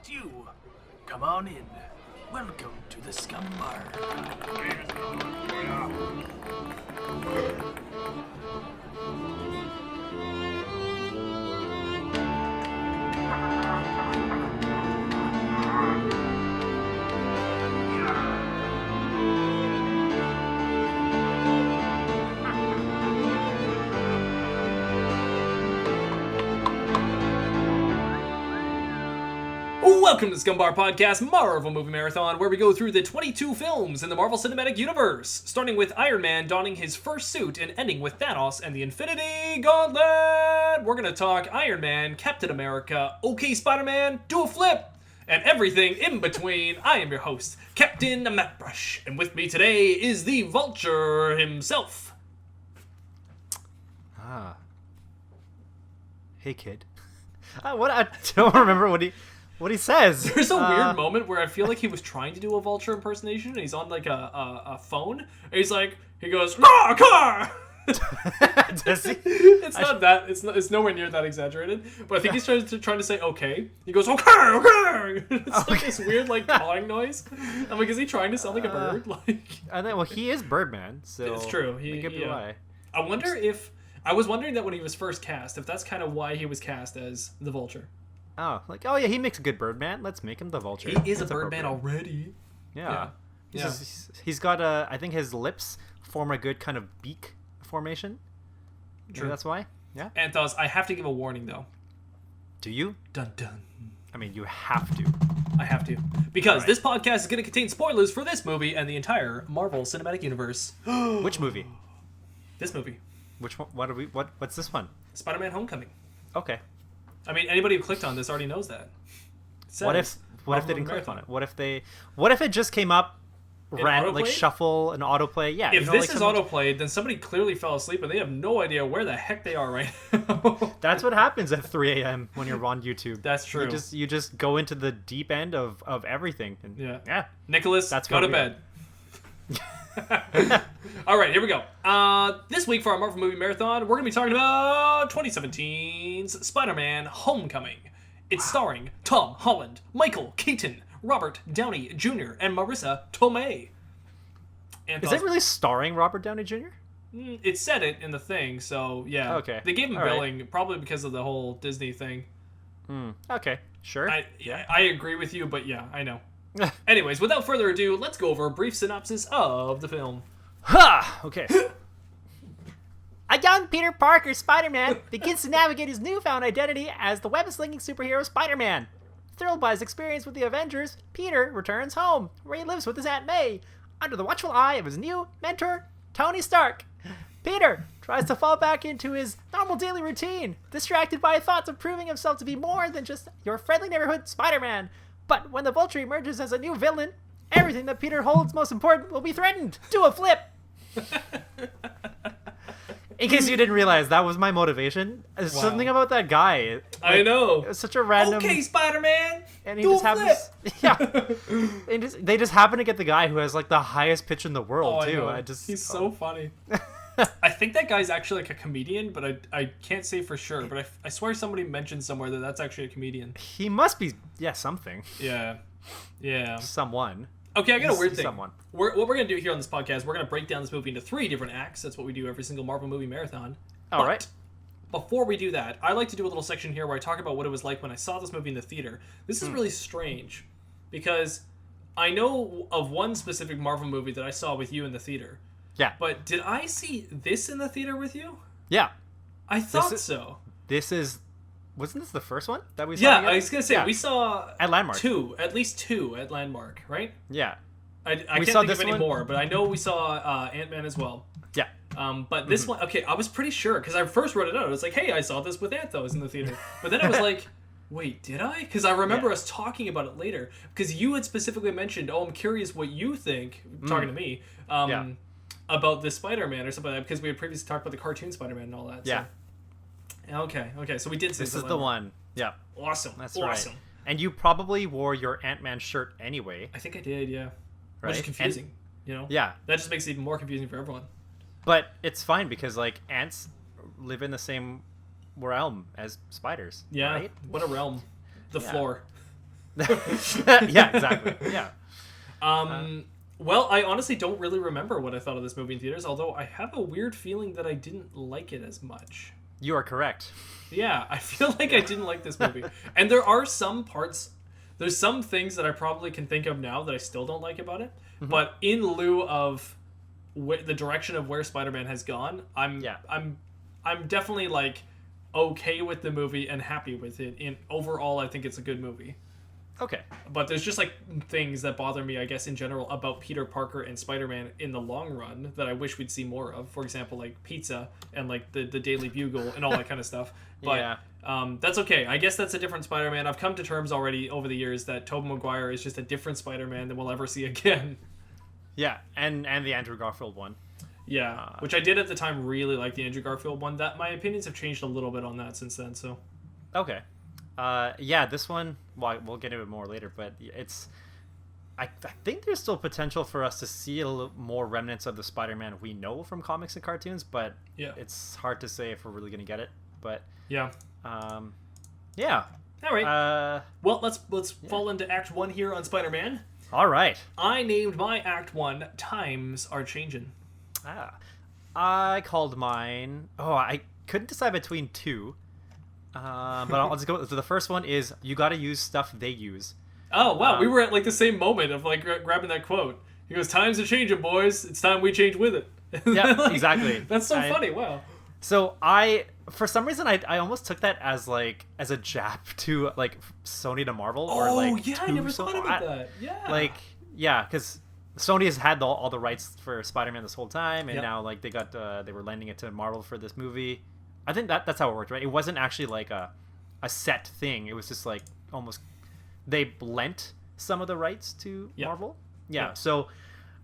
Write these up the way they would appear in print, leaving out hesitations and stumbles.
you. Come on in. Welcome to the Scum Bar. Welcome to the Scum Bar Podcast, Marvel Movie Marathon, where we go through the 22 films in the Marvel Cinematic Universe, starting with Iron Man donning his first suit and ending with Thanos and the Infinity Gauntlet. We're going to talk Iron Man, Captain America, OK Spider-Man, do a flip, and everything in between. I am your host, Captain Mattbrush, and with me today is the Vulture himself. Hey, kid. I don't remember what he says. There's a weird moment where I feel like he was trying to do a Vulture impersonation, and he's on like a phone, and he goes, car! Does he? It's not that. It's nowhere near that exaggerated. But I think he's trying to say okay. He goes okay. It's like this weird like cawing noise. I'm like, is he trying to sound like a bird? Well, he is Birdman, so it's true. why. I was wondering that when he was first cast, if that's kind of why he was cast as the Vulture. Oh yeah, he makes a good Birdman. Let's make him the Vulture. He is a Birdman already. Yeah. He's got I think his lips form a good kind of beak formation. True. Maybe that's why. Yeah. Anth0z, I have to give a warning though. Do you? Dun dun. I mean, you have to. I have to. Because this podcast is going to contain spoilers for this movie and the entire Marvel Cinematic Universe. Which movie? This movie. Which one? What's this one? Spider-Man Homecoming. Okay. I mean, anybody who clicked on this already knows that. What if they didn't click on it? What if it just came up, shuffle and autoplay? Yeah. If this is autoplayed, then somebody clearly fell asleep and they have no idea where the heck they are right now. That's what happens at 3 a.m. when you're on YouTube. That's true. You just go into the deep end of everything. And yeah. Nicholas, go to bed. All right, here we go. This week for our Marvel Movie Marathon, we're going to be talking about 2017's Spider-Man Homecoming. It's starring Tom Holland, Michael Keaton, Robert Downey Jr., and Marissa Tomei. Is it really starring Robert Downey Jr.? It said it in the thing, so yeah. Okay. They gave him billing, probably because of the whole Disney thing. Okay, sure. I agree with you, but yeah, I know. Anyways, without further ado, let's go over a brief synopsis of the film. Okay. A young Peter Parker Spider-Man begins to navigate his newfound identity as the web-slinging superhero Spider-Man. Thrilled by his experience with the Avengers, Peter returns home, where he lives with his Aunt May, under the watchful eye of his new mentor, Tony Stark. Peter tries to fall back into his normal daily routine, distracted by thoughts of proving himself to be more than just your friendly neighborhood Spider-Man. But when the Vulture emerges as a new villain, everything that Peter holds most important will be threatened. Do a flip! In case you didn't realize, that was my motivation. Wow. Something about that guy. I know. It was such a random... Okay, Spider-Man! And he just happens... Yeah. They just happen to get the guy who has like the highest pitch in the world, too. He's so funny. I think that guy's actually like a comedian, but I can't say for sure. But I swear somebody mentioned somewhere that that's actually a comedian. He must be, something. Yeah. Someone. Okay, I got a weird thing. Someone. What we're going to do here on this podcast, we're going to break down this movie into 3 different acts. That's what we do every single Marvel movie marathon. All right. Before we do that, I like to do a little section here where I talk about what it was like when I saw this movie in the theater. This is really strange because I know of one specific Marvel movie that I saw with you in the theater. Yeah. But did I see this in the theater with you? Yeah. I thought so. Wasn't this the first one that we saw? Yeah, I was going to say, we saw... At Landmark. At least two at Landmark, right? Yeah. I can't think of any more, but I know we saw Ant-Man as well. Yeah. But this one, okay, I was pretty sure, because I first wrote it out. I was like, hey, I saw this with Anth0z in the theater. But then I was like, wait, did I? Because I remember us talking about it later. Because you had specifically mentioned, I'm curious what you think, talking to me, about this Spider-Man or something like that, because we had previously talked about the cartoon Spider-Man and all that. Yeah. So. Okay, so we did see this is the one. Yeah. Awesome. That's awesome. Right. And you probably wore your Ant-Man shirt anyway. I think I did, yeah. Right? Which is confusing, Yeah. That just makes it even more confusing for everyone. But it's fine because, like, ants live in the same realm as spiders. Yeah. Right? What a realm. The floor. Yeah, exactly. Yeah. Well, I honestly don't really remember what I thought of this movie in theaters, although I have a weird feeling that I didn't like it as much. You are correct. Yeah, I feel like I didn't like this movie. And there are some parts, there's some things that I probably can think of now that I still don't like about it. But in lieu of the direction of where Spider-Man has gone, I'm definitely like okay with the movie and happy with it. In overall, I think it's a good movie. Okay. But there's just like things that bother me, I guess, in general about Peter Parker and Spider-Man in the long run that I wish we'd see more of. For example, like pizza and like the Daily Bugle and all that kind of stuff. But that's okay. I guess that's a different Spider-Man. I've come to terms already over the years that Tobey Maguire is just a different Spider-Man than we'll ever see again. Yeah, and the Andrew Garfield one. Yeah, which I did at the time really like the Andrew Garfield one. That my opinions have changed a little bit on that since then. So. Okay. Yeah, this one, well, we'll get into it more later, but it's... I think there's still potential for us to see a little more remnants of the Spider-Man we know from comics and cartoons, but it's hard to say if we're really going to get it. But yeah. Yeah. All right. Well, let's fall into Act 1 here on Spider-Man. All right. I named my Act 1 Times Are Changing. I called mine... Oh, I couldn't decide between two. But I'll just go. So the first one is you got to use stuff they use. Oh wow, we were at like the same moment of like grabbing that quote. He goes, "Times are changing, boys. It's time we change with it." Yeah, like, exactly. That's so funny. Wow. So for some reason, I almost took that as as a jab to like Sony to Marvel. Oh, or like yeah, I never thought about that. Yeah. Because Sony has had all the rights for Spider-Man this whole time, and now like they were lending it to Marvel for this movie. I think that's how it worked, right? It wasn't actually like a set thing. It was just like almost they lent some of the rights to Marvel. Yeah. So,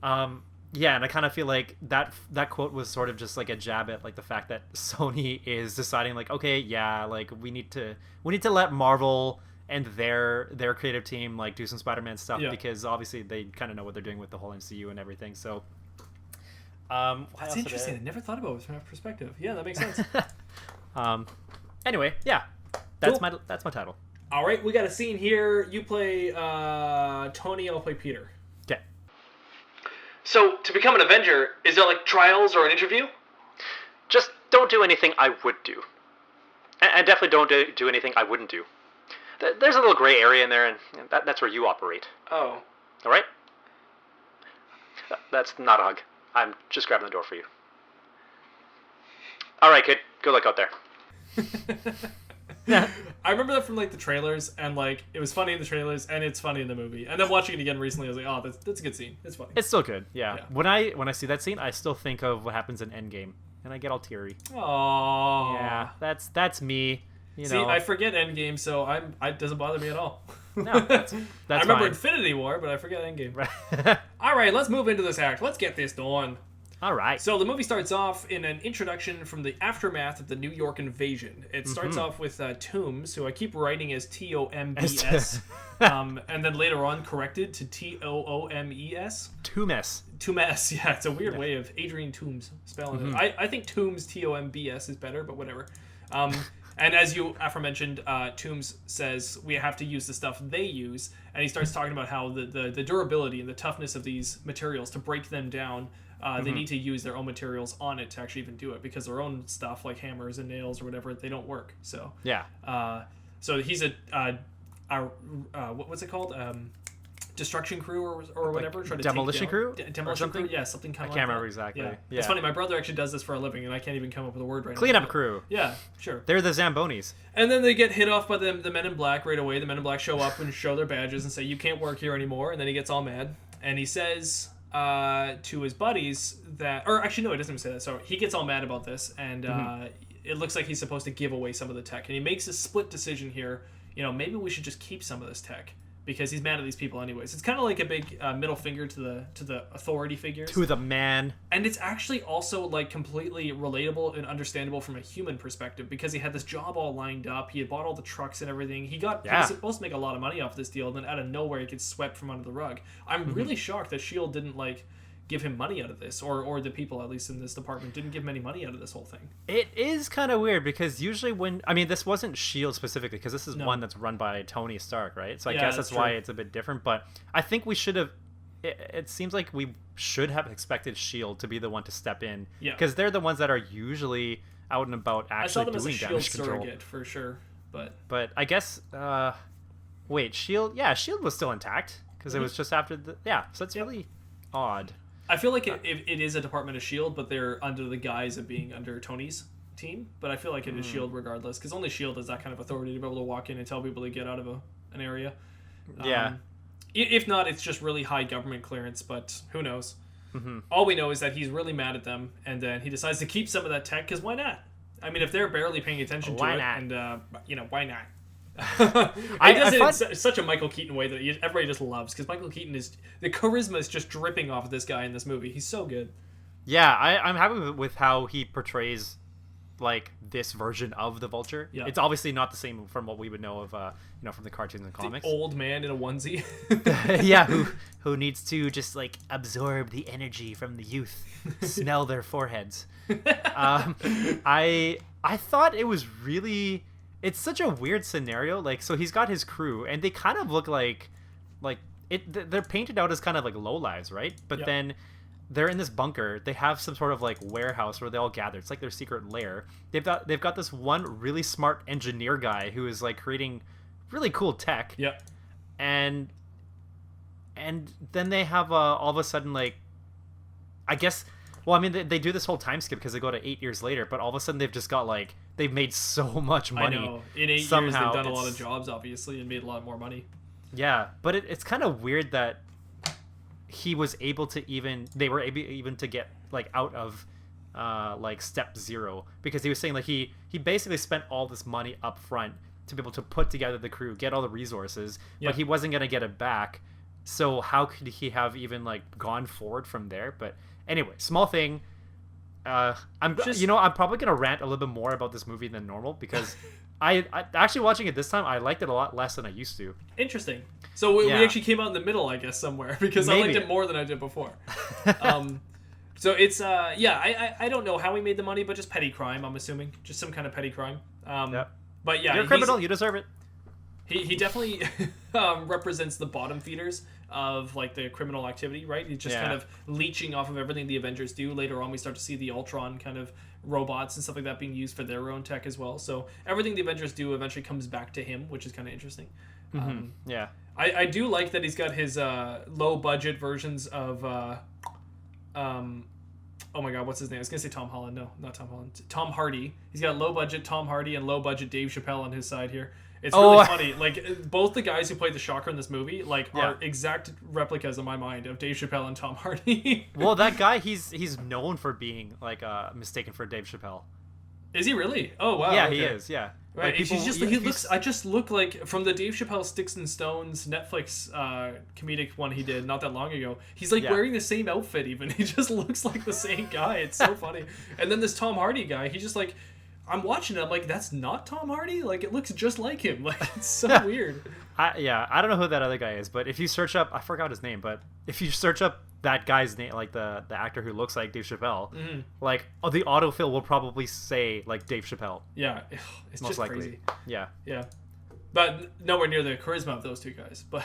and I kind of feel like that quote was sort of just like a jab at like the fact that Sony is deciding like, okay, like we need to let Marvel and their creative team like do some Spider-Man stuff because obviously they kind of know what they're doing with the whole MCU and everything. So. That's interesting. I never thought about it from that perspective. Yeah, that makes sense. Anyway, yeah, that's cool. That's my title. All right, we got a scene here. You play Tony. I'll play Peter. Okay. So to become an Avenger, is there like trials or an interview? Just don't do anything I would do, and definitely don't do anything I wouldn't do. There's a little gray area in there, and that's where you operate. Oh. All right. That's not a hug. I'm just grabbing the door for you. All right, kid. Good luck out there. Yeah. I remember that from like the trailers, and like it was funny in the trailers, and it's funny in the movie. And then watching it again recently, I was like, oh, that's a good scene. It's funny. It's still good. Yeah. When I see that scene, I still think of what happens in Endgame, and I get all teary. Aww. Yeah, that's me. You know. See, I forget Endgame, so it doesn't bother me at all. No, that's I remember fine. Infinity War, but I forget Endgame. Right. All right, let's move into this act. Let's get this done. All right. So the movie starts off in an introduction from the aftermath of the New York invasion. It starts off with Toombs, who I keep writing as Tombs, and then later on corrected to Toomes. Toomes, yeah. It's a weird way of Adrian Toombs spelling it. I think Toombs, Tombs, is better, but whatever. And as you aforementioned, Toombs says we have to use the stuff they use, and he starts talking about how the durability and the toughness of these materials, to break them down, they need to use their own materials on it to actually even do it, because their own stuff, like hammers and nails or whatever, they don't work. So yeah. So he's what's it called? Destruction crew or whatever. Like demolition crew? Demolition crew? Yeah, something kind of like that. I can't remember exactly. Yeah. It's funny, my brother actually does this for a living, and I can't even come up with a word right now. Cleanup crew. Yeah, sure. They're the Zambonis. And then they get hit off by the Men in Black right away. The Men in Black show up and show their badges and say, you can't work here anymore, and then he gets all mad. And he says to his buddies that... Or actually, no, he doesn't even say that. So he gets all mad about this, and it looks like he's supposed to give away some of the tech. And he makes a split decision here. You know, maybe we should just keep some of this tech, because he's mad at these people anyways. It's kind of like a big middle finger to the authority figures. To the man. And it's actually also like completely relatable and understandable from a human perspective, because he had this job all lined up. He had bought all the trucks and everything. He was supposed to make a lot of money off this deal, and then out of nowhere he gets swept from under the rug. I'm really shocked that S.H.I.E.L.D. didn't like give him money out of this, or the people at least in this department didn't give him any money out of this whole thing. It is kind of weird because usually this wasn't Shield specifically, because this is one that's run by Tony Stark, right? So I guess that's why it's a bit different. But I think we should have. It seems like we should have expected Shield to be the one to step in, because they're the ones that are usually out and about actually doing damage control. Surrogate for sure, but I guess wait, Shield was still intact because it was just after so it's really odd. I feel like it is a department of Shield, but they're under the guise of being under Tony's team. But I feel like it is Shield regardless, because only Shield has that kind of authority to be able to walk in and tell people to get out of an area. If not, it's just really high government clearance, but who knows? All we know is that he's really mad at them, and then he decides to keep some of that tech, because why not? I mean, if they're barely paying attention to it, and why not? He does it in such a Michael Keaton way that everybody just loves, because Michael Keaton the charisma is just dripping off of this guy in this movie. He's so good. Yeah, I'm happy with how he portrays like this version of the Vulture. It's obviously not the same from what we would know of from the cartoons and comics. The old man in a onesie. who needs to just like absorb the energy from the youth, smell their foreheads. I thought it was really, it's such a weird scenario. Like, so he's got his crew, and they kind of look like they're painted out as kind of like lowlives, right? But then they're in this bunker. They have some sort of like warehouse where they all gather. It's like their secret lair. They've got this one really smart engineer guy who is like creating really cool tech. And then they have all of a sudden, like, I guess, well, I mean, they do this whole time skip because they go to 8 years later, but all of a sudden they've just got like, they've made so much money. I know. In 8 years they've done a lot of jobs, obviously, and made a lot more money. Yeah, but it's kind of weird that he was able to they were able to get like out of like step 0, because he was saying like he basically spent all this money up front to be able to put together the crew, get all the resources, but he wasn't going to get it back. So how could he have even like gone forward from there? But anyway, small thing. I'm probably going to rant a little bit more about this movie than normal, because I actually, watching it this time, I liked it a lot less than I used to. Interesting. So we actually came out in the middle, I guess, somewhere, because I liked it more than I did before. So it's I don't know how he made the money, but just petty crime, I'm assuming, just some kind of petty crime. But yeah, you're a criminal, you deserve it. He definitely represents the bottom feeders of like the criminal activity, right? He's just kind of leeching off of everything the Avengers do. Later on, we start to see the Ultron kind of robots and stuff like that being used for their own tech as well. So everything the Avengers do eventually comes back to him, which is kind of interesting. I do like that he's got his low budget versions of oh my god, what's his name? I was gonna say Tom Holland. No, not Tom Holland. Tom Hardy. He's got low budget Tom Hardy and low budget Dave Chappelle on his side here. It's really funny. Like, both the guys who played the Shocker in this movie, like, are exact replicas in my mind of Dave Chappelle and Tom Hardy. Well, that guy, he's known for being like mistaken for Dave Chappelle. Is he really? Oh wow. Yeah, okay. He is. Yeah. Right. Like he looks. I just look like from the Dave Chappelle Sticks and Stones Netflix comedic one he did not that long ago. He's like wearing the same outfit. Even he just looks like the same guy. It's so funny. And then this Tom Hardy guy, he's just like, I'm watching it. I'm like, that's not Tom Hardy. Like, it looks just like him. Like, it's so weird. I don't know who that other guy is, but if you search up, I forgot his name, but if you search up that guy's name, like the actor who looks like Dave Chappelle, like the autofill will probably say like Dave Chappelle. Yeah, it's most just likely. Crazy. Yeah. But nowhere near the charisma of those two guys. But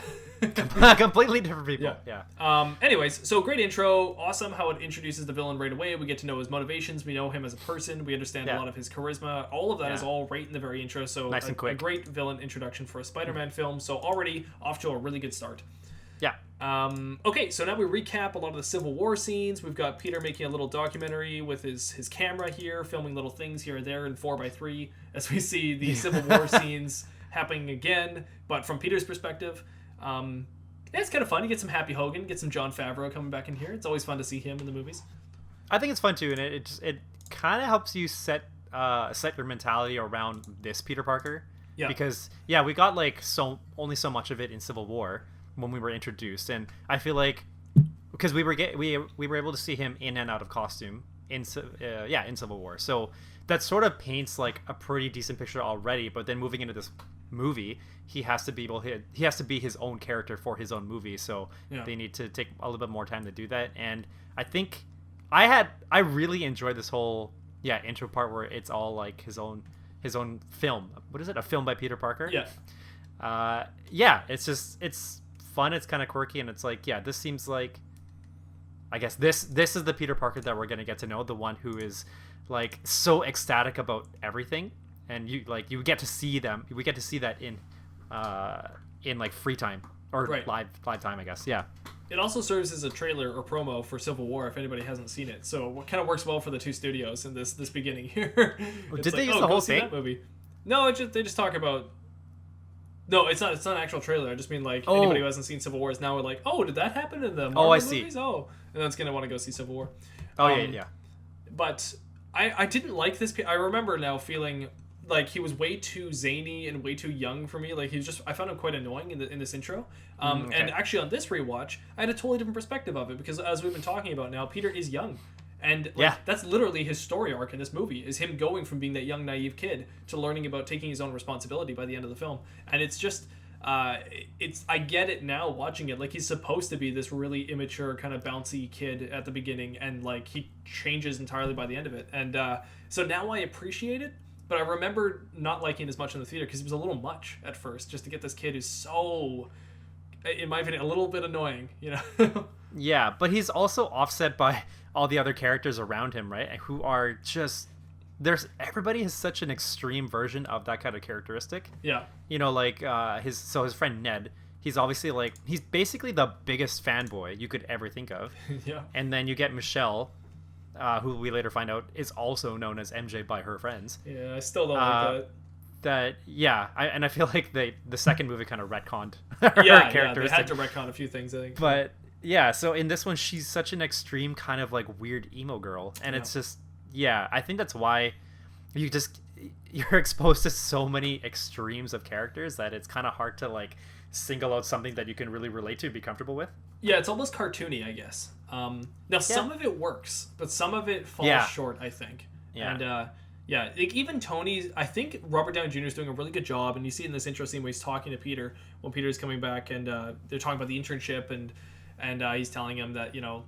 completely different people. Yeah. Anyways, so great intro. Awesome how it introduces the villain right away. We get to know his motivations. We know him as a person. We understand a lot of his charisma. All of that is all right in the very intro. So nice and quick. A great villain introduction for a Spider-Man film. So already off to a really good start. Yeah. Okay, so now we recap a lot of the Civil War scenes. We've got Peter making a little documentary with his camera here, filming little things here and there in 4x3 as we see the Civil War scenes happening again, but from Peter's perspective. It's kind of fun. You get some Happy Hogan, get some Jon Favreau coming back in here. It's always fun to see him in the movies. I think it's fun too, and it kind of helps you set your mentality around this Peter Parker. Yeah. Because we got like only so much of it in Civil War when we were introduced, and I feel like because we were able to see him in and out of costume in Civil War, so that sort of paints like a pretty decent picture already. But then moving into this movie, he has to be his own character for his own movie. So they need to take a little bit more time to do that. And I think I really enjoyed this whole intro part where it's all like his own film. What is it? A film by Peter Parker? Yeah. It's fun. It's kind of quirky, and it's like, this seems like, I guess this is the Peter Parker that we're gonna get to know, the one who is like so ecstatic about everything, and you get to see them. We get to see that in like free time or live time, I guess. Yeah. It also serves as a trailer or promo for Civil War if anybody hasn't seen it. So what kind of works well for the two studios in this beginning here. Did they use the whole thing? That movie. No, they just talk about. No, it's not an actual trailer. I just mean like anybody who hasn't seen Civil War is now like, oh, did that happen in the Marvel movies? Oh, and then it's gonna want to go see Civil War. Yeah. But I didn't like this. I remember now feeling like he was way too zany and way too young for me. Like I found him quite annoying in this intro. And actually on this rewatch, I had a totally different perspective of it because as we've been talking about now, Peter is young. And that's literally his story arc in this movie, is him going from being that young, naive kid to learning about taking his own responsibility by the end of the film. And it's just, I get it now watching it. Like, he's supposed to be this really immature, kind of bouncy kid at the beginning, and, like, he changes entirely by the end of it. And so now I appreciate it, but I remember not liking it as much in the theater because it was a little much at first, just to get this kid who's so, in my opinion, a little bit annoying, you know? Yeah, but he's also offset by all the other characters around him, right? Who are just everybody has such an extreme version of that kind of characteristic. Yeah. You know, like his friend Ned, he's obviously like, he's basically the biggest fanboy you could ever think of. Yeah. And then you get Michelle, who we later find out is also known as MJ by her friends. Yeah, I still don't like that. I feel like the second movie kind of retconned her characteristic. They had to retcon a few things, I think. But yeah, so in this one, she's such an extreme kind of like weird emo girl, and it's just I think that's why you're exposed to so many extremes of characters that it's kind of hard to like single out something that you can really relate to, be comfortable with. Yeah, it's almost cartoony, I guess. Now some of it works, but some of it falls short, I think. And like even Tony, I think Robert Downey Jr. is doing a really good job, and you see in this intro scene where he's talking to Peter when Peter's coming back, and they're talking about the internship, and he's telling him that, you know,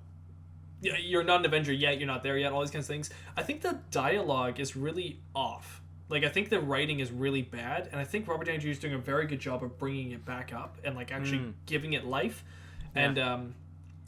you're not an Avenger yet, you're not there yet, all these kinds of things. I think the dialogue is really off. Like, I think the writing is really bad, and I think Robert Downey Jr. is doing a very good job of bringing it back up and, like, actually giving it life. And,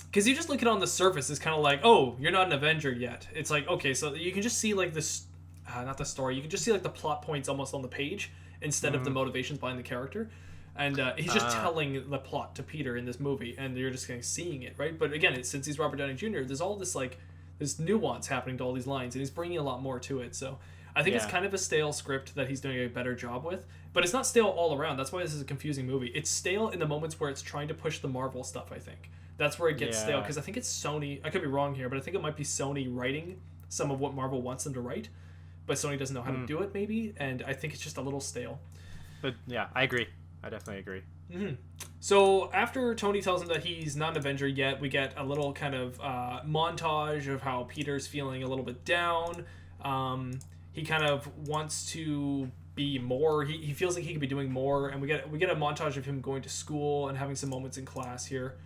because you just look at it on the surface, it's kind of like, oh, you're not an Avenger yet. It's like, okay, so you can just see, like, this, not the story, you can just see, like, the plot points almost on the page instead of the motivations behind the character. And he's just telling the plot to Peter in this movie, and you're just kind of seeing it, right? But again, since he's Robert Downey Jr., there's all this, like, this nuance happening to all these lines, and he's bringing a lot more to it. So I think it's kind of a stale script that he's doing a better job with, but it's not stale all around. That's why this is a confusing movie. It's stale in the moments where it's trying to push the Marvel stuff, I think. That's where it gets stale, because I think it's Sony. I could be wrong here, but I think it might be Sony writing some of what Marvel wants them to write, but Sony doesn't know how to do it, maybe, and I think it's just a little stale. But yeah, I agree. I definitely agree. Mm-hmm. So after Tony tells him that he's not an Avenger yet, we get a little kind of montage of how Peter's feeling a little bit down. He kind of wants to be more. He feels like he could be doing more, and we get a montage of him going to school and having some moments in class here.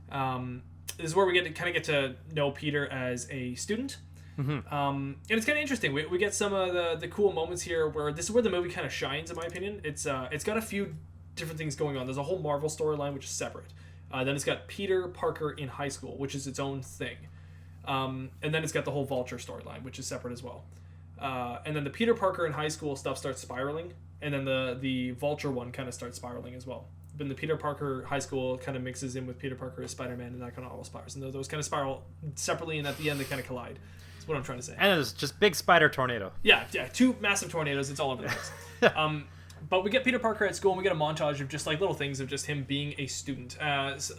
This is where we get to know Peter as a student. Mm-hmm. And it's kind of interesting. We get some of the cool moments here where this is where the movie kind of shines, in my opinion. It's got a few different things going on. There's a whole Marvel storyline, which is separate. Then it's got Peter Parker in high school, which is its own thing. And then it's got the whole Vulture storyline, which is separate as well. And then the Peter Parker in high school stuff starts spiraling, and then the Vulture one kind of starts spiraling as well. Then the Peter Parker high school kind of mixes in with Peter Parker as Spider-Man, and that kind of all spirals. And those kind of spiral separately, and at the end they kind of collide. That's what I'm trying to say. And there's just big spider tornado. Yeah, two massive tornadoes. It's all over the place. But we get Peter Parker at school, and we get a montage of just like little things of just him being a student.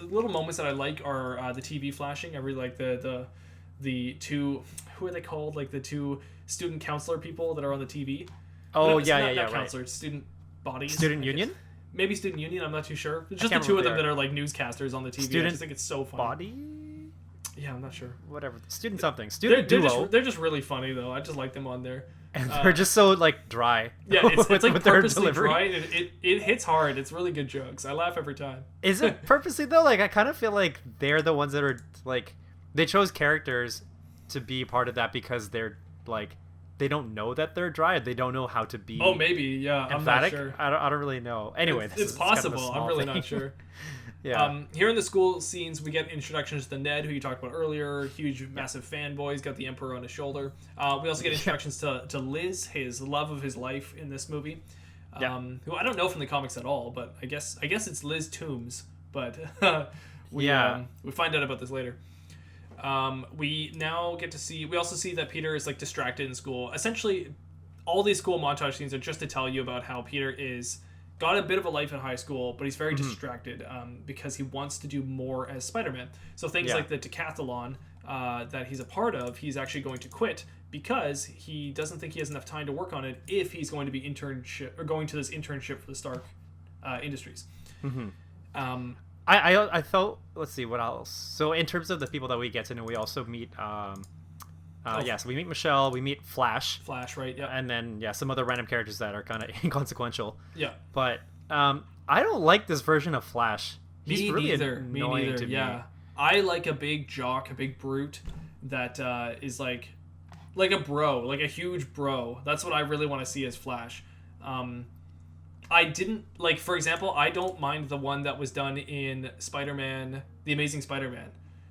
Little moments that I like are the TV flashing. I really like the two, who are they called? Like the two student counselor people that are on the TV. Oh, not counselor, right. Student bodies. Student union? Maybe student union. I'm not too sure. It's just the two of them that are like newscasters on the TV. Student I just think it's so funny. Body? Yeah, I'm not sure. Whatever. Student something. Student duo. They're just really funny though. I just like them on there. And they're just so like dry. Yeah, it's like with their purposely delivery. dry. And it hits hard. It's really good jokes. I laugh every time. Is it purposely though? Like, I kind of feel like they're the ones that are like, they chose characters to be part of that because they're like, they don't know that they're dry. They don't know how to be. Oh, maybe. Yeah, I'm not sure. I don't really know. Anyway, it's possible. Kind of I'm really not sure. Yeah. Here in the school scenes, we get introductions to Ned, who you talked about earlier. Huge, massive fanboy. He's got the Emperor on his shoulder. We also get introductions to Liz, his love of his life in this movie. Who I don't know from the comics at all, but I guess it's Liz Toombs. But we find out about this later. We now get to see. We also see that Peter is like distracted in school. Essentially, all these school montage scenes are just to tell you about how Peter is got a bit of a life in high school, but he's very distracted because he wants to do more as Spider-Man. So things like the decathlon that he's a part of, he's actually going to quit because he doesn't think he has enough time to work on it if he's going to be going to this internship for the Stark Industries. I felt, let's see what else. So in terms of the people that we get to know, we also meet so we meet Michelle, we meet Flash, right? Yeah. And then some other random characters that are kind of inconsequential. Yeah. But I don't like this version of Flash. He's really annoying to me. Yeah. I like a big jock, a big brute that is like a bro, like a huge bro. That's what I really want to see as Flash. I didn't like, for example, I don't mind the one that was done in Spider-Man, The Amazing Spider-Man.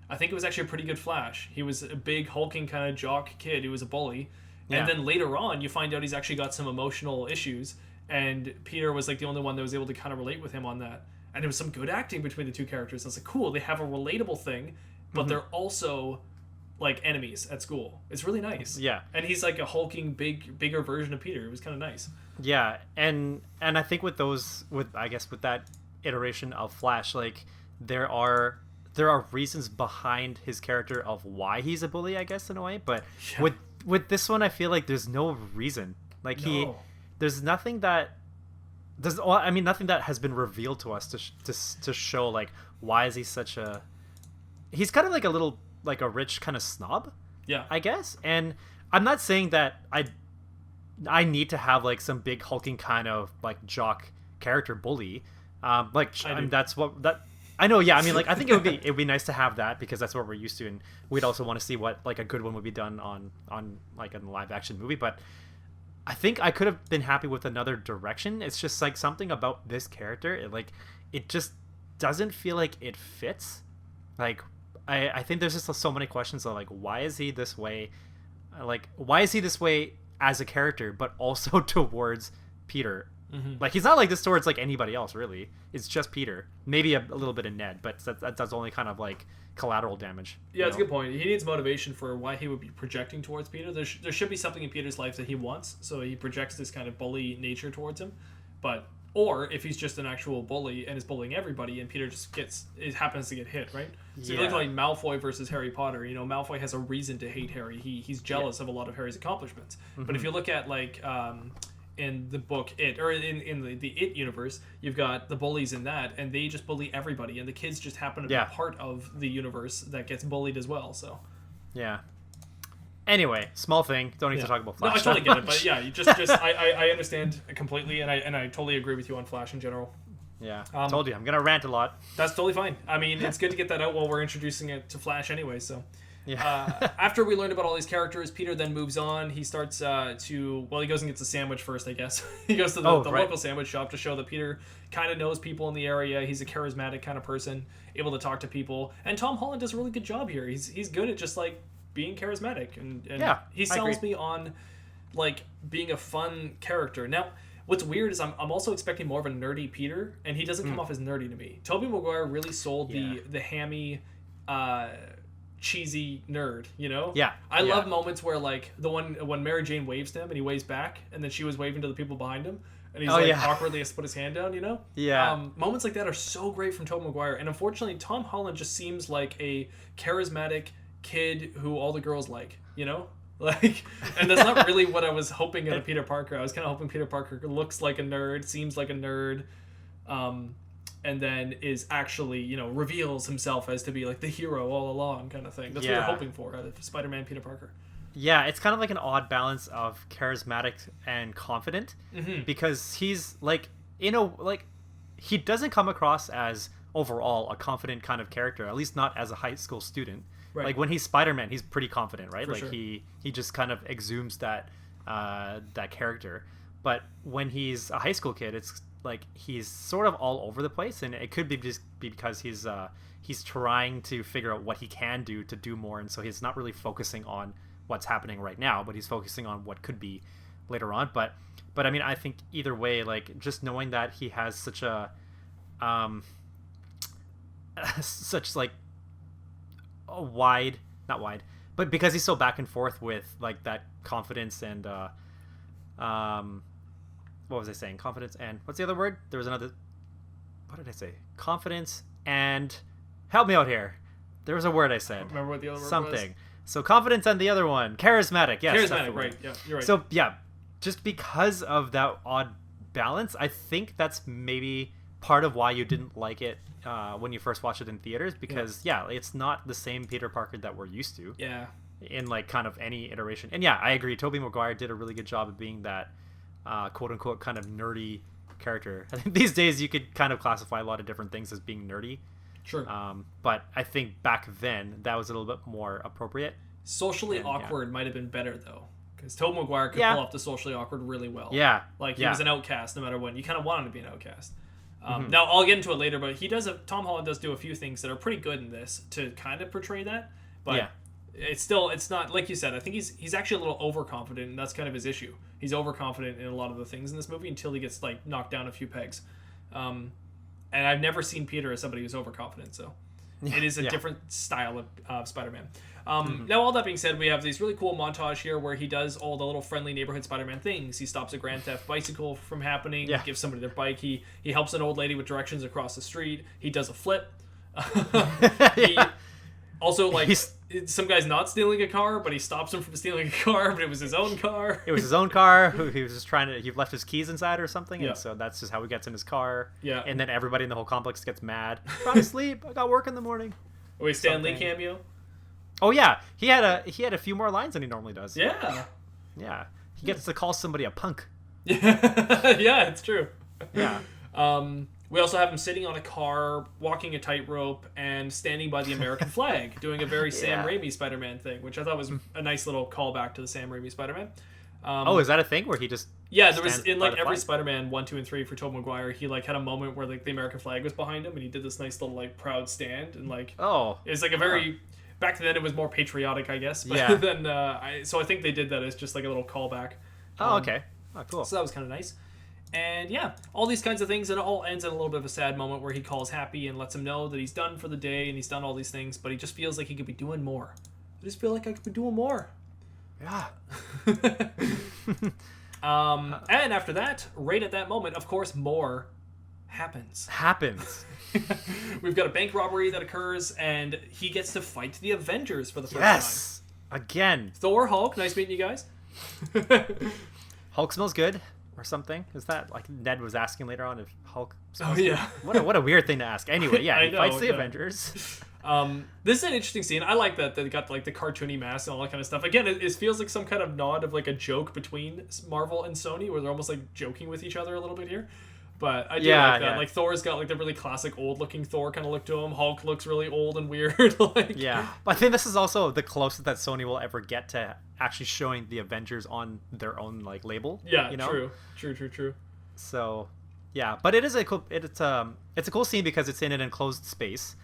I think it was actually a pretty good Flash. He was a big hulking kind of jock kid who was a bully. Yeah. And then later on, you find out he's actually got some emotional issues. And Peter was like the only one that was able to kind of relate with him on that. And there was some good acting between the two characters. I was like, cool, they have a relatable thing, but they're also like enemies at school. It's really nice. Yeah. And he's like a hulking, bigger version of Peter. It was kind of nice. Yeah, and I think with that iteration of Flash, like there are reasons behind his character of why he's a bully, I guess, in a way. But with this one, I feel like there's no reason. Like there's nothing that nothing that has been revealed to us to show like why is he such a. He's kind of like a little like a rich kind of snob. Yeah, I guess, and I'm not saying that I need to have like some big hulking kind of like jock character bully, that's what that I know. Yeah, I mean, like I think it would be nice to have that because that's what we're used to, and we'd also want to see what like a good one would be done on like a live action movie. But I think I could have been happy with another direction. It's just like something about this character, it just doesn't feel like it fits. Like I think there's just so many questions of like why is he this way, like why is he this way as a character, but also towards Peter. Like he's not like this towards like anybody else really. It's just Peter, maybe a little bit of Ned, but that's only kind of like collateral damage. Yeah, it's a good point. He needs motivation for why he would be projecting towards Peter. There should be something in Peter's life that he wants, so he projects this kind of bully nature towards him. Or if he's just an actual bully and is bullying everybody, and Peter just happens to get hit, right? So you look like Malfoy versus Harry Potter. You know, Malfoy has a reason to hate Harry. He's jealous of a lot of Harry's accomplishments. But if you look at like in the book It, or in the It universe, you've got the bullies in that, and they just bully everybody, and the kids just happen to be part of the universe that gets bullied as well. So yeah. Anyway, small thing. Don't need to talk about Flash. No, I totally get it, but yeah, you just I understand completely, and I totally agree with you on Flash in general. Yeah, I told you I'm gonna rant a lot. That's totally fine. I mean, it's good to get that out while we're introducing it to Flash anyway. So, yeah. After we learned about all these characters, Peter then moves on. He starts he goes and gets a sandwich first, I guess. He goes to the local sandwich shop to show that Peter kind of knows people in the area. He's a charismatic kind of person, able to talk to people, and Tom Holland does a really good job here. He's good at just like being charismatic, and he sells me on like being a fun character. Now, what's weird is I'm also expecting more of a nerdy Peter, and he doesn't come off as nerdy to me. Tobey Maguire really sold the hammy, cheesy nerd, you know? Yeah. I love moments where like the one when Mary Jane waves to him and he waves back, and then she was waving to the people behind him, and he's awkwardly has to put his hand down, you know? Yeah. Moments like that are so great from Tobey Maguire, and unfortunately Tom Holland just seems like a charismatic kid who all the girls like, you know? Like, and that's not really what I was hoping in a Peter Parker. I was kind of hoping Peter Parker looks like a nerd, seems like a nerd, and then is actually, you know, reveals himself as to be like the hero all along kind of thing. That's what you're hoping for out of Spider-Man Peter Parker. Yeah, it's kind of like an odd balance of charismatic and confident, because he's like, he doesn't come across as overall a confident kind of character, at least not as a high school student. Right. Like when he's Spider-Man, he's pretty confident, right? For Like sure. he just kind of exudes that that character. But when he's a high school kid, it's like he's sort of all over the place, and it could be just because he's trying to figure out what he can do to do more, and so he's not really focusing on what's happening right now, but he's focusing on what could be later on. But I mean, I think either way, like just knowing that he has such a such like a wide, not wide, but because he's so back and forth with like that confidence and what was I saying? Confidence and what's the other word? There was another. What did I say? Confidence and help me out here. There was a word I said. I don't remember what the other word Something. was. So confidence and the other one, charismatic. Yes, that's the Charismatic, word. right? Yeah, you're right. So yeah, just because of that odd balance, I think that's maybe part of why you didn't like it when you first watched it in theaters, because it's not the same Peter Parker that we're used to. Yeah. In like kind of any iteration. And yeah, I agree. Tobey Maguire did a really good job of being that quote unquote kind of nerdy character. I think these days you could kind of classify a lot of different things as being nerdy. Sure. But I think back then that was a little bit more appropriate. Socially awkward might have been better though, because Tobey Maguire could pull off the socially awkward really well. Yeah. Like he was an outcast no matter what. You kind of want him to be an outcast. Now I'll get into it later, but Tom Holland does do a few things that are pretty good in this to kind of portray that. But it's not like you said. I think he's actually a little overconfident, and that's kind of his issue. He's overconfident in a lot of the things in this movie until he gets like knocked down a few pegs. And I've never seen Peter as somebody who's overconfident, so it is a different style of Spider-Man. Now, all that being said, we have this really cool montage here where he does all the little friendly neighborhood Spider-Man things. He stops a Grand Theft bicycle from happening, gives somebody their bike, he helps an old lady with directions across the street, he does a flip. He also, like, some guy's not stealing a car, but he stops him from stealing a car, but it was his own car. It was his own car. He was just he left his keys inside or something, Yeah. and so that's just how he gets in his car. Yeah. And then everybody in the whole complex gets mad. Trying to sleep. I got work in the morning. Wait, Stan Lee Something. cameo? Oh yeah, he had a few more lines than he normally does. Yeah. Yeah. He gets to call somebody a punk. Yeah, it's true. Yeah. We also have him sitting on a car, walking a tightrope, and standing by the American flag, doing a very Sam Raimi Spider-Man thing, which I thought was a nice little callback to the Sam Raimi Spider-Man. Is that a thing where he just Yeah, there was stands in by like the every flag? Spider-Man 1, 2, and 3 for Tobey Maguire, he like had a moment where like the American flag was behind him, and he did this nice little like proud stand, and like it's like a very back then it was more patriotic, I guess. But then so I think they did that as just like a little callback. okay. Oh, cool. So that was kind of nice. And yeah, all these kinds of things, and it all ends in a little bit of a sad moment where he calls Happy and lets him know that he's done for the day and he's done all these things, but he just feels like he could be doing more. I just feel like I could be doing more. Yeah. And after that, right at that moment, of course, more happens. We've got a bank robbery that occurs, and he gets to fight the Avengers for the first Yes. Again. time. Thor, Hulk, nice meeting you guys. Hulk smells good or something. Is that like Ned was asking later on if Hulk smells Oh, yeah. good? What a weird thing to ask. Anyway, yeah, I he know, fights the yeah. Avengers. This is an interesting scene. I like that they got like the cartoony mask and all that kind of stuff. Again, it feels like some kind of nod of like a joke between Marvel and Sony, where they're almost like joking with each other a little bit here. But I do like that. Yeah. Like Thor's got like the really classic old looking Thor kind of look to him. Hulk looks really old and weird. Like Yeah. But I think this is also the closest that Sony will ever get to actually showing the Avengers on their own like label. Yeah, you know? True. So, yeah, but it is a cool. It's a cool scene because it's in an enclosed space,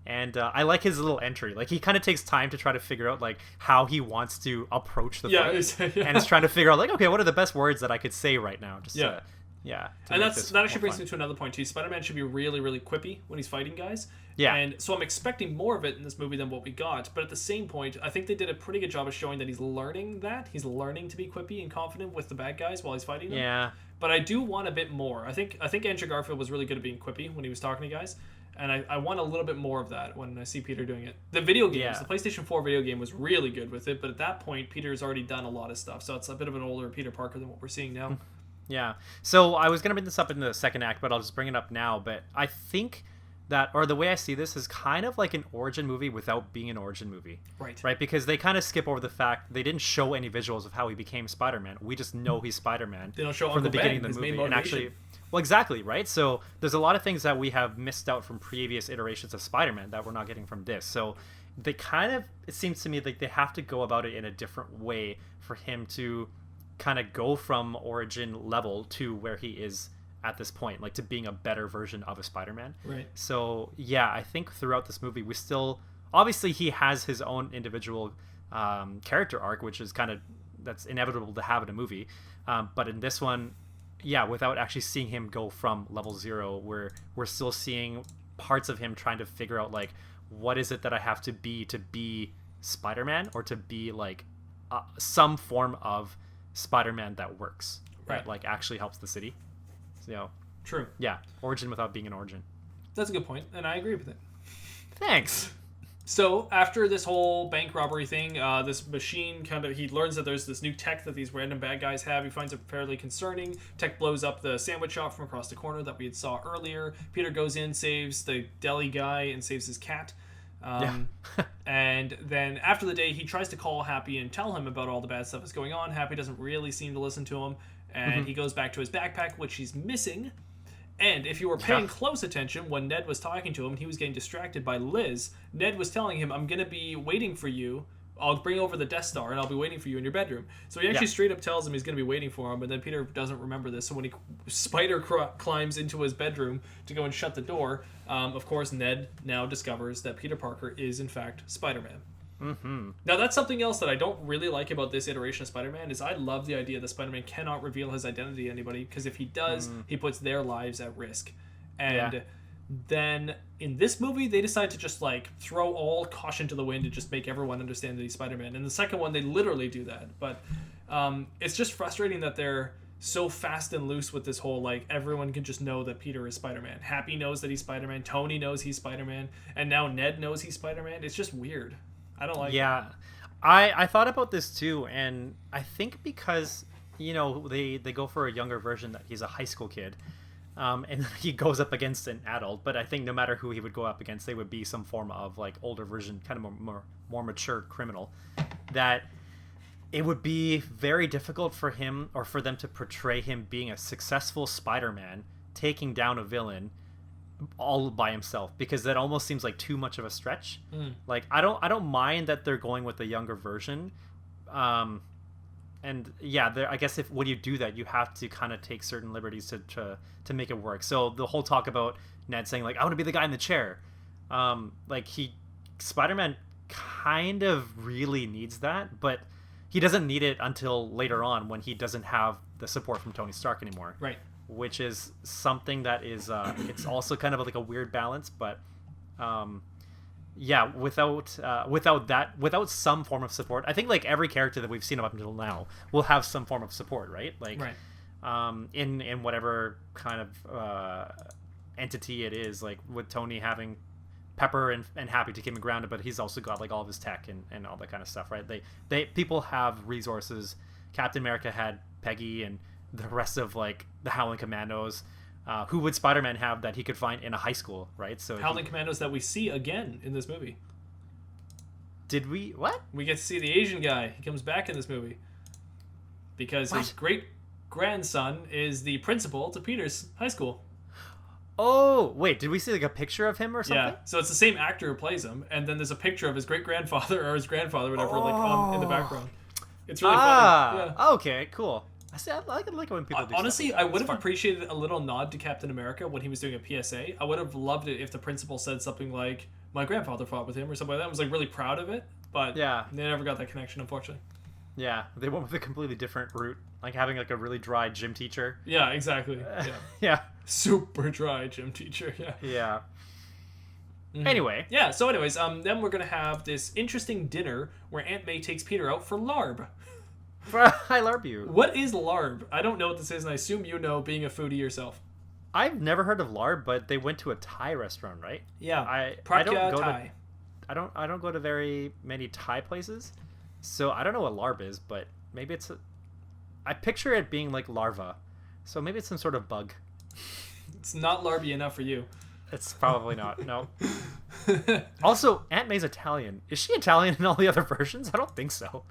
and I like his little entry. Like he kind of takes time to try to figure out like how he wants to approach the fight, and is trying to figure out like, okay, what are the best words that I could say right now? Just to And make that this actually more brings fun. me to another point too. Spider-Man should be really, really quippy when he's fighting guys. Yeah. And so I'm expecting more of it in this movie than what we got. But at the same point, I think they did a pretty good job of showing that he's learning that. He's learning to be quippy and confident with the bad guys while he's fighting them. Yeah. But I do want a bit more. I think Andrew Garfield was really good at being quippy when he was talking to guys. And I want a little bit more of that when I see Peter doing it. The video games, the PlayStation 4 video game was really good with it. But at that point, Peter's already done a lot of stuff. So it's a bit of an older Peter Parker than what we're seeing now. Yeah. So I was going to bring this up in the second act, but I'll just bring it up now. But I think that, or the way I see this is kind of like an origin movie without being an origin movie. Right. Because they kind of skip over the fact they didn't show any visuals of how he became Spider-Man. We just know he's Spider-Man. They don't show from Uncle the beginning Ben, of the his movie. main And actually, well, exactly, right? So there's a lot of things that we have missed out from previous iterations of Spider-Man that we're not getting from this. So they kind of, it seems to me like they have to go about it in a different way for him to kind of go from origin level to where he is at this point, like to being a better version of a Spider-Man. Right. So yeah, I think throughout this movie we still, obviously he has his own individual character arc, which is kind of, that's inevitable to have in a movie, but in this one, yeah, without actually seeing him go from level 0, we're still seeing parts of him trying to figure out like, what is it that I have to be Spider-Man, or to be like some form of Spider-Man that works, right? That like actually helps the city. So true. Yeah, origin without being an origin. That's a good point, and I agree with it. Thanks. So after this whole bank robbery thing, this machine he learns that there's this new tech that these random bad guys have. He finds it fairly concerning. Tech blows up the sandwich shop from across the corner that we had saw earlier. Peter goes in, saves the deli guy, and saves his cat. And then after the day, he tries to call Happy and tell him about all the bad stuff that's going on. Happy doesn't really seem to listen to him, and he goes back to his backpack, which he's missing. And if you were paying close attention when Ned was talking to him and he was getting distracted by Liz, Ned was telling him, I'm going to be waiting for you. I'll bring over the Death Star and I'll be waiting for you in your bedroom. So he actually straight up tells him he's going to be waiting for him, but then Peter doesn't remember this. So when he spider climbs into his bedroom to go and shut the door, of course Ned now discovers that Peter Parker is in fact Spider-Man. Now that's something else that I don't really like about this iteration of Spider-Man, is I love the idea that Spider-Man cannot reveal his identity to anybody, because if he does, he puts their lives at risk. And then in this movie, they decide to just like throw all caution to the wind and just make everyone understand that he's Spider-Man. In the second one, they literally do that. But it's just frustrating that they're so fast and loose with this whole, like, everyone can just know that Peter is Spider-Man. Happy knows that he's Spider-Man. Tony knows he's Spider-Man. And now Ned knows he's Spider-Man. It's just weird. I don't like it. I thought about this too, and I think because, you know, they go for a younger version that he's a high school kid, and he goes up against an adult, but I think no matter who he would go up against, they would be some form of like older version, kind of more mature criminal, that it would be very difficult for him, or for them, to portray him being a successful Spider-Man taking down a villain all by himself, because that almost seems like too much of a stretch. Like I don't mind that they're going with the younger version, and yeah, I guess when you do that, you have to kind of take certain liberties to make it work. So the whole talk about Ned saying like, I want to be the guy in the chair, like Spider-Man kind of really needs that, but he doesn't need it until later on when he doesn't have the support from Tony Stark anymore, right? Which is something that is it's also kind of like a weird balance, but yeah, without some form of support, I think like every character that we've seen up until now will have some form of support, right? Like in whatever kind of entity it is, like with Tony having Pepper and Happy to keep him grounded, but he's also got like all of his tech and all that kind of stuff, right? They people have resources. Captain America had Peggy and the rest of like the Howling Commandos. Who would Spider-Man have that he could find in a high school, right? So Howling Commandos that we see again in this movie. Did we? What? We get to see the Asian guy. He comes back in this movie because his great-grandson is the principal to Peter's high school. Oh, wait, did we see like a picture of him or something? Yeah, so it's the same actor who plays him, and then there's a picture of his great-grandfather or his grandfather, whatever, like in the background. It's really funny. Yeah. Okay, cool. I like it when people do honestly, stuff like I would have appreciated a little nod to Captain America when he was doing a PSA. I would have loved it if the principal said something like, my grandfather fought with him, or something like that. I was like really proud of it, but they never got that connection, unfortunately. Yeah, they went with a completely different route, like having like a really dry gym teacher. Yeah, exactly. Yeah. Super dry gym teacher, Yeah. Anyway. Yeah, so anyways, then we're going to have this interesting dinner where Aunt May takes Peter out for larb. I larb you. What is larb? I don't know what this is, and I assume you know, being a foodie yourself. I've never heard of larb, but they went to a Thai restaurant, right? Yeah. I don't go Thai. I don't go to very many Thai places, so I don't know what larb is, but maybe it's I picture it being like larva, so maybe it's some sort of bug. It's not larby enough for you. It's probably not. No. Also, Aunt May's Italian. Is she Italian in all the other versions? I don't think so.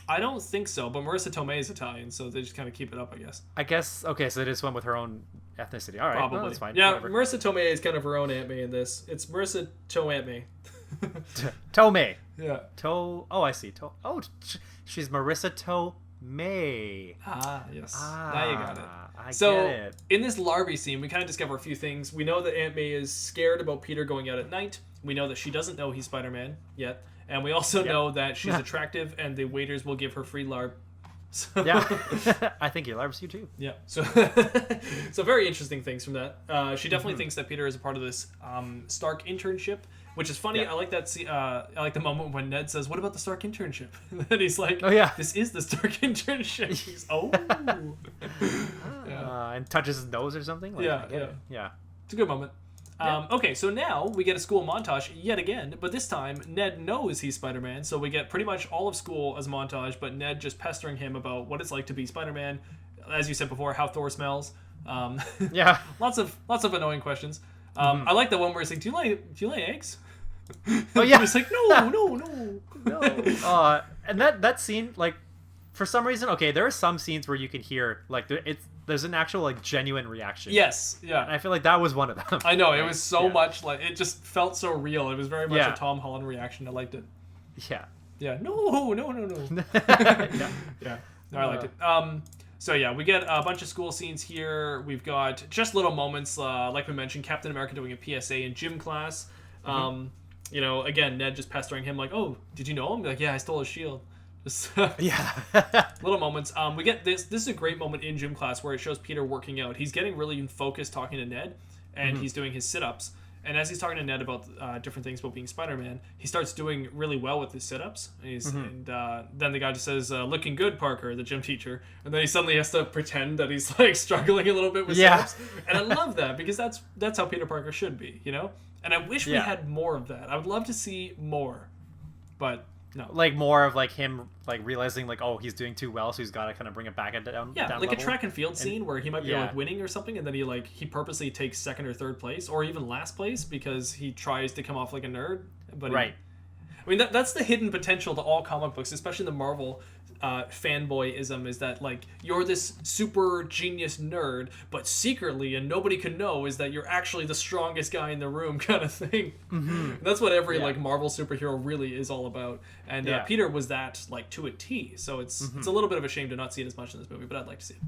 I don't think so, but Marissa Tomei is Italian, so they just kind of keep it up, I guess. I guess, okay, so they just went with her own ethnicity. All right, Probably. well, that's fine. Yeah, Whatever. Marissa Tomei is kind of her own Aunt May in this. It's Marissa Aunt May. Tomei. Yeah. Oh, I see. She's Marissa Tomei. Ah, yes. Now you got it. I So, get it. in this larvae scene, we kind of discover a few things. We know that Aunt May is scared about Peter going out at night. We know that she doesn't know he's Spider-Man yet. And we also know that she's attractive and the waiters will give her free larb. So, Yeah. I think he loves you too. Yeah. So, so very interesting things from that. She definitely thinks that Peter is a part of this Stark internship, which is funny. Yeah. I like that. I like the moment when Ned says, "What about the Stark internship?" And then he's like, Oh, yeah. this is the Stark internship." He's, oh. Yeah. And touches his nose or something. Like, Yeah, I get it. Yeah. It's a good moment. Yeah. Okay, so now we get a school montage yet again, but this time Ned knows he's Spider-Man, so we get pretty much all of school as a montage, but Ned just pestering him about what it's like to be Spider-Man, as you said before, how Thor smells. Yeah. Lots of annoying questions. I like the one where it's like, do you lay eggs? Oh yeah. It's like, no. No. And that scene, like, for some reason, okay, there are some scenes where you can hear, like, there's an actual, like, genuine reaction. Yes, yeah. And I feel like that was one of them. I know, it was so Yeah. much, like, it just felt so real. It was very much Yeah. a Tom Holland reaction. I liked it. Yeah. Yeah, no. Yeah. Yeah, no, I liked it. So yeah, we get a bunch of school scenes here. We've got just little moments, like we mentioned, Captain America doing a PSA in gym class. You know, again, Ned just pestering him like, "Oh, did you know him?" Like, "Yeah, I stole his shield." Just Yeah. little moments. We get this. This is a great moment in gym class where it shows Peter working out. He's getting really focused talking to Ned, and he's doing his sit-ups. And as he's talking to Ned about different things about being Spider-Man, he starts doing really well with his sit-ups. And then the guy just says, "Looking good, Parker," the gym teacher. And then he suddenly has to pretend that he's like struggling a little bit with sit-ups. And I love that because that's how Peter Parker should be, you know? And I wish we had more of that. I would love to see more, but no. Like more of like him like realizing like, oh, he's doing too well, so he's got to kind of bring it back down. Yeah, down like level. a track and field scene where he might be Yeah. like winning or something, and then he purposely takes second or third place, or even last place because he tries to come off like a nerd. But Right. I mean, that's the hidden potential to all comic books, especially the Marvel fanboyism, is that like you're this super genius nerd, but secretly, and nobody can know, is that you're actually the strongest guy in the room, kind of thing. That's what every like Marvel superhero really is all about. And Peter was that like to a T. So it's a little bit of a shame to not see it as much in this movie, but I'd like to see it.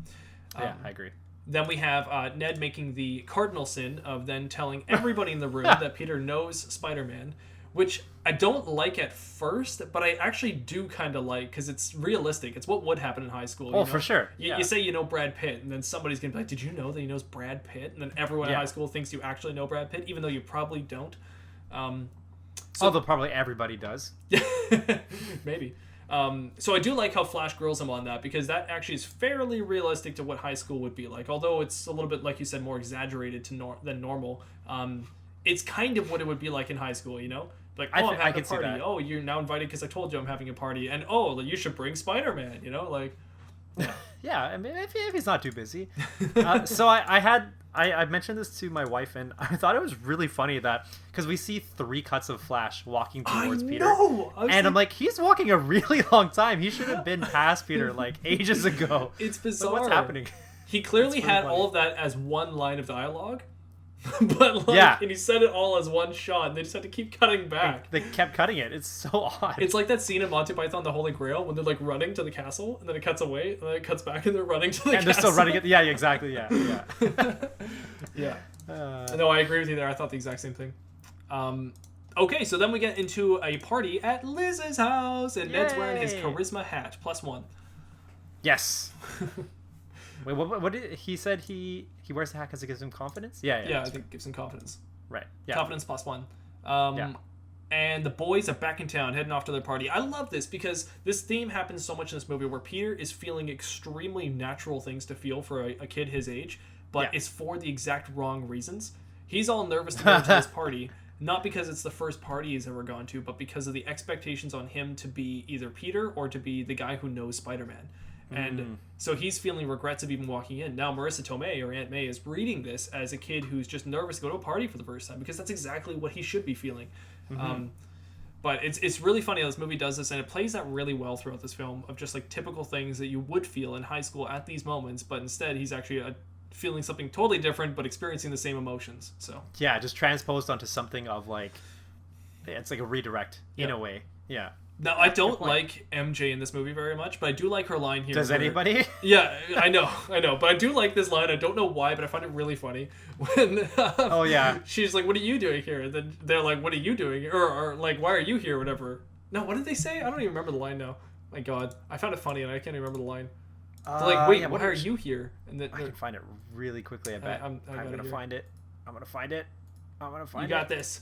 Yeah, I agree. Then we have Ned making the cardinal sin of then telling everybody in the room that Peter knows Spider-Man, which I don't like at first, but I actually do kind of like because it's realistic. It's what would happen in high school. Oh, you know? for sure. You say you know Brad Pitt, and then somebody's going to be like, "Did you know that he knows Brad Pitt?" And then everyone in high school thinks you actually know Brad Pitt, even though you probably don't. Although probably everybody does. Maybe. So I do like how Flash grills him on that, because that actually is fairly realistic to what high school would be like. Although it's a little bit, like you said, more exaggerated than normal. It's kind of what it would be like in high school, you know? Like, oh, I'm having a party. Oh, you're now invited because I told you I'm having a party. And, oh, you should bring Spider-Man, you know? Like, yeah. Yeah, I mean, if he's not too busy. So I mentioned this to my wife, and I thought it was really funny that, because we see 3 cuts of Flash walking towards Peter. And I'm like, he's walking a really long time. He should have been past Peter, like, ages ago. It's bizarre. Like, what's happening? He clearly had all of that as one line of dialogue. But like, and he said it all as one shot, and they just had to keep cutting back. They kept cutting it. It's so odd. It's like that scene in Monty Python, The Holy Grail, when they're like running to the castle, and then it cuts away, and then it cuts back, and they're running to the castle. And they're still running it. Yeah, exactly. Yeah. Yeah. No, I agree with you there. I thought the exact same thing. Okay, so then we get into a party at Liz's house, and Ned's wearing his charisma hat, +1. Yes. Wait, what did he said? He wears the hat because it gives him confidence. Yeah, I think it gives him confidence. Right. Yeah. Confidence +1. And the boys are back in town, heading off to their party. I love this because this theme happens so much in this movie, where Peter is feeling extremely natural things to feel for a kid his age, but it's for the exact wrong reasons. He's all nervous to go to this party, not because it's the first party he's ever gone to, but because of the expectations on him to be either Peter or to be the guy who knows Spider-Man. And so he's feeling regrets of even walking in. Now Marissa Tomei, or Aunt May, is reading this as a kid who's just nervous to go to a party for the first time, because that's exactly what he should be feeling. But it's really funny how this movie does this, and it plays that really well throughout this film, of just like typical things that you would feel in high school at these moments, but instead he's actually feeling something totally different but experiencing the same emotions. So yeah, just transposed onto something of like, it's like a redirect in a way. Yeah. Now, I don't like MJ in this movie very much, but I do like her line here. Does anybody? Yeah, I know. But I do like this line. I don't know why, but I find it really funny. When oh, yeah. She's like, what are you doing here? And then they're like, what are you doing? Or like, why are you here? Whatever. No, what did they say? I don't even remember the line now. My God. I found it funny, and I can't even remember the line. They're like, wait, why are you here? And then I can find it really quickly, I bet. I'm going to find it. I'm going to find it. You got this.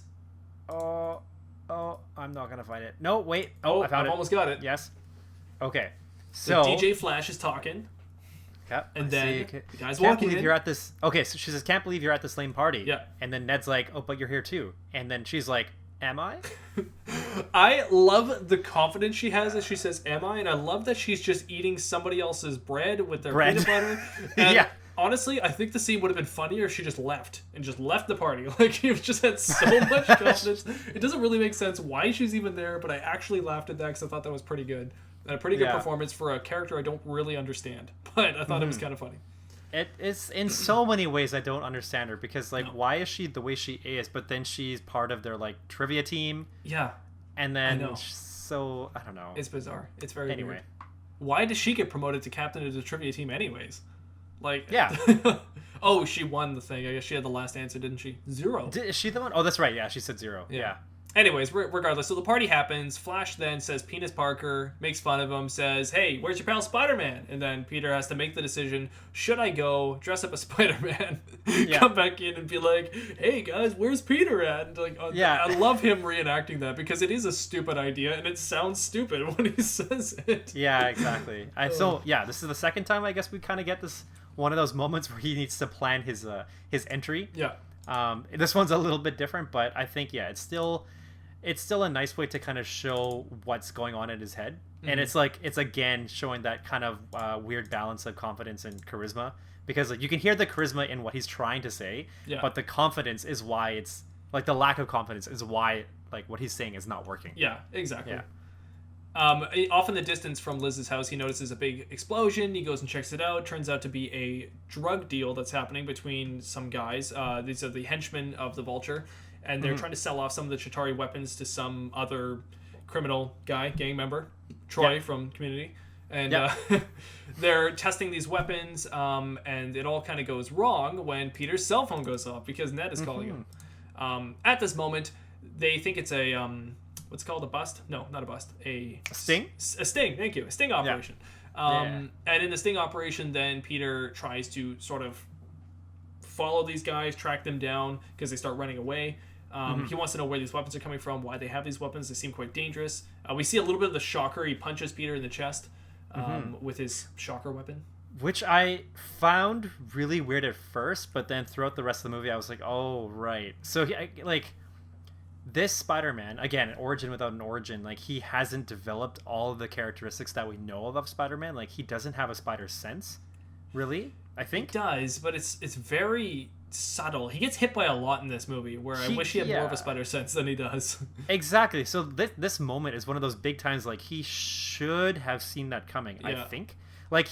Oh, I'm not gonna find it. No, wait. I found it. Almost got it. Yes. Okay. So DJ Flash is talking. Yep. And then the guy's can't walking believe in. You're at this. Okay, so she says, "Can't believe you're at this lame party." Yeah. And then Ned's like, "Oh, but you're here too." And then she's like, "Am I?" I love the confidence she has as she says, "Am I?" And I love that she's just eating somebody else's bread with their peanut butter. And yeah. Honestly, I think the scene would have been funnier if she just left the party. Like, you've just had so much confidence. It doesn't really make sense why she's even there, but I actually laughed at that because I thought that was pretty good. And a pretty good performance for a character I don't really understand. But I thought it was kind of funny. It is in so many ways I don't understand her, because like, why is she the way she is? But then she's part of their like trivia team. Yeah. And then so I don't know. It's bizarre. It's very weird. Why does she get promoted to captain of the trivia team anyways? Like, yeah. Oh, she won the thing. I guess she had the last answer, didn't she? 0. Is she the one? Oh, that's right. Yeah, she said 0. Yeah. Anyways, regardless, so the party happens. Flash then says Penis Parker, makes fun of him, says, hey, where's your pal Spider-Man? And then Peter has to make the decision, should I go dress up as Spider-Man, come back in and be like, hey guys, where's Peter at? And like, I love him reenacting that, because it is a stupid idea and it sounds stupid when he says it. Yeah, exactly. So this is the second time I guess we kind of get this one of those moments where he needs to plan his entry. Yeah. This one's a little bit different, but I think it's still a nice way to kind of show what's going on in his head. And it's again showing that kind of weird balance of confidence and charisma, because like you can hear the charisma in what he's trying to say, but the confidence is why it's like, the lack of confidence is why like what he's saying is not working. Yeah, exactly. Off in the distance from Liz's house, he notices a big explosion. He goes and checks it out. Turns out to be a drug deal that's happening between some guys. These are the henchmen of the Vulture, and they're trying to sell off some of the Chitauri weapons to some other criminal guy, gang member, Troy from Community. And they're testing these weapons, and it all kind of goes wrong when Peter's cell phone goes off, because Ned is calling him. At this moment, they think it's a... what's it called, a bust? No, not a bust. A sting? A sting, thank you. A sting operation. And in the sting operation, then Peter tries to sort of follow these guys, track them down, because they start running away. He wants to know where these weapons are coming from, why they have these weapons. They seem quite dangerous. We see a little bit of the shocker. He punches Peter in the chest with his shocker weapon. Which I found really weird at first, but then throughout the rest of the movie, I was like, oh, right. So, this Spider-Man, again, origin without an origin, like, he hasn't developed all of the characteristics that we know of Spider-Man. Like, he doesn't have a spider sense, really, I think. He does, but it's very subtle. He gets hit by a lot in this movie, where I wish he had more of a spider sense than he does. Exactly. So this moment is one of those big times, like, he should have seen that coming, I think. Like,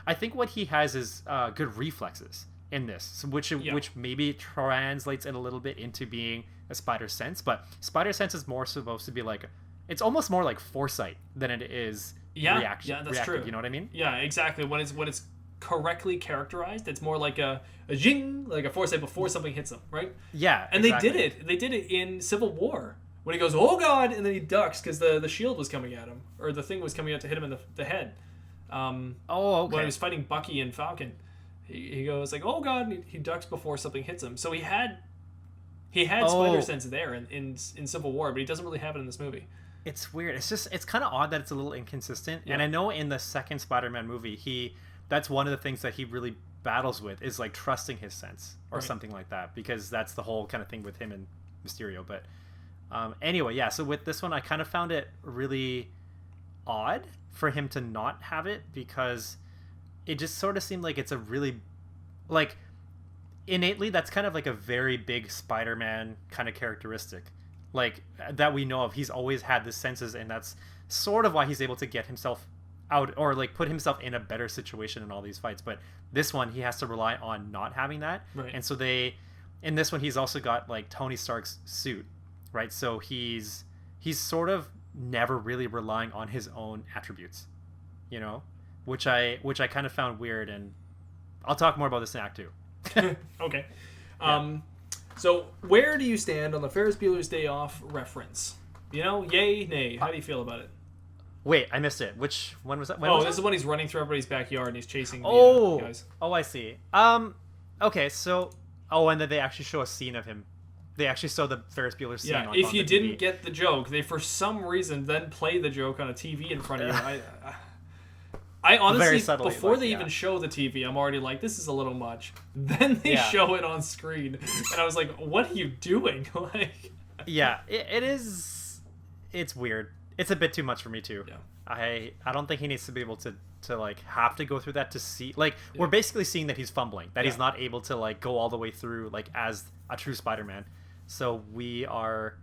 I think what he has is good reflexes in this, which maybe translates it a little bit into being a spider sense, but spider sense is more supposed to be like, it's almost more like foresight than it is reaction. Yeah, that's true. You know what I mean? Yeah, exactly. When it's correctly characterized, it's more like a zing, like a foresight before something hits them, right? Yeah, and exactly. They did it in Civil War when he goes, oh god, and then he ducks because the shield was coming at him, or the thing was coming out to hit him in the head. Okay. When he was fighting Bucky and Falcon, he goes like, oh god, and he ducks before something hits him. So he had spider sense there in Civil War, but he doesn't really have it in this movie. It's weird. It's kind of odd that it's a little inconsistent. Yeah. And I know in the second Spider-Man movie, that's one of the things that he really battles with, is like trusting his sense or something like that, because that's the whole kind of thing with him and Mysterio. But anyway, so with this one, I kind of found it really odd for him to not have it, because it just sort of seemed like it's a really, like, innately that's kind of like a very big Spider-Man kind of characteristic, like, that we know of. He's always had the senses, and that's sort of why he's able to get himself out, or like put himself in a better situation in all these fights. But this one, he has to rely on not having that. Right. And so in this one, he's also got like Tony Stark's suit, right? So he's sort of never really relying on his own attributes, you know, which I kind of found weird, and I'll talk more about this in Act 2. Okay. So where do you stand on the Ferris Bueller's Day Off reference? You know, yay, nay. How do you feel about it? Wait, I missed it. Which one was that? This is when he's running through everybody's backyard and he's chasing the guys. Oh, I see. Okay, so... Oh, and then they actually show a scene of him. They actually show the Ferris Bueller scene on if you the didn't TV. get the joke, they for some reason then play the joke on a TV in front of you. I honestly, Very subtly, before like, they even show the TV, I'm already like, this is a little much. Then they show it on screen, and I was like, what are you doing? Like, yeah, it is... It's weird. It's a bit too much for me, too. Yeah. I don't think he needs to be able to like have to go through that to see, like, we're basically seeing that he's fumbling, that he's not able to like go all the way through like as a true Spider-Man. So we're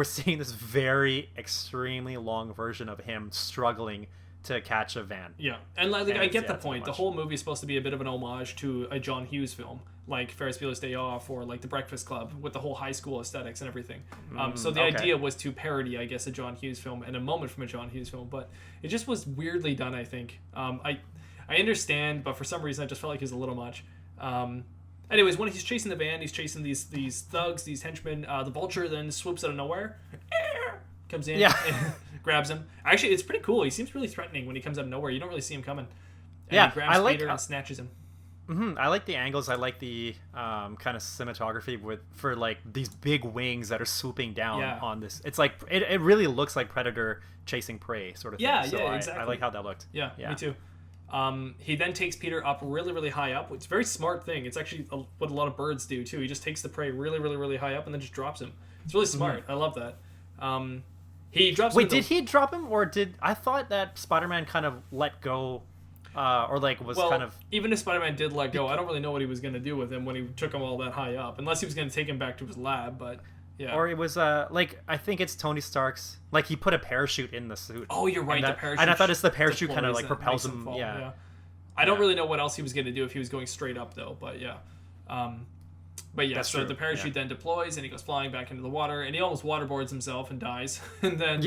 seeing this very extremely long version of him struggling to catch a van. Yeah, and like, I get the point. The whole movie is supposed to be a bit of an homage to a John Hughes film, like Ferris Bueller's Day Off or like The Breakfast Club, with the whole high school aesthetics and everything. So the idea was to parody, I guess, a John Hughes film and a moment from a John Hughes film, but it just was weirdly done, I think. I understand, but for some reason I just felt like it was a little much. Anyways, when he's chasing the van, he's chasing these thugs, these henchmen. The Vulture then swoops out of nowhere, comes in, and grabs him. Actually, it's pretty cool. He seems really threatening when he comes out of nowhere. You don't really see him coming. And he grabs Peter and snatches him. I like the angles. I like the kind of cinematography for like these big wings that are swooping down on this. It's like it really looks like Predator chasing prey sort of thing. Yeah, so exactly. I like how that looked. Yeah, me too. He then takes Peter up really, really high up. It's a very smart thing. It's actually what a lot of birds do too. He just takes the prey really, really, really high up and then just drops him. It's really smart. I love that. He drops. Wait, did he drop him, or I thought that Spider-Man kind of let go, or like was kind of... Even if Spider-Man did let go, I don't really know what he was going to do with him when he took him all that high up, unless he was going to take him back to his lab. But yeah. Or it was like, I think it's Tony Stark's, like he put a parachute in the suit. Oh, you're right. The parachute, and I thought it's the parachute kind of like propels him. Fall, yeah. I don't really know what else he was going to do if he was going straight up though, but yeah. But yeah, so the parachute then deploys and he goes flying back into the water and he almost waterboards himself and dies. And then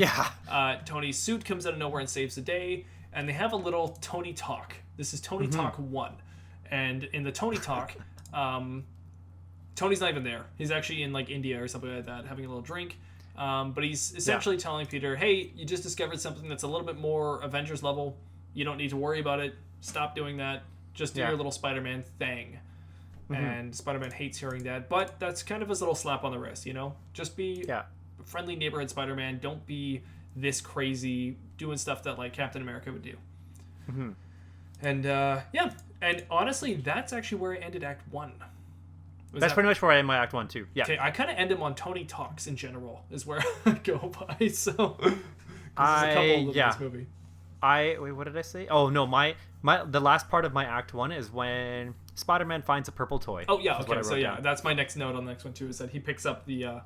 Tony's suit comes out of nowhere and saves the day. And they have a little Tony talk. This is Tony Talk 1. And in the Tony Talk, Tony's not even there. He's actually in like India or something like that, having a little drink. But he's essentially telling Peter, hey, you just discovered something that's a little bit more Avengers level. You don't need to worry about it. Stop doing that. Just do your little Spider-Man thing. And Spider-Man hates hearing that, but that's kind of his little slap on the wrist, you know? Just be friendly neighborhood Spider-Man. Don't be this crazy doing stuff that like Captain America would do. And and honestly, that's actually where I ended Act 1. That's pretty much where I am my Act 1 too. Yeah. Okay, I kind of end him on Tony Talks in general is where I go by. So there's a couple of this movie. Wait, what did I say? Oh no, the last part of my Act 1 is when Spider-Man finds a purple toy. Oh yeah, okay. So yeah, that's my next note on the next one too, is that he picks up the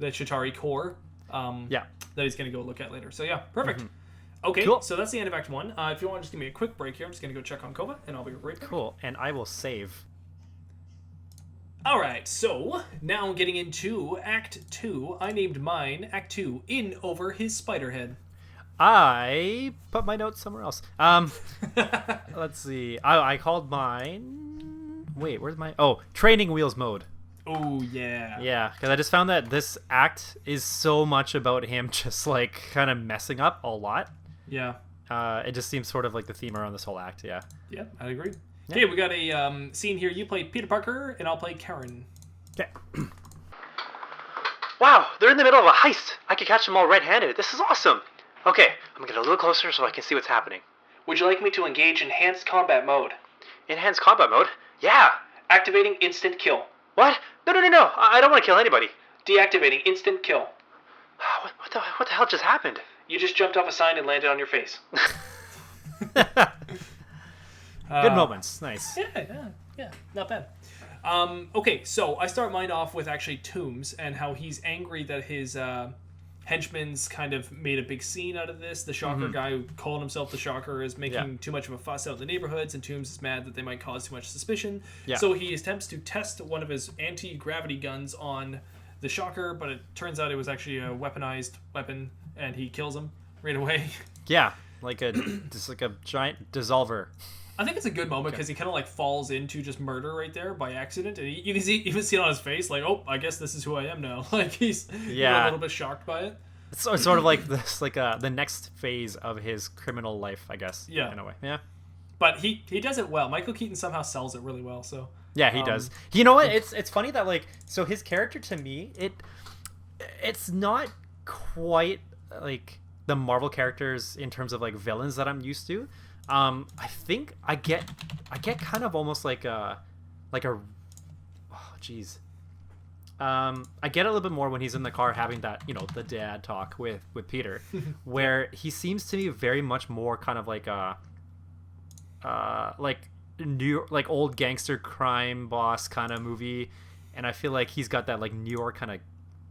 Chitauri core. That he's gonna go look at later. So yeah, perfect. Okay, cool. So that's the end of Act 1. If you want to just give me a quick break here, I'm just gonna go check on Kova, and I'll be right back. Cool, and I will save. All right, so now getting into Act 2. I named mine Act 2, In Over His Spider Head. I put my notes somewhere else. Let's see. I called mine... Wait, where's my... Oh, Training Wheels Mode. Oh, yeah. Yeah, because I just found that this act is so much about him just, like, kind of messing up a lot. Yeah. It just seems sort of like the theme around this whole act, yeah. Yeah, I agree. Okay, we got a scene here. You play Peter Parker, and I'll play Karen. Okay. Wow, they're in the middle of a heist. I could catch them all red-handed. This is awesome. Okay, I'm gonna get a little closer so I can see what's happening. Would you like me to engage Enhanced Combat Mode? Enhanced Combat Mode? Yeah. Activating Instant Kill. What? No. I don't want to kill anybody. Deactivating Instant Kill. What the hell just happened? You just jumped off a sign and landed on your face. Good moments. Nice. Yeah. Not bad. Okay, so I start mine off with actually Toombs and how he's angry that his henchman's kind of made a big scene out of this. The Shocker guy who called himself the Shocker is making too much of a fuss out in the neighborhoods, and Toombs is mad that they might cause too much suspicion. Yeah. So he attempts to test one of his anti-gravity guns on the Shocker, but it turns out it was actually a weaponized weapon, and he kills him right away. Yeah, just like a giant dissolver. I think it's a good moment because he kind of like falls into just murder right there by accident, and you can even see it on his face, like, oh, I guess this is who I am now. Like he's a little bit shocked by it. It's sort of like this, like the next phase of his criminal life, I guess. Yeah, in a way. Yeah, but he does it well. Michael Keaton somehow sells it really well. So yeah, he does. You know what? It's funny that so his character to me it's not quite like the Marvel characters in terms of like villains that I'm used to. I think I get kind of almost like a I get a little bit more when he's in the car having that, the dad talk with Peter, where he seems to me very much more kind of like like old gangster crime boss kind of movie, and I feel like he's got that like New York kind of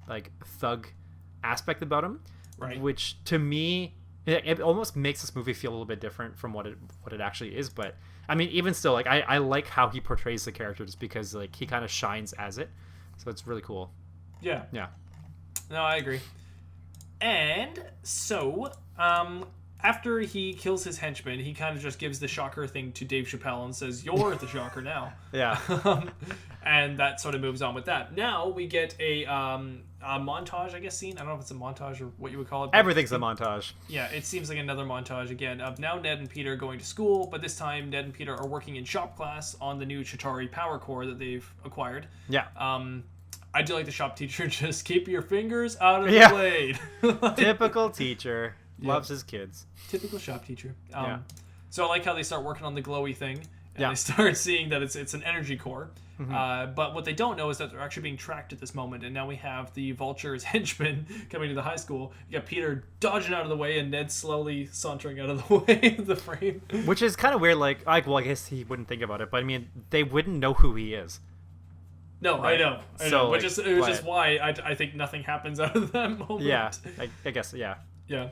like thug aspect about him, right? Which to me, it almost makes this movie feel a little bit different from what it actually is. But I mean, even still, like I like how he portrays the character just because like he kind of shines as it, so it's really cool. Yeah. No, I agree. And so, after he kills his henchman, he kind of just gives the Shocker thing to Dave Chappelle and says, "You're the Shocker now." Yeah. And that sort of moves on with that. Now we get a montage, I guess, scene. I don't know if it's a montage or what you would call it. Everything's a montage. Yeah, it seems like another montage again of now Ned and Peter going to school, but this time Ned and Peter are working in shop class on the new Chitauri power core that they've acquired. Yeah. I do like the shop teacher, just keep your fingers out of the blade. Typical teacher. Loves his kids. Typical shop teacher. So I like how they start working on the glowy thing, and they start seeing that it's an energy core. But what they don't know is that they're actually being tracked at this moment, and now we have the Vulture's henchmen coming to the high school. You got Peter dodging out of the way and Ned slowly sauntering out of the way of the frame. Which is kind of weird, I guess he wouldn't think about it, but I mean, they wouldn't know who he is. No, right? I know. But it was just why I think nothing happens out of that moment. Yeah, I guess, yeah. Yeah.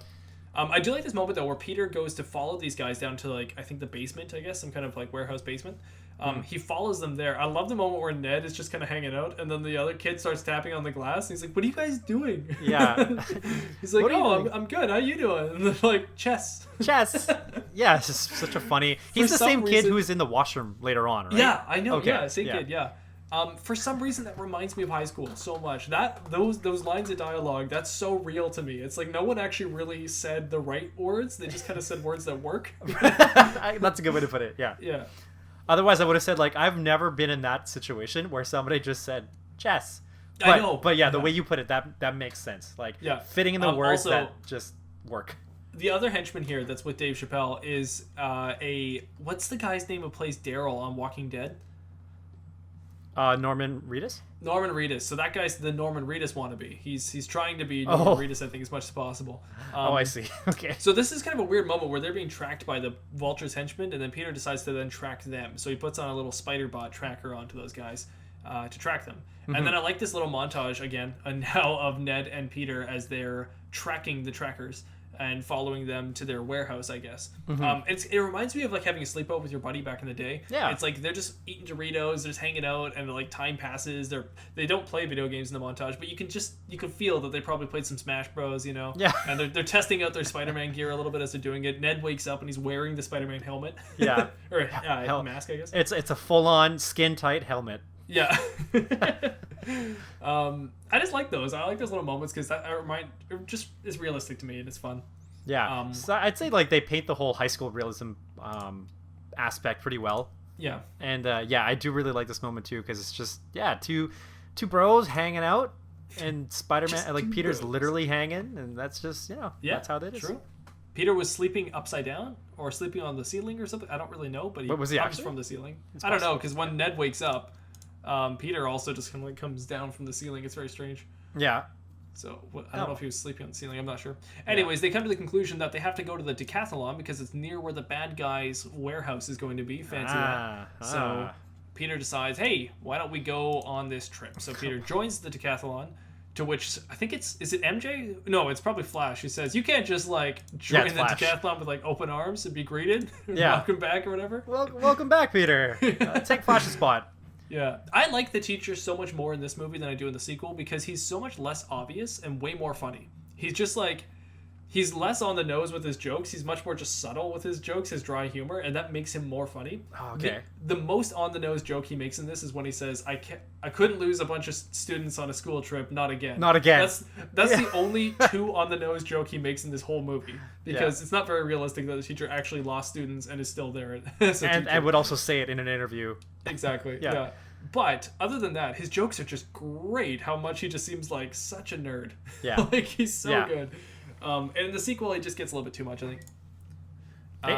I do like this moment, though, where Peter goes to follow these guys down to, I think the basement, I guess, some kind of, warehouse basement. He follows them there. I love the moment where Ned is just kind of hanging out, and then the other kid starts tapping on the glass, and he's like, "What are you guys doing?" Yeah. He's like, "Oh, I'm good. How you doing?" And they're like, "Chess." Chess. Yeah, it's just such a funny... He's the same kid who was in the washroom later on, right? Yeah, I know. Okay. Yeah, same kid, yeah. For some reason, that reminds me of high school so much. Those lines of dialogue, that's so real to me. It's like no one actually really said the right words. They just kind of said words that work. That's a good way to put it, yeah. Yeah. Otherwise, I would have said, I've never been in that situation where somebody just said, chess. I know. But yeah, the way you put it, that makes sense. Fitting in the words also, that just work. The other henchman here that's with Dave Chappelle is what's the guy's name who plays Daryl on Walking Dead? Norman Reedus? Norman Reedus. So that guy's the Norman Reedus wannabe. He's trying to be Norman Reedus, I think, as much as possible. I see. Okay. So this is kind of a weird moment where they're being tracked by the Vulture's henchmen, and then Peter decides to then track them. So he puts on a little spider bot tracker onto those guys to track them. And then I like this little montage, again, now of Ned and Peter as they're tracking the trackers and following them to their warehouse, I guess. It reminds me of having a sleepover with your buddy back in the day. Yeah. It's like they're just eating Doritos, they're just hanging out, and time passes. They don't play video games in the montage, but you can feel that they probably played some Smash Bros. Yeah. And they're testing out their Spider-Man gear a little bit as they're doing it. Ned wakes up and he's wearing the Spider-Man helmet. Yeah. Or mask, I guess. It's a full-on skin-tight helmet. Yeah. I just like those. I like those little moments because it just is realistic to me and it's fun. Yeah. So I'd say they paint the whole high school realism aspect pretty well. Yeah. And I do really like this moment too because it's just two bros hanging out and Spider-Man Peter's literally hanging and that's just that's how it is. True. Peter was sleeping upside down or sleeping on the ceiling or something. I don't really know, but he was he comes actually? from the ceiling. I don't know because when Ned wakes up, Peter also just kind of comes down from the ceiling. It's very strange. Yeah. So I don't know if he was sleeping on the ceiling. I'm not sure. Anyways, they come to the conclusion that they have to go to the decathlon because it's near where the bad guy's warehouse is going to be. Fancy that. So Peter decides, hey, why don't we go on this trip? So Peter joins the decathlon, to which I think is it MJ? No, it's probably Flash who says, you can't just like join the decathlon with like open arms and be greeted. Welcome back or whatever. Welcome back, Peter. Take Flash's spot. Yeah, I like the teacher so much more in this movie than I do in the sequel because he's so much less obvious and way more funny. He's just like, he's less on the nose with his jokes. He's much more just subtle with his jokes, his dry humor, and that makes him more funny. Okay. The most on the nose joke he makes in this is when he says, I couldn't lose a bunch of students on a school trip, not again. Not again. That's the only two on the nose joke he makes in this whole movie because it's not very realistic that the teacher actually lost students and is still there as a teacher. And would also say it in an interview. Exactly. Yeah. But other than that, his jokes are just great. How much he just seems like such a nerd. Yeah. Like he's so good. And in the sequel, it just gets a little bit too much, I think.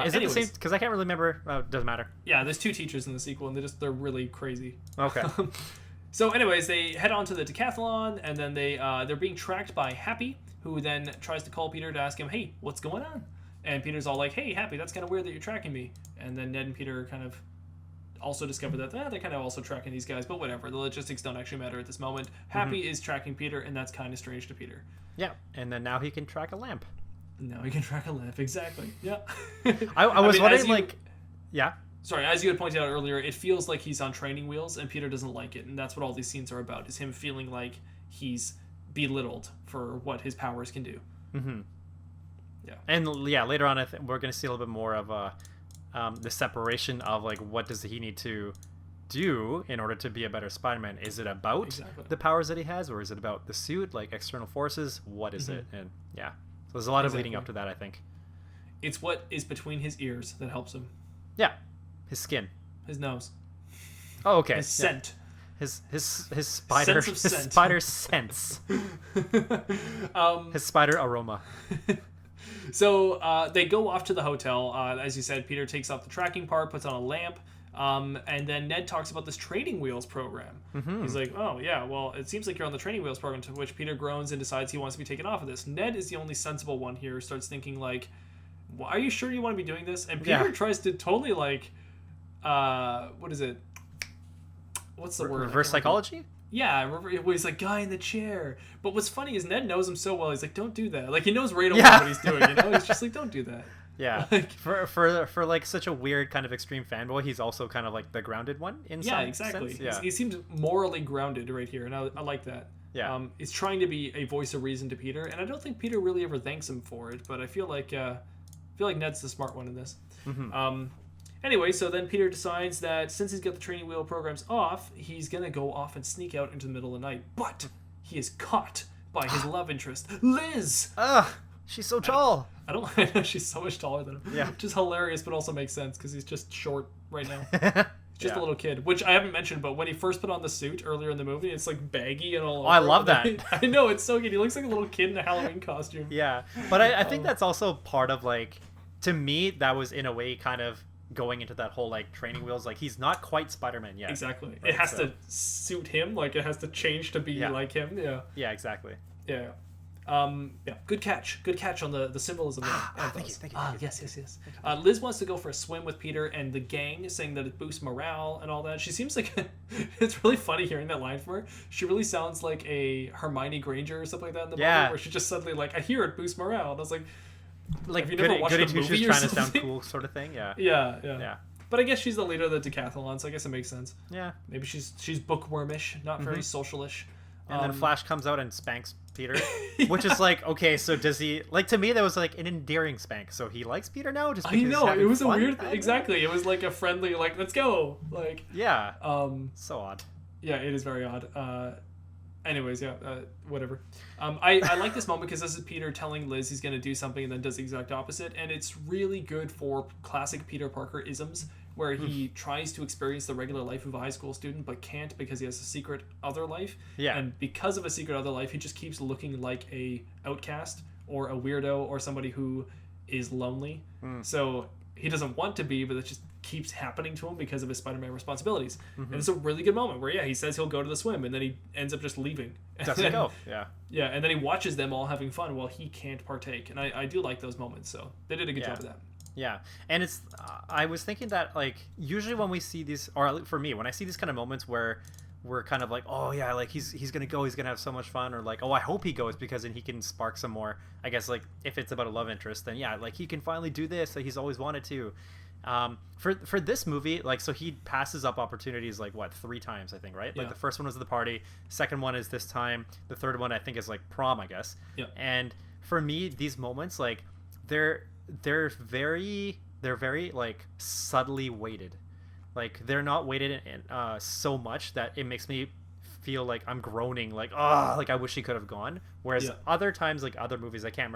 Is it the same? Because I can't really remember. It doesn't matter. Yeah, there's two teachers in the sequel, and they're really crazy. Okay. So, anyways, they head on to the decathlon, and then they're being tracked by Happy, who then tries to call Peter to ask him, "Hey, what's going on?" And Peter's all like, "Hey, Happy, that's kind of weird that you're tracking me." And then Ned and Peter kind of also discover that they're kind of also tracking these guys, but whatever. The logistics don't actually matter at this moment. Happy is tracking Peter, and that's kind of strange to Peter. Yeah, and then now he can track a lamp. Now he can track a lamp, exactly. Yeah. I was wondering, yeah. Sorry, as you had pointed out earlier, it feels like he's on training wheels, and Peter doesn't like it, and that's what all these scenes are about, is him feeling like he's belittled for what his powers can do. Mm-hmm. Yeah. And later on, I think we're going to see a little bit more of the separation of like what does he need to do in order to be a better Spider-Man. Is it about the powers that he has, or is it about the suit, like external forces? What is it? And so there's a lot of leading up to that, I think. It's what is between his ears that helps him. Yeah. His skin. His nose. Oh, okay. His scent. His spider sense of scent. His spider sense. His spider aroma. So they go off to the hotel. As you said, Peter takes off the tracking part, puts on a lamp, and then Ned talks about this training wheels program. Mm-hmm. He's like, oh, yeah, well, it seems like you're on the training wheels program, to which Peter groans and decides he wants to be taken off of this. Ned is the only sensible one here, starts thinking, like, well, are you sure you want to be doing this? And Peter tries to totally, like, what is it? What's the word? Reverse psychology? Yeah, he's like, guy in the chair. But what's funny is Ned knows him so well. He's like, don't do that. Like, he knows right away what he's doing, you know? He's just like, don't do that. Yeah. Like, for like such a weird kind of extreme fanboy, he's also kind of like the grounded one in some sense. Yeah, he seems morally grounded right here, and I like that. Yeah. He's trying to be a voice of reason to Peter, and I don't think Peter really ever thanks him for it, but I feel like Ned's the smart one in this. Mm-hmm. Anyway, so then Peter decides that since he's got the training wheel programs off, he's going to go off and sneak out into the middle of the night. But he is caught by his love interest, Liz! She's so tall! I know she's so much taller than him. Yeah. Which is hilarious, but also makes sense, because he's just short right now. He's just a little kid, which I haven't mentioned, but when he first put on the suit earlier in the movie, it's like baggy and all over. I love that. I know, it's so good. He looks like a little kid in a Halloween costume. Yeah, but I think that's also part of, like, to me, that was in a way kind of going into that whole like training wheels, like he's not quite Spider-Man yet. Exactly. Right? It has to suit him, like it has to change to be like him. Yeah, exactly. Yeah. Good catch on the symbolism there. Thank you. Yes. Liz wants to go for a swim with Peter and the gang, saying that it boosts morale and all that. She seems like it's really funny hearing that line from her. She really sounds like a Hermione Granger or something like that in the movie, where she just suddenly like, I hear it boosts morale, and I was like have you never watched the movie she's or trying something? To sound cool sort of thing. Yeah. But I guess she's the leader of the decathlon, so I guess it makes sense. Yeah. Maybe she's bookwormish, not very socialish. And then Flash comes out and spanks Peter, which is like, okay, so does he, like, to me that was like an endearing spank, so he likes Peter now? Just because I know, it was fun? A weird, exactly, it was like a friendly, like, let's go, like. Yeah. So odd. Yeah, it is very odd. Anyways, whatever. I like this moment because this is Peter telling Liz he's going to do something and then does the exact opposite. And it's really good for classic Peter Parker isms where he tries to experience the regular life of a high school student but can't because he has a secret other life. Yeah. And because of a secret other life, he just keeps looking like a outcast or a weirdo or somebody who is lonely. So he doesn't want to be, but it just keeps happening to him because of his Spider-Man responsibilities. And it's a really good moment where he says he'll go to the swim, and then he ends up just leaving. Doesn't go. Yeah, and then he watches them all having fun while he can't partake. And I do like those moments, so they did a good job of that. Yeah, and it's I was thinking that, like, usually when we see these, or for me, when I see these kind of moments where we're kind of like, oh yeah, like he's gonna go, he's gonna have so much fun, or like, oh, I hope he goes because then he can spark some more, I guess, like if it's about a love interest, then yeah, like he can finally do this that he's always wanted to. For this movie, like, so he passes up opportunities like 3 times, I think, right? Like the first one was the party, second one is this time, the third one I think is like prom, I guess. And for me, these moments, like, they're very like subtly weighted. Like, they're not weighted in, so much that it makes me feel like I'm groaning, like, oh, like I wish he could have gone. Whereas other times, like other movies, I can't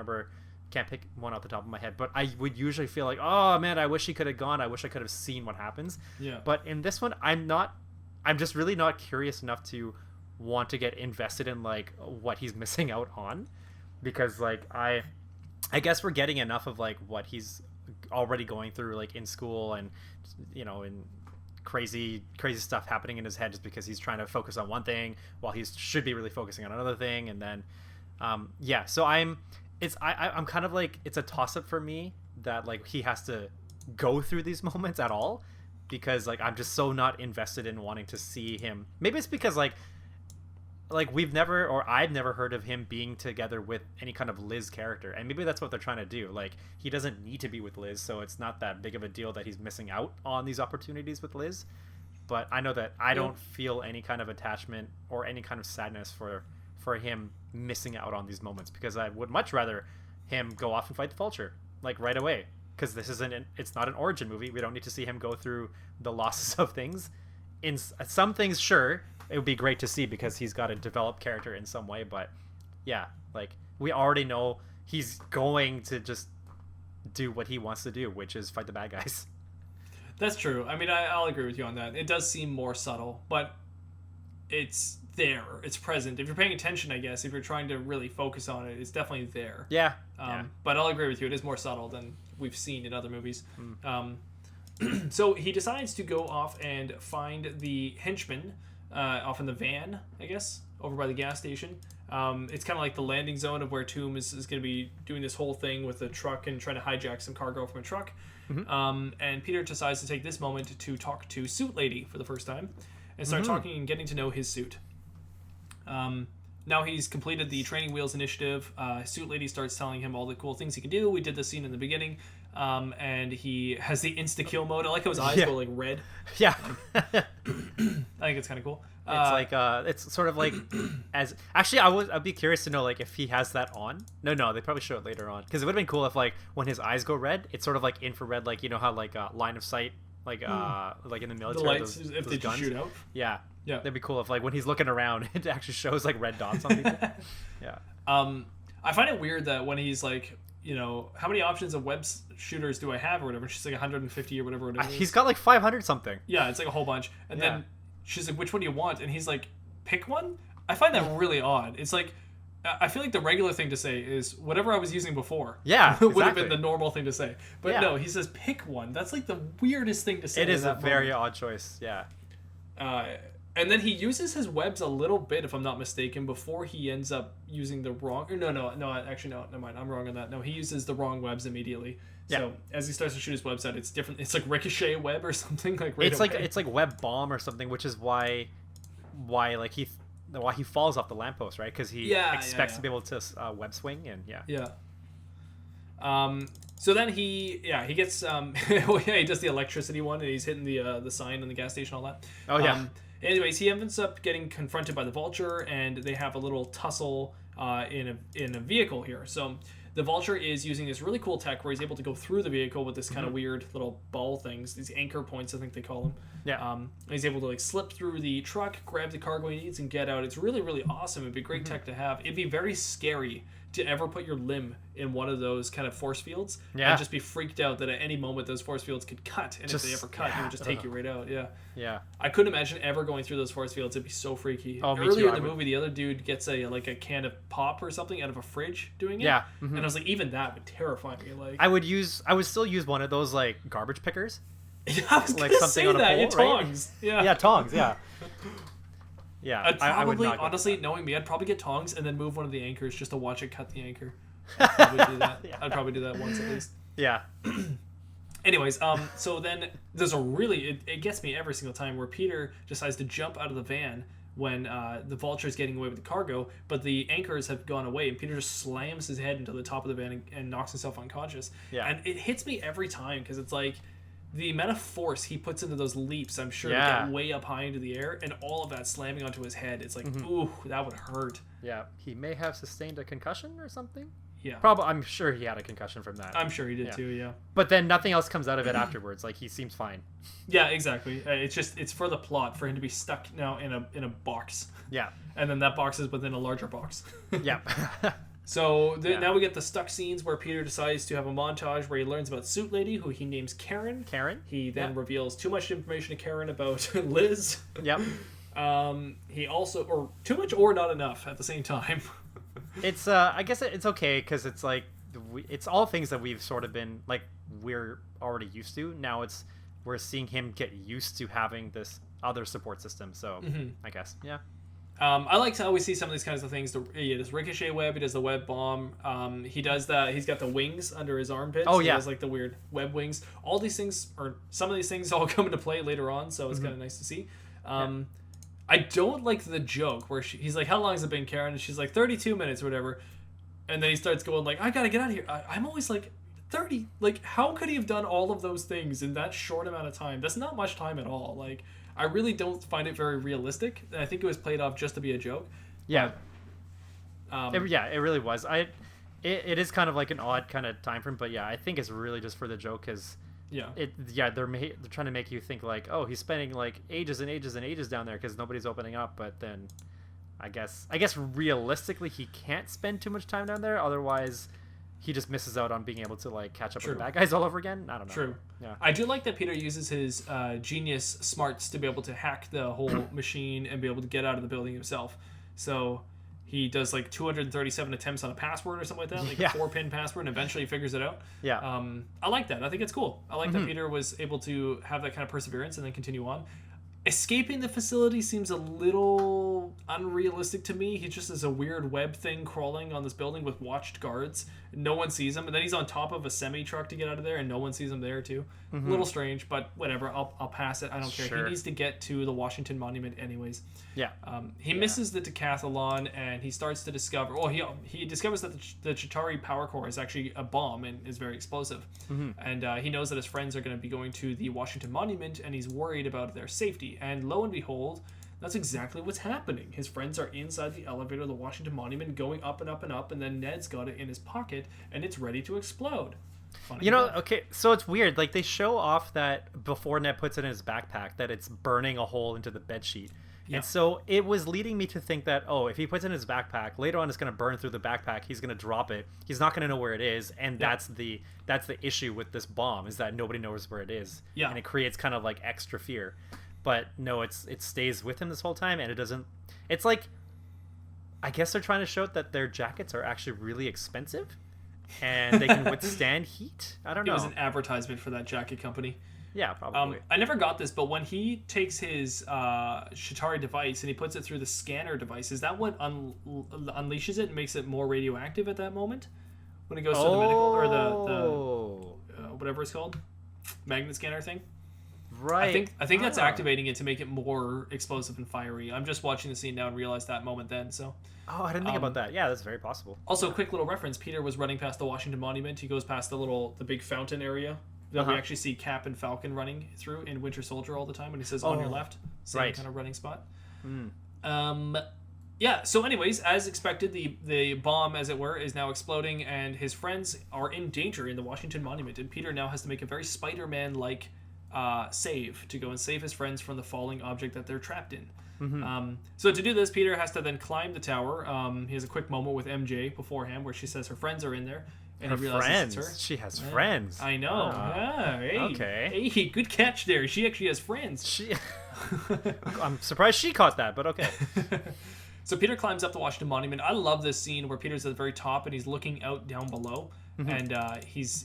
pick one off the top of my head, but I would usually feel like, oh man, I wish he could have gone. I wish I could have seen what happens. But in this one, I'm just really not curious enough to want to get invested in like what he's missing out on, because like I guess we're getting enough of like what he's already going through, like in school, and in crazy stuff happening in his head just because he's trying to focus on one thing while he should be really focusing on another thing. And then so I'm kind of like, it's a toss-up for me that like he has to go through these moments at all, because like I'm just so not invested in wanting to see him. Maybe it's because like I've never heard of him being together with any kind of Liz character, and maybe that's what they're trying to do. Like, he doesn't need to be with Liz, so it's not that big of a deal that he's missing out on these opportunities with Liz. But I know that I don't feel any kind of attachment or any kind of sadness for him missing out on these moments, because I would much rather him go off and fight the Vulture like right away, because it's not an origin movie. We don't need to see him go through the losses of things. In some things, sure, it would be great to see because he's got a developed character in some way, but yeah, like we already know he's going to just do what he wants to do, which is fight the bad guys. That's true. I mean, I'll agree with you on that. It does seem more subtle, but it's there. It's present. If you're paying attention, I guess, if you're trying to really focus on it, it's definitely there. Yeah. But I'll agree with you. It is more subtle than we've seen in other movies. So he decides to go off and find the henchman off in the van, I guess, over by the gas station. It's kind of like the landing zone of where Toom is going to be doing this whole thing with a truck and trying to hijack some cargo from a truck. And Peter decides to take this moment to talk to Suit Lady for the first time and start talking and getting to know his suit. Now he's completed the Training Wheels initiative. Suit Lady starts telling him all the cool things he can do. We did this scene in the beginning. And he has the insta-kill mode. I like how his eyes go like red. Yeah. I think it's kind of cool. It's like it's sort of like as actually I'd be curious to know like if he has that on. No, they probably show it later on, because it would have been cool if like when his eyes go red, it's sort of like infrared, like how like line of sight, like in the military, the lights, those if they guns just shoot out. Yeah, that'd be cool if like when he's looking around, it actually shows like red dots on people. Yeah. I find it weird that when he's like, how many options of web shooters do I have or whatever? She's like 150 or whatever it is. He's got like 500 something. Yeah, it's like a whole bunch. And then she's like, which one do you want? And he's like, pick one? I find that really odd. It's like, I feel like the regular thing to say is whatever I was using before. Yeah, would have been the normal thing to say. But no, he says pick one. That's like the weirdest thing to say. It is a very odd choice, yeah. And then he uses his webs a little bit, if I'm not mistaken, before he ends up using the wrong... Actually, never mind. I'm wrong on that. No, he uses the wrong webs immediately. Yeah. So as he starts to shoot his webs out, it's different. It's like ricochet web or something. It's like web bomb or something, which is why he falls off the lamppost, right? Because he expects to be able to web swing, and so then he gets he does the electricity one, and he's hitting the sign in the gas station, all that. Anyways, he ends up getting confronted by the Vulture, and they have a little tussle in a vehicle here. So the Vulture is using this really cool tech where he's able to go through the vehicle with this kind of weird little ball things, these anchor points, I think they call them. Yeah. And he's able to like slip through the truck, grab the cargo he needs, and get out. It's really, really awesome. It'd be great tech to have. It'd be very scary to ever put your limb in one of those kind of force fields and just be freaked out that at any moment those force fields could cut, and if they ever cut, it would just take you right out. Yeah. I couldn't imagine ever going through those force fields. It'd be so freaky. Oh, Earlier in the movie, the other dude gets a can of pop or something out of a fridge doing it. Yeah. And I was like, even that would terrify me. Like I would still use one of those like garbage pickers, Yeah, I was like gonna something say on a that. pole, Yeah, right? tongs. Yeah. Yeah, tongs. Yeah. Yeah, I'd I would probably, not go honestly, for knowing me, I'd probably get tongs and then move one of the anchors just to watch it cut the anchor. I'd probably do that. Yeah. I'd probably do that once at least. that. Yeah. Anyways, so then there's a really, it gets me every single time where Peter decides to jump out of the van when the Vulture's getting away with the cargo, but the anchors have gone away, and Peter just slams his head into the top of the van and knocks himself unconscious. Yeah. And it hits me every time because it's like the amount of force he puts into those leaps, I'm sure, Yeah. to get way up high into the air, and all of that slamming onto his head. It's like, ooh, that would hurt. Yeah. He may have sustained a concussion or something. Yeah. Probably. I'm sure he had a concussion from that. I'm sure he did too, yeah. But then nothing else comes out of it afterwards. Like he seems fine. Yeah, exactly. It's for the plot, for him to be stuck now in a box. Yeah. And then that box is within a larger box. Yeah. So now we get the stuck scenes where Peter decides to have a montage where he learns about Suit Lady, who he names Karen. Karen. He then reveals too much information to Karen about Liz. Yep. He also, or too much or not enough at the same time. It's I guess it's okay because it's like it's all things that we've sort of been like we're already used to. Now we're seeing him get used to having this other support system. So I guess I like to always see some of these kinds of things. He does ricochet web. He does the web bomb. He does that. He's got the wings under his armpits. Oh, He yeah. has like the weird web wings. All these things, or some of these things, all come into play later on. So it's kind of nice to see. I don't like the joke where he's like, "How long has it been, Karen?" And she's like, 32 minutes or whatever. And then he starts going like, "I gotta get out of here." I'm always like, 30. Like, how could he have done all of those things in that short amount of time? That's not much time at all. Like, I really don't find it very realistic. I think it was played off just to be a joke. yeah. But, It really was. It is kind of like an odd kind of time frame, but yeah, I think it's really just for the joke because they're trying to make you think like, oh, he's spending like ages and ages and ages down there because nobody's opening up, but then I guess realistically he can't spend too much time down there, otherwise he just misses out on being able to like catch up with the bad guys all over again. I don't know. True. Yeah. I do like that Peter uses his genius smarts to be able to hack the whole machine and be able to get out of the building himself. So he does like 237 attempts on a password or something like that, like a 4-pin password, and eventually he figures it out. Yeah. I like that. I think it's cool. I like that Peter was able to have that kind of perseverance and then continue on. Escaping the facility seems a little unrealistic to me. He just is a weird web thing crawling on this building with watched guards. No one sees him, and then he's on top of a semi truck to get out of there, and no one sees him there too. A little strange, but whatever. I'll pass it. I don't care. He needs to get to the Washington Monument anyways. Yeah. He misses the decathlon, and he starts to discover. Well, he discovers that the Chitauri power core is actually a bomb and is very explosive. And he knows that his friends are going to be going to the Washington Monument, and he's worried about their safety. And lo and behold, that's exactly what's happening. His friends are inside the elevator of the Washington Monument, going up and up and up, and then Ned's got it in his pocket, and it's ready to explode. Funny enough. Okay, so it's weird. Like, they show off that before Ned puts it in his backpack, that it's burning a hole into the bedsheet. Yeah. And so it was leading me to think that, oh, if he puts it in his backpack, later on it's going to burn through the backpack. He's going to drop it. He's not going to know where it is, and that's the issue with this bomb, is that nobody knows where it is. Yeah. And it creates kind of like extra fear. But no, it stays with him this whole time, and it doesn't. It's like, I guess they're trying to show that their jackets are actually really expensive, and they can withstand heat. I don't know. It was an advertisement for that jacket company. Yeah, probably. I never got this, but when he takes his Chitauri device and he puts it through the scanner device, is that what unleashes it and makes it more radioactive at that moment? When it goes to the medical or the whatever it's called, magnet scanner thing. Right. I think that's activating it to make it more explosive and fiery. I'm just watching the scene now and realized that moment then. So. Oh, I didn't think about that. Yeah, that's very possible. Also, quick little reference: Peter was running past the Washington Monument. He goes past the big fountain area that we actually see Cap and Falcon running through in Winter Soldier all the time when he says on your left, same kind of running spot. Yeah, so anyways, as expected, the bomb, as it were, is now exploding, and his friends are in danger in the Washington Monument, and Peter now has to make a very Spider-Man-like save to go and save his friends from the falling object that they're trapped in. So to do this, Peter has to then climb the tower. He has a quick moment with MJ beforehand where she says her friends are in there. And her he realizes friends. It's her. She has friends. I know. Hey, okay. Hey, good catch there. She actually has friends. I'm surprised she caught that, but okay. So Peter climbs up the Washington Monument. I love this scene where Peter's at the very top and he's looking out down below, and he's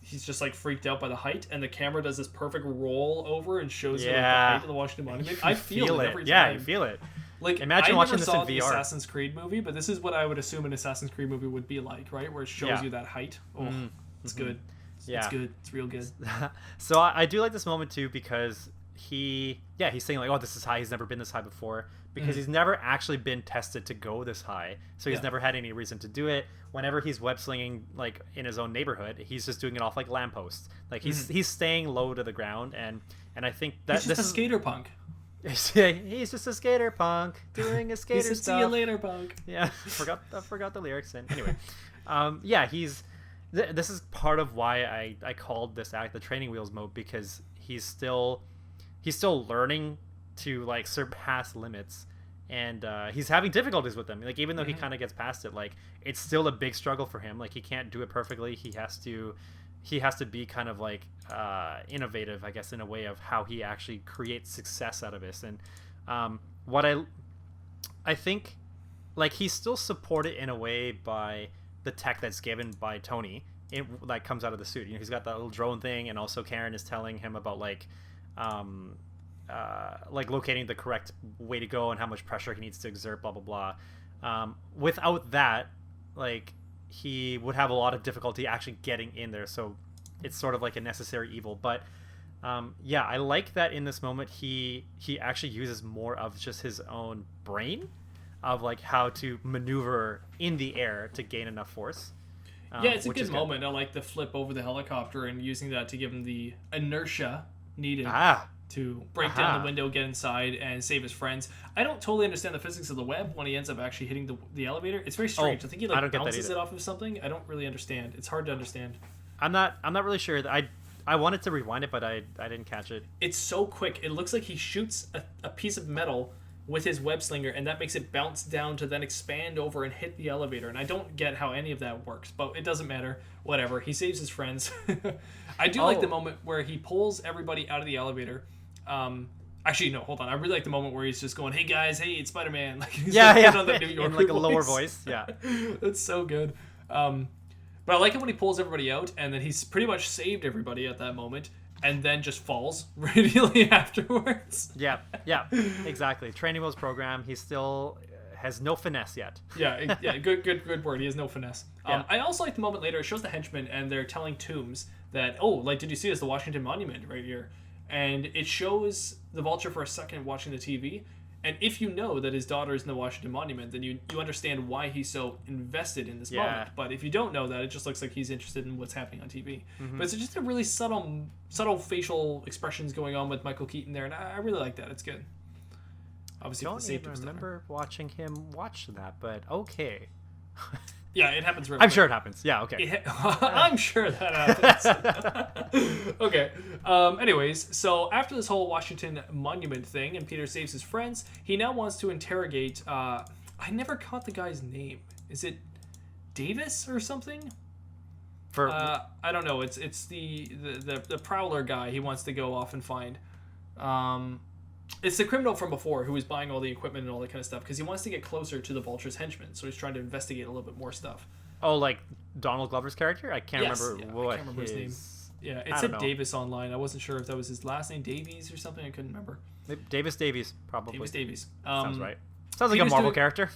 just like freaked out by the height, and the camera does this perfect roll over and shows you like, the height of the Washington Monument. I feel it every time. Yeah, you feel it. Like, imagine watching this in the VR. Assassin's Creed movie, but this is what I would assume an Assassin's Creed movie would be like, right? Where it shows you that height. Oh, it's good. It's good. It's real good. So I do like this moment too, because he's saying like, oh, this is high. He's never been this high before, because he's never actually been tested to go this high. So he's never had any reason to do it. Whenever he's web slinging like in his own neighborhood, he's just doing it off like lampposts. Like he's staying low to the ground, and I think that he's just a skater punk. He's just a skater punk doing a skater stuff. See you later, punk. Yeah, I forgot the lyrics. And anyway, this is part of why I called this act the training wheels mode, because he's still learning to like surpass limits, and he's having difficulties with them. Like, even though he kind of gets past it, like it's still a big struggle for him. Like, he can't do it perfectly. He has to be kind of like innovative, I guess, in a way of how he actually creates success out of this. And what I think, like, he's still supported in a way by the tech that's given by Tony. It like comes out of the suit. You know, he's got that little drone thing, and also Karen is telling him about like locating the correct way to go and how much pressure he needs to exert, blah blah blah. Without that, like, he would have a lot of difficulty actually getting in there. So it's sort of like a necessary evil. But I like that in this moment he actually uses more of just his own brain, of like how to maneuver in the air to gain enough force. It's a good moment. I like the flip over the helicopter and using that to give him the inertia needed to break down the window, get inside, and save his friends. I don't totally understand the physics of the web when he ends up actually hitting the elevator. It's very strange. I think he like bounces it off of something. I don't really understand. It's hard to understand. I'm not really sure. I wanted to rewind it, but I didn't catch it. It's so quick. It looks like he shoots a piece of metal with his web slinger, and that makes it bounce down to then expand over and hit the elevator. And I don't get how any of that works, but it doesn't matter. Whatever. He saves his friends. I do like the moment where he pulls everybody out of the elevator. Actually, no, hold on. I really like the moment where he's just going, "Hey guys, hey, it's Spider-Man." Like, he's on the New York in like a lower voice. Yeah, that's so good. But I like it when he pulls everybody out, and then he's pretty much saved everybody at that moment, and then just falls immediately afterwards. Yeah, exactly. Training wheels program. He still has no finesse yet. yeah, good word. He has no finesse. I also like the moment later. It shows the henchmen, and they're telling Toombs that, did you see this? The Washington Monument right here. And it shows the Vulture for a second watching the TV. And if you know that his daughter is in the Washington Monument, then you understand why he's so invested in this moment. But if you don't know that, it just looks like he's interested in what's happening on TV. But it's just a really subtle facial expressions going on with Michael Keaton there, and I really like that. It's good. Obviously, I don't even remember watching him watch that, but okay. Yeah, it happens real I'm quick. sure it happens. Yeah, okay. I'm sure that happens. Okay. Anyways, so after this whole Washington Monument thing and Peter saves his friends, he now wants to interrogate... I never caught the guy's name. Is it Davis or something? I don't know. It's the Prowler guy he wants to go off and find. It's the criminal from before who was buying all the equipment and all that kind of stuff, because he wants to get closer to the Vulture's henchmen, so he's trying to investigate a little bit more stuff. Oh, like Donald Glover's character? I can't remember what I can't remember his name. Yeah, it said Davis online. I wasn't sure if that was his last name, Davies or something. I couldn't remember. Davies, probably. Davies. Sounds right. Sounds like a Marvel character.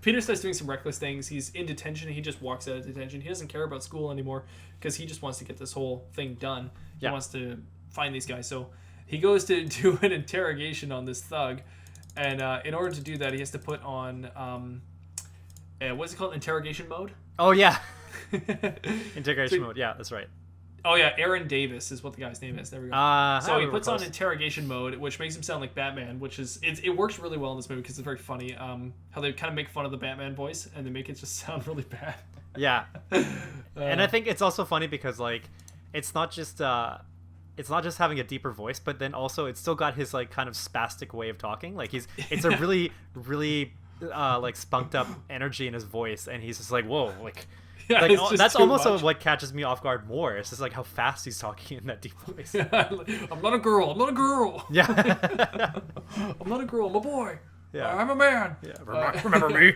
Peter starts doing some reckless things. He's in detention. He just walks out of detention. He doesn't care about school anymore because he just wants to get this whole thing done. He wants to find these guys. So he goes to do an interrogation on this thug, and in order to do that, he has to put on what's it called? Interrogation mode. Oh yeah, interrogation mode. Yeah, that's right. Oh yeah, Aaron Davis is what the guy's name is. There we go. So he puts on interrogation mode, which makes him sound like Batman, which is it works really well in this movie because it's very funny. How they kind of make fun of the Batman voice and they make it just sound really bad. Yeah, and I think it's also funny because like it's not just having a deeper voice, but then also it's still got his like kind of spastic way of talking. Like it's a really like spunked up energy in his voice, and he's just like, whoa, like. Yeah, like, that's almost what catches me off guard more. It's just like how fast he's talking in that deep voice. I'm not a girl. Yeah. I'm not a girl. I'm a boy. Yeah. I'm a man. Yeah, remember me?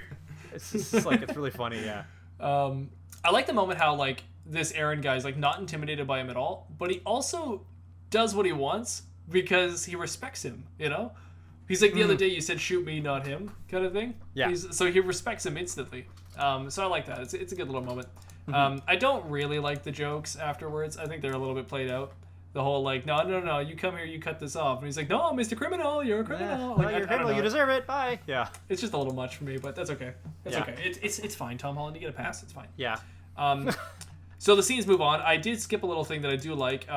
It's just like, it's really funny, yeah. I like the moment how, like, this Aaron guy is, like, not intimidated by him at all, but he also does what he wants because he respects him, you know? He's like, the other day you said, shoot me, not him, kind of thing. Yeah. So he respects him instantly. So I like that. It's a good little moment. I don't really like the jokes afterwards. I think they're a little bit played out. The whole, like, no, you come here, you cut this off. And he's like, no, Mr. Criminal, you're a criminal. Yeah. Like, You're a criminal, you deserve it, bye. Yeah. It's just a little much for me, but that's okay. That's Yeah. okay. It's fine, Tom Holland. You get a pass. It's fine. Yeah. So the scenes move on. I did skip a little thing that I do like.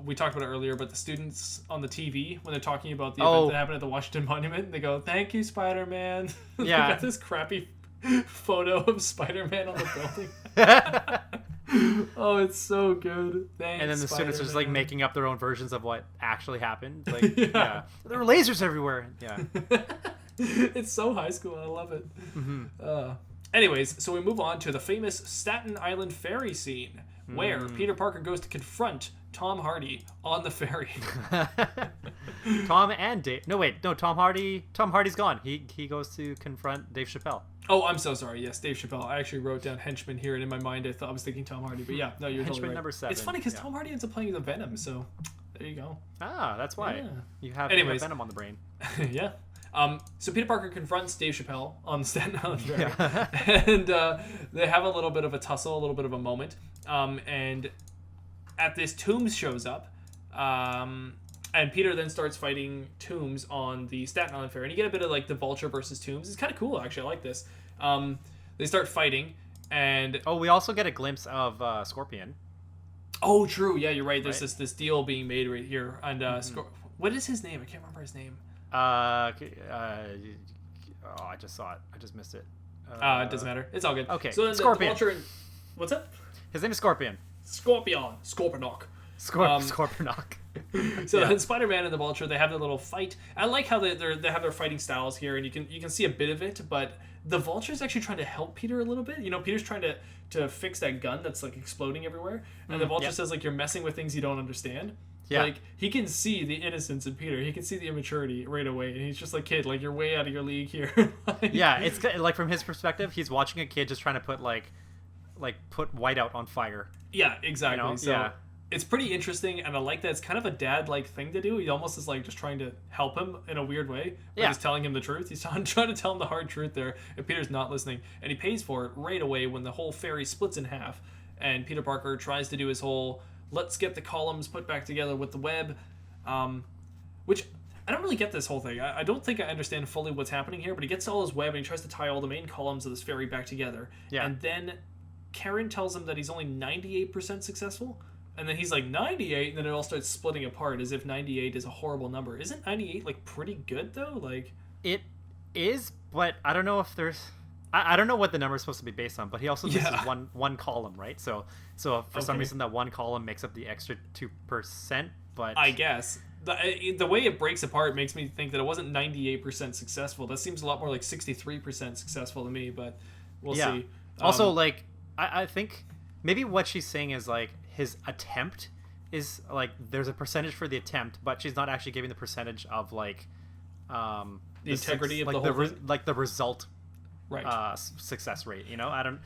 We talked about it earlier, but the students on the TV, when they're talking about the event that happened at the Washington Monument, they go, thank you, Spider-Man. Yeah. They got this crappy photo of Spider-Man on the building. Oh, it's so good. Thanks, And then the students are just like Spider-Man. making up their own versions of what actually happened. Like, yeah. There were lasers everywhere. Yeah. It's so high school. I love it. Anyways, so we move on to the famous Staten Island ferry scene where Peter Parker goes to confront Tom Hardy on the ferry. Tom and Dave. No, wait. No, Tom Hardy's gone. He goes to confront Dave Chappelle. Oh, I'm so sorry. Yes, Dave Chappelle. I actually wrote down henchman here, and in my mind, I was thinking Tom Hardy. But yeah, no, you're totally Henchman right. number 7. It's funny because Yeah. Tom Hardy ends up playing the Venom, so there you go. Ah, that's why. Yeah. You have Anyways. Venom on the brain. Yeah. So Peter Parker confronts Dave Chappelle on Staten Island Ferry, Yeah. and they have a little bit of a tussle, a little bit of a moment. And at this, Toombs shows up, and Peter then starts fighting Toombs on the Staten Island Ferry, and you get a bit of like the Vulture versus Toombs. It's kind of cool, actually. I like this. They start fighting, and Oh, we also get a glimpse of Scorpion. oh, true, yeah, you're right. There's Right. this deal being made right here, and what is his name? I can't remember his name. Oh, I just saw it. I just missed it. It doesn't matter. It's all good. Okay, So then the Scorpion. Vulture and what's up? His name is Scorpion. Scorponok. Scorponok. So Yeah. then Spider-Man and the Vulture, they have their little fight. I like how they have their fighting styles here, and you can see a bit of it, but the Vulture's actually trying to help Peter a little bit. You know, Peter's trying to fix that gun that's like exploding everywhere, and the Vulture yeah. says like you're messing with things you don't understand. Yeah. Like he can see the innocence in Peter. He can see the immaturity right away, and he's just like, kid, like you're way out of your league here. Like, Yeah, it's like from his perspective, he's watching a kid just trying to put put whiteout on fire. Yeah, exactly. You know? So Yeah. it's pretty interesting, and I like that. It's kind of a dad-like thing to do. He almost is like just trying to help him in a weird way. But Yeah. he's telling him the truth. He's trying to tell him the hard truth there, and Peter's not listening. And he pays for it right away when the whole ferry splits in half, and Peter Parker tries to do his whole let's get the columns put back together with the web, which I don't really get this whole thing. I don't think I understand fully what's happening here, but he gets all his web and he tries to tie all the main columns of this ferry back together. Yeah. And then Karen tells him that he's only 98% successful. And then he's like, 98? And then it all starts splitting apart as if 98 is a horrible number. Isn't 98, like, pretty good, though? Like, It is, but I don't know if there's... I don't know what the number is supposed to be based on, but he also misses Yeah. one column, right? So for some Okay. reason that one column makes up the extra 2%, but... I guess. The way it breaks apart makes me think that it wasn't 98% successful. That seems a lot more like 63% successful to me, but we'll Yeah. see. Also, like, I think maybe what she's saying is, like, his attempt is, like, there's a percentage for the attempt, but she's not actually giving the percentage of, like... the integrity of like the whole thing? like the result Right. success rate, you know? I'm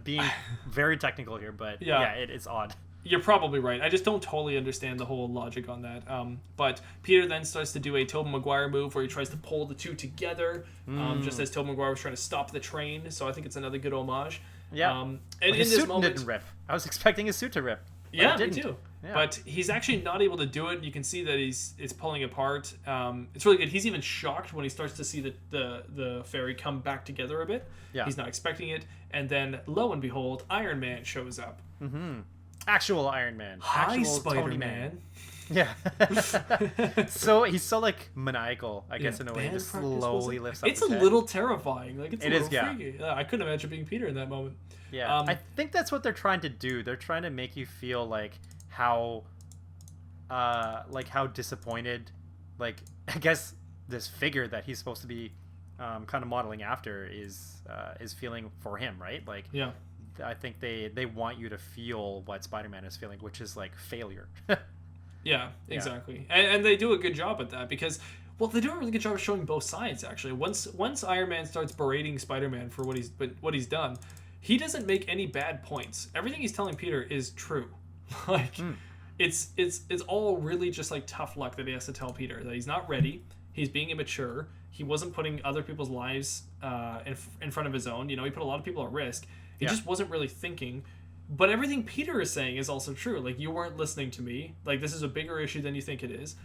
being very technical here, but Yeah. yeah, it's odd. You're probably right. I just don't totally understand the whole logic on that. But Peter then starts to do a Tobey Maguire move where he tries to pull the two together, just as Tobey Maguire was trying to stop the train. So I think it's another good homage. Yeah. And But in his this suit moment, didn't rip. I was expecting his suit to rip. but yeah, it me didn't. too. Yeah. But he's actually not able to do it. You can see that it's pulling apart. It's really good. He's even shocked when he starts to see the ferry come back together a bit. Yeah. He's not expecting it. And then, lo and behold, Iron Man shows up. Actual Iron Man. Hi, Actual Tony Spider-Man. Yeah. So he's so, like, maniacal, I guess, in a way. Band Just practice, slowly was it? lifts up It's his a head. little terrifying. Like it's a It little is, yeah. freaky. Yeah, I couldn't imagine being Peter in that moment. Yeah, I think that's what they're trying to do. They're trying to make you feel like how disappointed, like, I guess this figure that he's supposed to be kind of modeling after is feeling for him, right? Like, Yeah. I think they want you to feel what Spider-Man is feeling, which is like failure. Yeah, exactly. And they do a good job at that because Well, they do a really good job of showing both sides, actually. Once Iron Man starts berating Spider-Man for what he's done, he doesn't make any bad points. Everything he's telling Peter is true. Like, it's all really just like tough luck that he has to tell Peter that he's not ready. He's being immature. He wasn't putting other people's lives in front of his own. You know, he put a lot of people at risk. He just wasn't really thinking. But everything Peter is saying is also true. Like, you weren't listening to me. Like, this is a bigger issue than you think it is.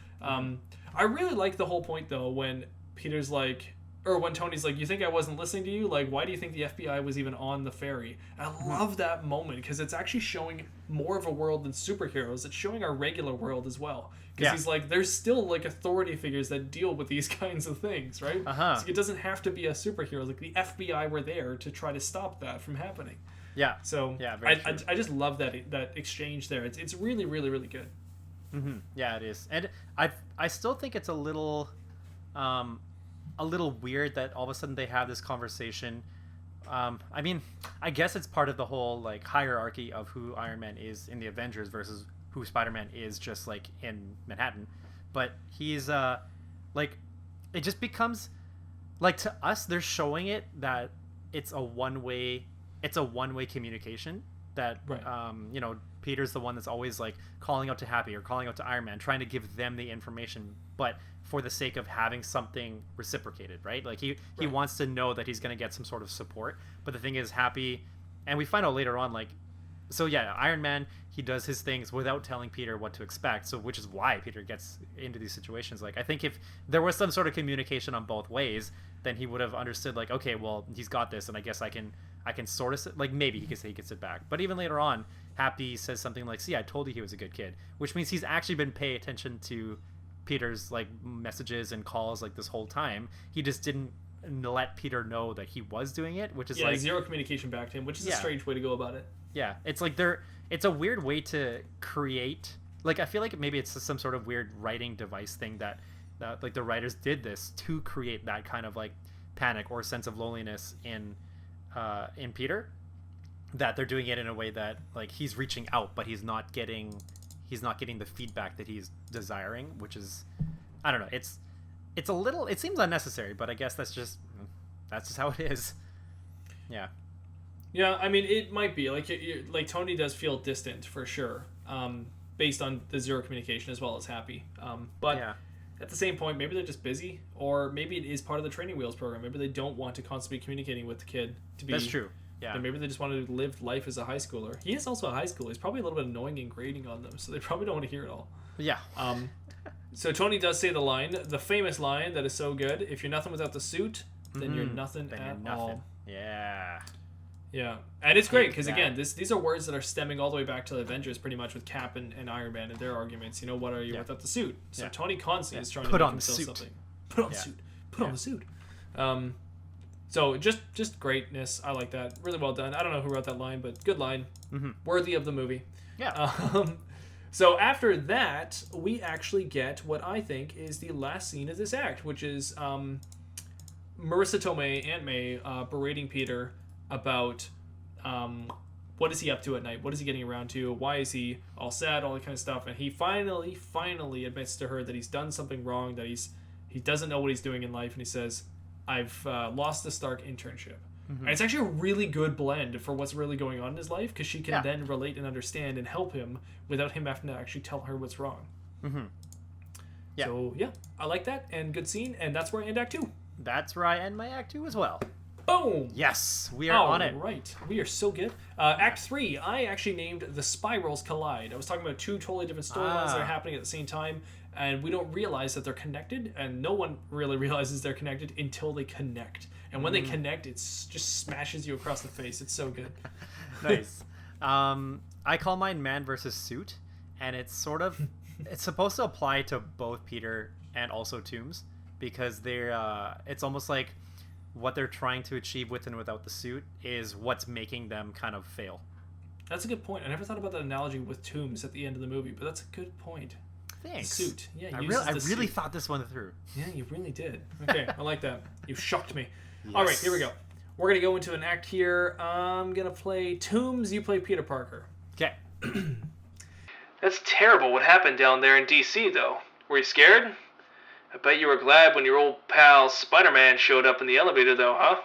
I really like the whole point, though, when Peter's like, or when Tony's like, you think I wasn't listening to you? Like, why do you think the FBI was even on the ferry? I love that moment because it's actually showing more of a world than superheroes. It's showing our regular world as well. Because he's like, there's still, like, authority figures that deal with these kinds of things, right? So it doesn't have to be a superhero. Like, the FBI were there to try to stop that from happening. Yeah. So I just love that exchange there. It's really, really, really good. Yeah, it is. And I still think it's a little weird that all of a sudden they have this conversation. I mean, I guess it's part of the whole like hierarchy of who Iron Man is in the Avengers versus who Spider-Man is just like in Manhattan. But he's like, it just becomes like, to us they're showing it that it's a one-way communication that you know, Peter's the one that's always like calling out to Happy or calling out to Iron Man, trying to give them the information, but for the sake of having something reciprocated, right? Like he wants to know that he's going to get some sort of support. But the thing is, Happy, and we find out later on, like, so yeah, Iron Man, he does his things without telling Peter what to expect. So which is why Peter gets into these situations. Like, I think if there was some sort of communication on both ways, then he would have understood, like, okay, well, he's got this, and I guess I can sort of, like, maybe he could say he could sit back. But even later on, Happy says something like, see, I told you he was a good kid, which means he's actually been paying attention to Peter's like messages and calls like this whole time. He just didn't let Peter know that he was doing it, which is like zero communication back to him, which is a strange way to go about it. Yeah, it's like it's a weird way to create, like, I feel like maybe it's some sort of weird writing device thing that like the writers did this to create that kind of like panic or sense of loneliness in Peter, that they're doing it in a way that like he's reaching out but he's not getting the feedback that he's desiring, which is, I don't know, it's a little, it seems unnecessary, but I guess that's just how it is. Yeah, I mean, it might be like like Tony does feel distant for sure, based on the zero communication as well as Happy, but at the same point, maybe they're just busy, or maybe it is part of the Training Wheels program. Maybe they don't want to constantly be communicating with the kid to be. That's true. Yeah. And maybe they just want to live life as a high schooler. He is also a high schooler. He's probably a little bit annoying and grating on them, so they probably don't want to hear it all. Yeah. So Tony does say the famous line that is so good: "If you're nothing without the suit, then you're nothing all." Yeah. Yeah, and it's great because again, these are words that are stemming all the way back to the Avengers, pretty much, with Cap and Iron Man and their arguments. You know, what are you without the suit? So Tony constantly is trying to make himself something. Put on the suit. Put on the suit. So just greatness. I like that. Really well done. I don't know who wrote that line, but good line. Worthy of the movie. Yeah. So after that, we actually get what I think is the last scene of this act, which is Marissa Tomei, Aunt May, berating Peter about what is he up to at night? What is he getting around to? Why is he all sad? All that kind of stuff. And he finally admits to her that he's done something wrong, that he doesn't know what he's doing in life, and he says, I've lost the Stark internship. And it's actually a really good blend for what's really going on in his life, because she can then relate and understand and help him without him having to actually tell her what's wrong. So, I like that, and good scene, and that's where I end Act 2. That's where I end my Act 2 as well. Boom! Yes, we are on it. Right, we are so good. Act 3, I actually named The Spirals Collide. I was talking about two totally different storylines that are happening at the same time, and we don't realize that they're connected, and no one really realizes they're connected until they connect. And when they connect, it just smashes you across the face. It's so good. Nice. I call mine Man versus Suit, and it's sort of, it's supposed to apply to both Peter and also Toomes, because it's almost like what they're trying to achieve with and without the suit is what's making them kind of fail. That's a good point. I never thought about that analogy with Toomes at the end of the movie, but that's a good point. Thanks. The suit. Yeah, I really thought this one through. Yeah, you really did. Okay, I like that. You shocked me. Yes. All right, here we go. We're going to go into an act here. I'm going to play Toomes. You play Peter Parker. Okay. That's terrible what happened down there in D.C., though. Were you scared? I bet you were glad when your old pal Spider-Man showed up in the elevator, though, huh?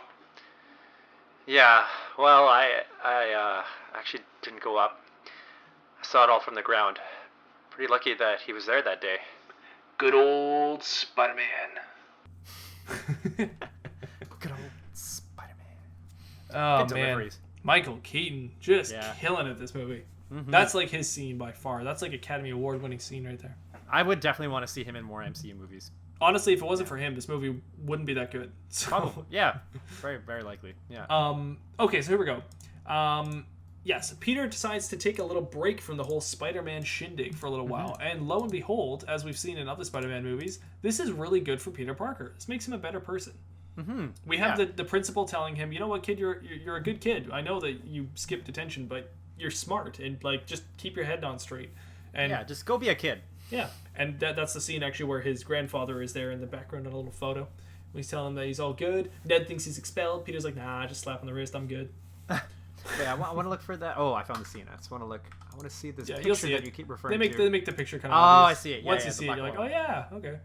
Yeah, well, I actually didn't go up. I saw it all from the ground. Pretty lucky that he was there that day. Good old Spider-Man. Good old Spider-Man. Oh, Good man. deliveries. Michael Keaton just Yeah. killing it this movie. Mhm. That's like his scene by far. That's like Academy Award winning scene right there. I would definitely want to see him in more MCU movies. Honestly, if it wasn't for him, this movie wouldn't be that good. So, Probably. Yeah. Very, very likely. Yeah. okay, so here we go. Yes, Peter decides to take a little break from the whole Spider-Man shindig for a little while, and lo and behold, as we've seen in other Spider-Man movies, this is really good for Peter Parker. This makes him a better person. We have the principal telling him, you know what, kid, you're a good kid. I know that you skipped detention, but you're smart, and like just keep your head on straight. And yeah, just go be a kid. yeah, and that's the scene actually where his grandfather is there in the background in a little photo. He's telling him that he's all good. Ned thinks he's expelled. Peter's like, nah, just slap on the wrist. I'm good. Yeah, I want to look for that. Oh, I found the scene. I just want to look. I want to see this Yeah, picture you'll see that it. you keep referring They to. make the picture kind of Oh, obvious. I see it. Yeah, Once yeah, you the see it, black you're like, one. oh yeah, okay.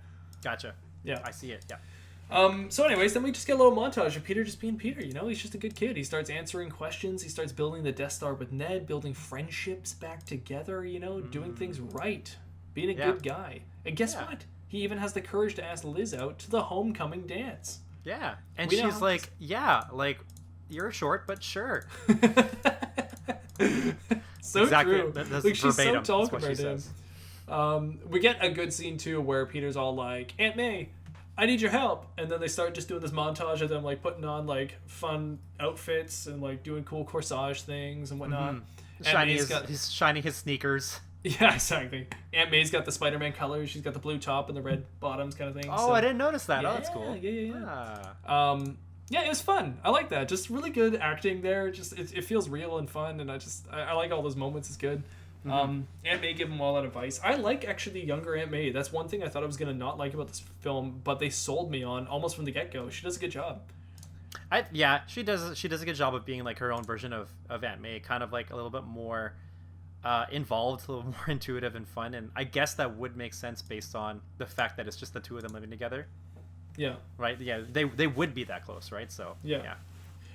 Gotcha. Yeah. I see it. Yeah. So anyways, then we just get a little montage of Peter just being Peter, you know? He's just a good kid. He starts answering questions. He starts building the Death Star with Ned, building friendships back together, you know, doing things right, being a good guy. And guess what? He even has the courage to ask Liz out to the homecoming dance. Yeah. And We know she's how like, yeah, like, you're short, but sure. So Exactly. true. That's like, she's verbatim. so That's talking what she about him. says. We get a good scene too where Peter's all like, Aunt May, I need your help. And then they start just doing this montage of them like putting on like fun outfits and like doing cool corsage things and whatnot. He's shining his sneakers. Yeah, exactly. Aunt May's got the Spider-Man colors. She's got the blue top and the red bottoms kind of thing. Oh, so. I didn't notice that. Yeah, Oh, that's cool. Yeah. Ah. Yeah, it was fun. I like that. Just really good acting there. Just it feels real and fun, and I like all those moments. It's good. Aunt May gave them all that advice. I like actually the younger Aunt May. That's one thing I thought I was gonna not like about this film, but they sold me on almost from the get-go. She does a good job. Yeah, she does a good job of being like her own version of Aunt May, kind of like a little bit more involved, a little more intuitive and fun. And I guess that would make sense based on the fact that it's just the two of them living together. Yeah. Right? Yeah, they would be that close, right? So yeah.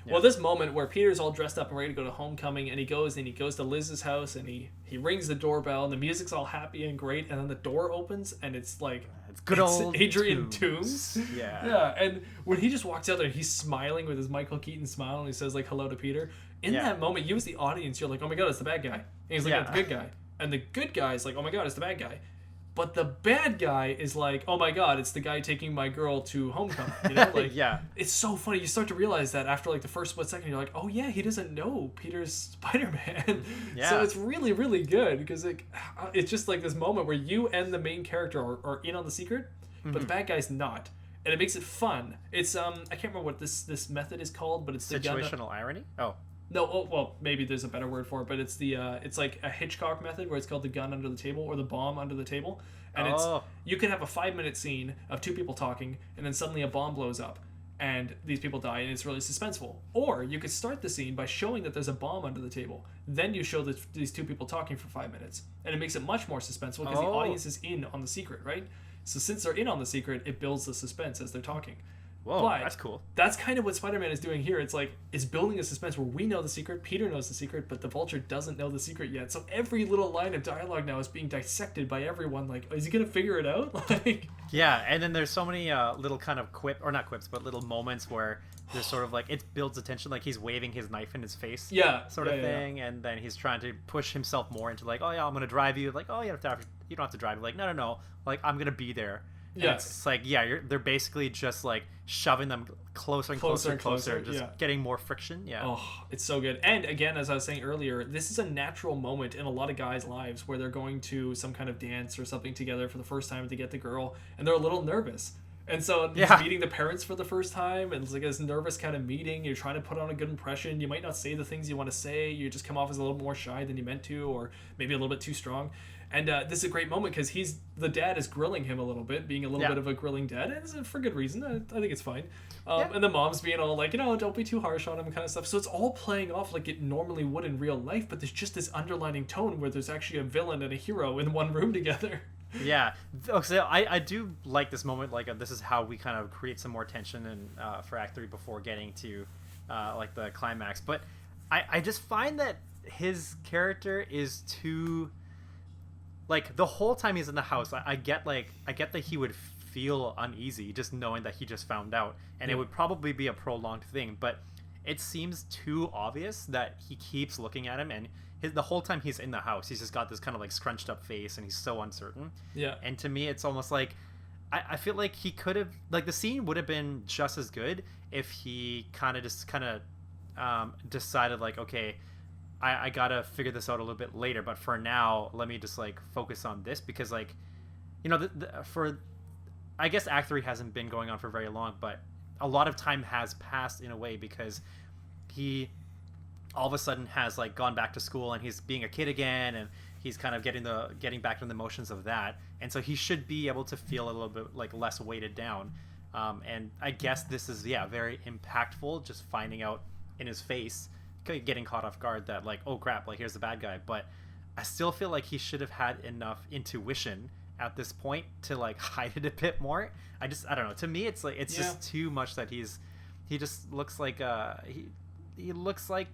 Well, this moment where Peter's all dressed up and ready to go to homecoming, and he goes to Liz's house, and he rings the doorbell, and the music's all happy and great, and then the door opens, and it's like It's old Adrian Toomes. Yeah. Yeah, and when he just walks out there, he's smiling with his Michael Keaton smile, and he says like hello to Peter. In that moment, you as the audience, you're like, oh my god, it's the bad guy. And he's like, it's the good guy. And the good guy's like, oh my god, it's the bad guy. But the bad guy is like, oh my god, it's the guy taking my girl to homecoming. You know, like, Yeah. It's so funny. You start to realize that after like the first split second, you're like, oh yeah, he doesn't know Peter's Spider-Man. Yeah. So it's really, really good because it's just like this moment where you and the main character are in on the secret, but the bad guy's not. And it makes it fun. It's I can't remember what this method is called, but it's the Situational irony? Oh. No, well, maybe there's a better word for it, but it's the it's like a Hitchcock method where it's called the gun under the table or the bomb under the table, and it's you can have a 5-minute scene of two people talking, and then suddenly a bomb blows up, and these people die, and it's really suspenseful. Or you could start the scene by showing that there's a bomb under the table, then you show these two people talking for 5 minutes, and it makes it much more suspenseful because the audience is in on the secret, right? So since they're in on the secret, it builds the suspense as they're talking. Whoa, but that's cool. That's kind of what Spider-Man is doing here. It's like, it's building a suspense where we know the secret, Peter knows the secret, but the Vulture doesn't know the secret yet. So every little line of dialogue now is being dissected by everyone. Like, is he going to figure it out? Like, yeah, and then there's so many little kind of not quips, but little moments where there's sort of like, it builds attention, like he's waving his knife in his face. Sort of thing, and then he's trying to push himself more into like, oh yeah, I'm going to drive you. Like, oh, you don't have to drive. Like, no. Like, I'm going to be there. And it's like, they're basically just like shoving them closer and closer, just getting more friction. Yeah. Oh, it's so good. And again, as I was saying earlier, this is a natural moment in a lot of guys' lives where they're going to some kind of dance or something together for the first time to get the girl, and they're a little nervous. And so meeting the parents for the first time, and it's like this nervous kind of meeting. You're trying to put on a good impression. You might not say the things you want to say. You just come off as a little more shy than you meant to, or maybe a little bit too strong. And this is a great moment because the dad is grilling him a little bit, being a little bit of a grilling dad, and it's for good reason. I think it's fine. And the mom's being all like, don't be too harsh on him kind of stuff. So it's all playing off like it normally would in real life, but there's just this underlining tone where there's actually a villain and a hero in one room together. Yeah. So I do like this moment. Like this is how we kind of create some more tension and for Act 3 before getting to like the climax. But I just find that his character is too, like, the whole time he's in the house, I get that he would feel uneasy just knowing that he just found out, and it would probably be a prolonged thing, but it seems too obvious that he keeps looking at him, and the whole time he's in the house he's just got this kind of like scrunched up face and he's so uncertain. And to me it's almost like I feel like he could have, like, the scene would have been just as good if he kind of decided like, okay, I gotta figure this out a little bit later, but for now let me just like focus on this, because, like, you know, for I guess Act 3 hasn't been going on for very long, but a lot of time has passed in a way, because he all of a sudden has like gone back to school and he's being a kid again, and he's kind of getting back to the motions of that, and so he should be able to feel a little bit like less weighted down, and I guess this is very impactful, just finding out in his face, getting caught off guard that, like, oh crap, like, here's the bad guy. But I still feel like he should have had enough intuition at this point to like hide it a bit more. I don't know, to me it's like it's just too much that he just looks like he looks like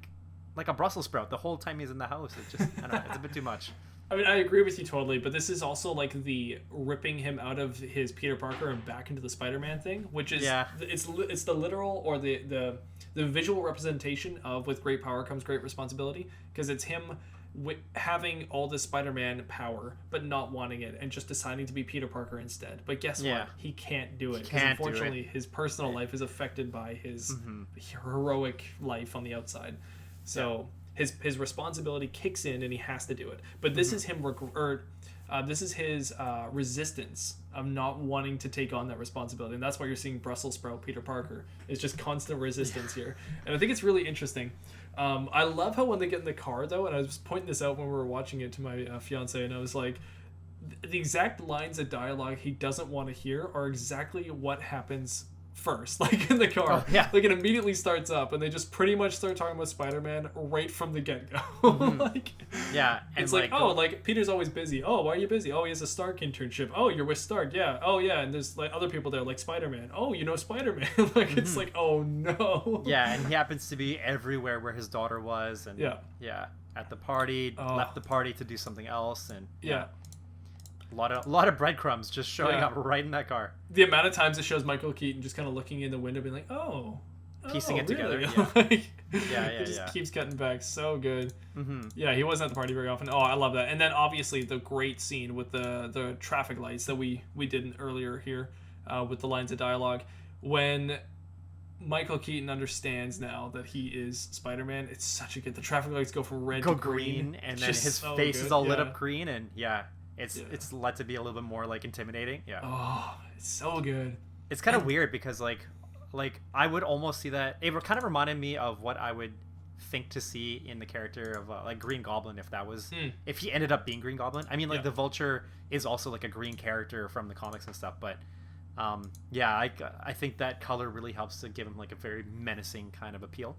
a Brussels sprout the whole time he's in the house. It just, I don't know, it's a bit too much. I mean, I agree with you totally, but this is also like the ripping him out of his Peter Parker and back into the Spider-Man thing, which is it's the literal or the visual representation of with great power comes great responsibility, because it's him having all this Spider-Man power but not wanting it and just deciding to be Peter Parker instead. But guess what? He can't do it, because unfortunately his personal life is affected by his heroic life on the outside. So his responsibility kicks in and he has to do it. But this is him this is his resistance of not wanting to take on that responsibility, and that's why you're seeing Brussels sprout Peter Parker. It's just constant resistance here, and I think it's really interesting. I love how when they get in the car, though, and I was pointing this out when we were watching it to my fiance, and I was like, the exact lines of dialogue he doesn't want to hear are exactly what happens first, like in the car. Like, it immediately starts up and they just pretty much start talking about Spider-Man right from the get-go. Like, it's like, oh, like, Peter's always busy. Oh, why are you busy? Oh, he has a Stark internship. Oh, you're with Stark. Yeah. Oh, yeah. And there's like other people there, like Spider-Man. Oh, you know Spider-Man. Like, it's like, oh no. And he happens to be everywhere where his daughter was, and at the party, left the party to do something else, and a lot of breadcrumbs just showing up right in that car. The amount of times it shows Michael Keaton just kind of looking in the window, being like, piecing it together. It just keeps cutting back. So good. Yeah, he wasn't at the party very often. Oh, I love that. And then obviously the great scene with the traffic lights that we did earlier here, with the lines of dialogue, when Michael Keaton understands now that he is Spider-Man. It's such a good. The traffic lights go from red to green, and then his face is all lit up green, and it's led to be a little bit more like intimidating. Oh, it's so good. It's kind of weird because like I would almost see that. It kind of reminded me of what I would think to see in the character of like Green Goblin, if he ended up being Green Goblin. I mean, like the Vulture is also like a green character from the comics and stuff, but I think that color really helps to give him like a very menacing kind of appeal.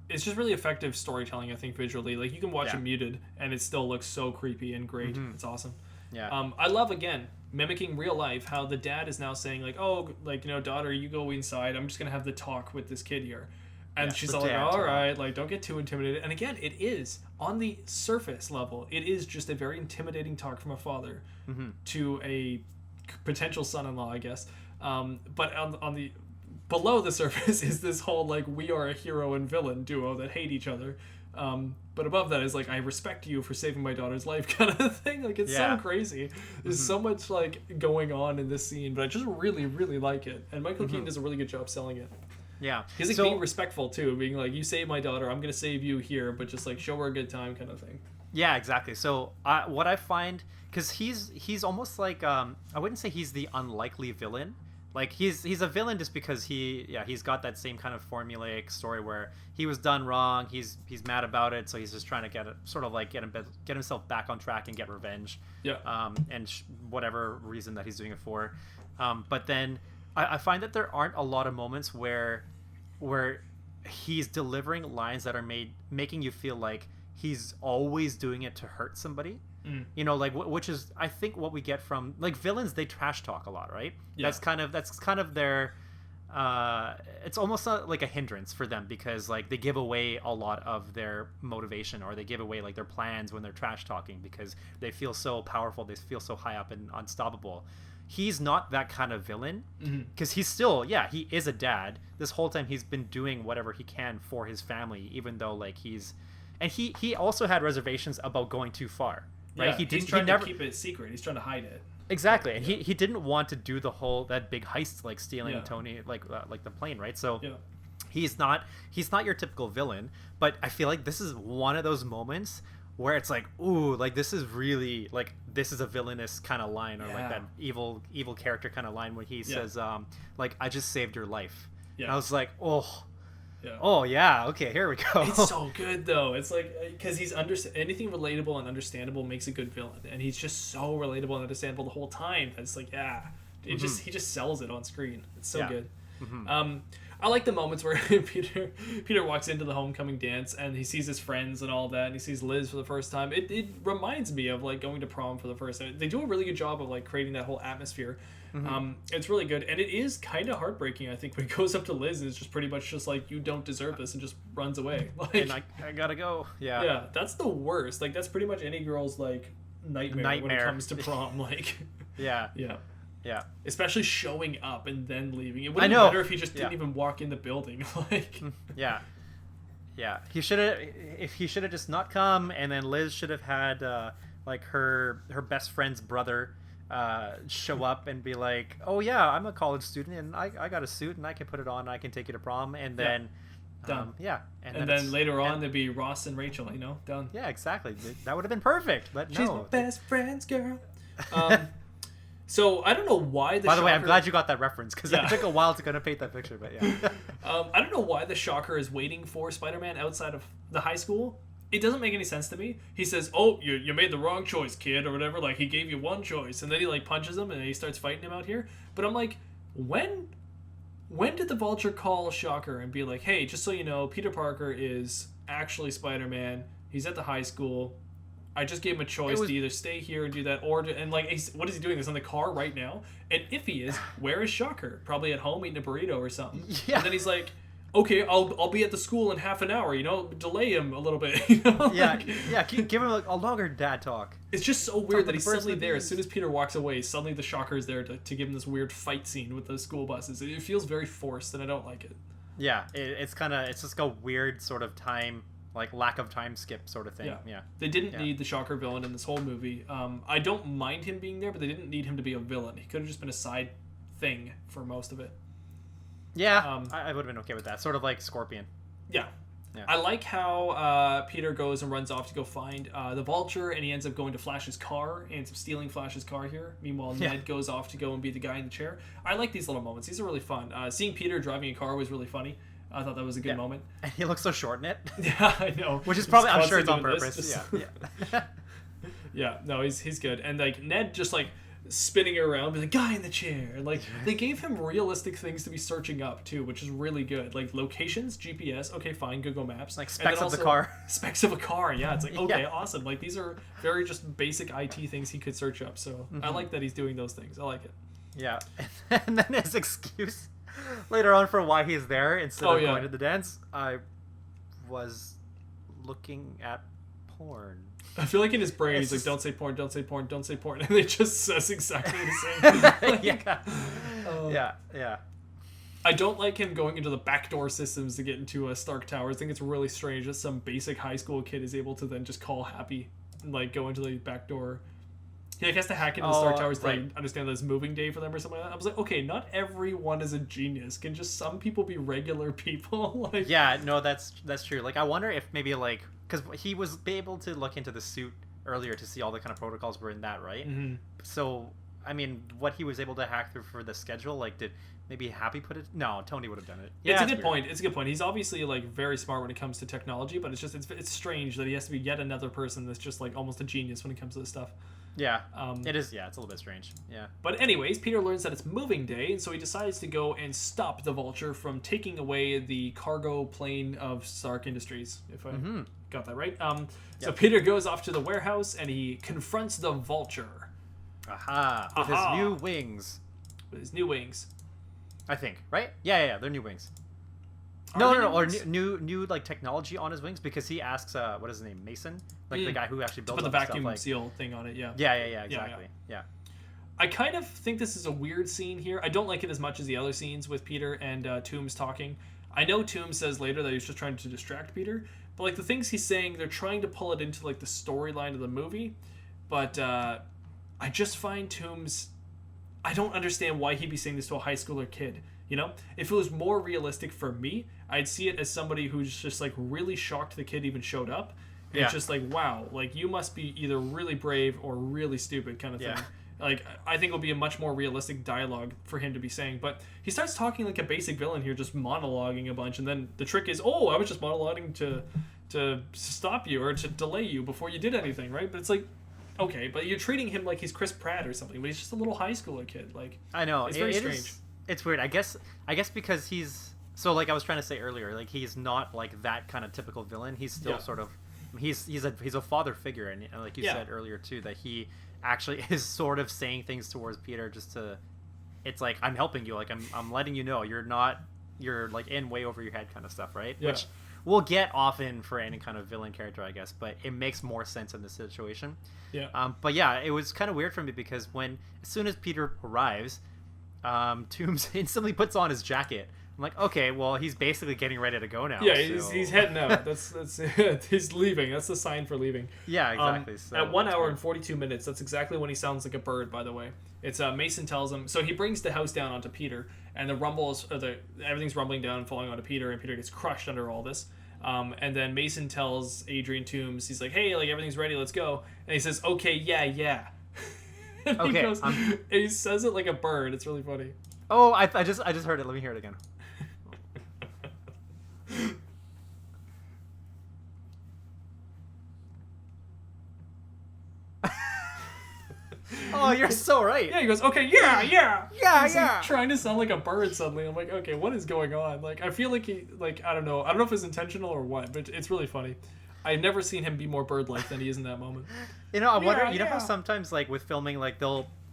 It's just really effective storytelling, I think, visually. Like, you can watch it muted and it still looks so creepy and great. It's awesome. I love, again, mimicking real life, how the dad is now saying, like, oh, like, you know, daughter, you go inside, I'm just gonna have the talk with this kid here. And she's all like, all right, like, don't get too intimidated. And again, it is, on the surface level, it is just a very intimidating talk from a father to a potential son-in-law, I guess. But on the below the surface is this whole, like, we are a hero and villain duo that hate each other. But above that is, like, I respect you for saving my daughter's life kind of thing. Like, it's so crazy. There's so much, like, going on in this scene, but I just really, really like it. And Michael Keaton does a really good job selling it. He's, like, being respectful, too. Being like, you saved my daughter, I'm going to save you here, but just, like, show her a good time kind of thing. Yeah, exactly. So what I find, because he's almost like, I wouldn't say he's the unlikely villain. Like, he's a villain just because he's got that same kind of formulaic story where he was done wrong, he's mad about it, so he's just trying to get himself back on track and get revenge. And whatever reason that he's doing it for. But then I find that there aren't a lot of moments where he's delivering lines that are making you feel like he's always doing it to hurt somebody. You know, like which is I think what we get from like villains. They trash talk a lot, right? Yeah. That's kind of their. It's almost like a hindrance for them because like they give away a lot of their motivation, or they give away like their plans when they're trash talking because they feel so powerful, they feel so high up and unstoppable. He's not that kind of villain because he's still he is a dad. This whole time he's been doing whatever he can for his family, even though like he also had reservations about going too far, right? Yeah, he's trying to keep it secret. He's trying to hide it. Exactly, and he didn't want to do that big heist, like stealing Tony, like the plane, right? So he's not your typical villain, but I feel like this is one of those moments where it's like, ooh, like this is really like this is a villainous kind of line, or like that evil character kind of line when he says, like, I just saved your life. And I was like, oh. Yeah. Oh yeah, okay, here we go. It's so good though. It's like because he's anything relatable and understandable makes a good villain, and he's just so relatable and understandable the whole time. It's like he just sells it on screen. It's so good. I like the moments where Peter walks into the homecoming dance and he sees his friends and all that, and he sees Liz for the first time. It reminds me of like going to prom for the first time. They do a really good job of like creating that whole atmosphere. It's really good, and it is kind of heartbreaking, I think, when he goes up to Liz and it's just pretty much just like, you don't deserve this, and just runs away. Like, and I gotta go. Yeah, that's the worst. Like, that's pretty much any girl's like nightmare when it comes to prom. Like, yeah. Especially showing up and then leaving. It would have been better if he just didn't even walk in the building. Like, yeah. He should have just not come, and then Liz should have had like her best friend's brother show up and be like, oh yeah, I'm a college student and I got a suit and I can put it on and I can take you to prom, and then done. And then later on there'd be Ross and Rachel, done. Yeah, exactly. That would have been perfect, but no. She's my best friend's girl. So I don't know why By the way, I'm glad you got that reference because it took a while to kind of paint that picture, but I don't know why the Shocker is waiting for Spider-Man outside of the high school. It doesn't make any sense to me. He says, oh, you made the wrong choice, kid, or whatever. Like, he gave you one choice. And then he, like, punches him, and he starts fighting him out here. But I'm like, when did the Vulture call Shocker and be like, hey, just so you know, Peter Parker is actually Spider-Man. He's at the high school. I just gave him a choice to either stay here and do that, or what is he doing? This in the car right now? And if he is, where is Shocker? Probably at home eating a burrito or something. Yeah. And then he's like, okay, I'll be at the school in half an hour, delay him a little bit, give him a longer dad talk. It's just so weird that he's suddenly there. As soon as Peter walks away, suddenly the Shocker is there to give him this weird fight scene with the school buses. It feels very forced, and I don't like it. Yeah, it's just a weird sort of time, like lack of time skip sort of thing. Yeah. They didn't need the Shocker villain in this whole movie. I don't mind him being there, but they didn't need him to be a villain. He could have just been a side thing for most of it. Yeah, I would have been okay with that. Sort of like Scorpion. Yeah. I like how Peter goes and runs off to go find the Vulture, and he ends up going to Flash's car, and ends up stealing Flash's car here. Meanwhile, Ned goes off to go and be the guy in the chair. I like these little moments. These are really fun. Seeing Peter driving a car was really funny. I thought that was a good moment. And he looks so short in it. Yeah, I know. Which is probably, I'm sure it's on purpose. Yeah, no, he's good. And like Ned just like spinning around, be like, guy in the chair. Like, they gave him realistic things to be searching up too, which is really good. Like locations, GPS, okay, fine, Google Maps, like specs of the car. Specs of a car, yeah. It's like, okay, awesome. Like, these are very just basic IT things he could search up. So I like that he's doing those things. I like it. Yeah, and then his excuse later on for why he's there instead of going to the dance, I was looking at porn. I feel like in his brain, he's like, don't say porn, don't say porn, don't say porn. And it just says exactly the same. Yeah. I don't like him going into the backdoor systems to get into Stark Towers. I think it's really strange that some basic high school kid is able to then just call Happy and like go into the back door. He like has to hack into the Stark Towers to like, understand that it's moving day for them or something like that. I was like, okay, not everyone is a genius. Can just some people be regular people? Like, yeah, no, that's true. Like, I wonder if maybe like, because he was able to look into the suit earlier to see all the kind of protocols were in that, right? Mm-hmm. So, I mean, what he was able to hack through for the schedule, like, did maybe Happy put it? No, Tony would have done it. Yeah, it's a good point. It's a good point. He's obviously like very smart when it comes to technology, but it's strange that he has to be yet another person that's just like almost a genius when it comes to this stuff. Yeah, it is. Yeah, it's a little bit strange. Yeah. But anyways, Peter learns that it's moving day, and so he decides to go and stop the Vulture from taking away the cargo plane of Stark Industries. got that right. So Peter goes off to the warehouse and he confronts the Vulture. With his new wings. With his new wings. I think, right? Yeah, they're new wings. Are No, they new or wings? new like technology on his wings, because he asks, what is his name, Mason, like the guy who actually To builds put the all vacuum stuff, like... seal thing on it. Yeah. Yeah, exactly. Yeah. I kind of think this is a weird scene here. I don't like it as much as the other scenes with Peter and Toombs talking. I know Toombs says later that he's just trying to distract Peter, but like the things he's saying, they're trying to pull it into like the storyline of the movie. But I just find Toombs, I don't understand why he'd be saying this to a high schooler kid. You know, if it was more realistic for me, I'd see it as somebody who's just like really shocked the kid even showed up. And it's just like, wow, like you must be either really brave or really stupid kind of thing. Like, I think it would be a much more realistic dialogue for him to be saying. But he starts talking like a basic villain here, just monologuing a bunch. And then the trick is, oh, I was just monologuing to stop you or to delay you before you did anything, right? But it's like, okay, but you're treating him like he's Chris Pratt or something. But he's just a little high schooler kid. Like, I know. It's very strange. It's weird. I guess because he's... So, like I was trying to say earlier, like, he's not, like, that kind of typical villain. He's still sort of... He's a father figure. And like you said earlier, too, that he... actually is sort of saying things towards Peter just to, it's like, I'm helping you, like I'm letting you know you're like in way over your head kind of stuff, right? Which we'll get often for any kind of villain character, I guess, but it makes more sense in this situation. But yeah, it was kind of weird for me because as soon as Peter arrives, Toombs instantly puts on his jacket. I'm like, okay, well, he's basically getting ready to go now. Yeah, he's heading out. That's he's leaving. That's the sign for leaving. Yeah, exactly. So at 1 hour and 42 minutes, that's exactly when he sounds like a bird. By the way, it's Mason tells him. So he brings the house down onto Peter, and everything's rumbling down and falling onto Peter, and Peter gets crushed under all this. And then Mason tells Adrian Toombs, he's like, hey, like everything's ready, let's go. And he says, okay, yeah. And okay, he goes, and he says it like a bird. It's really funny. Oh, I just heard it. Let me hear it again. Oh, you're so right. Yeah, he goes, okay, yeah. He's yeah. like, trying to sound like a bird suddenly. I'm like, okay, what is going on? Like, I feel like I don't know if it's intentional or what, but it's really funny. I've never seen him be more bird-like than he is in that moment. You know, I wonder. You know how sometimes, like with filming, like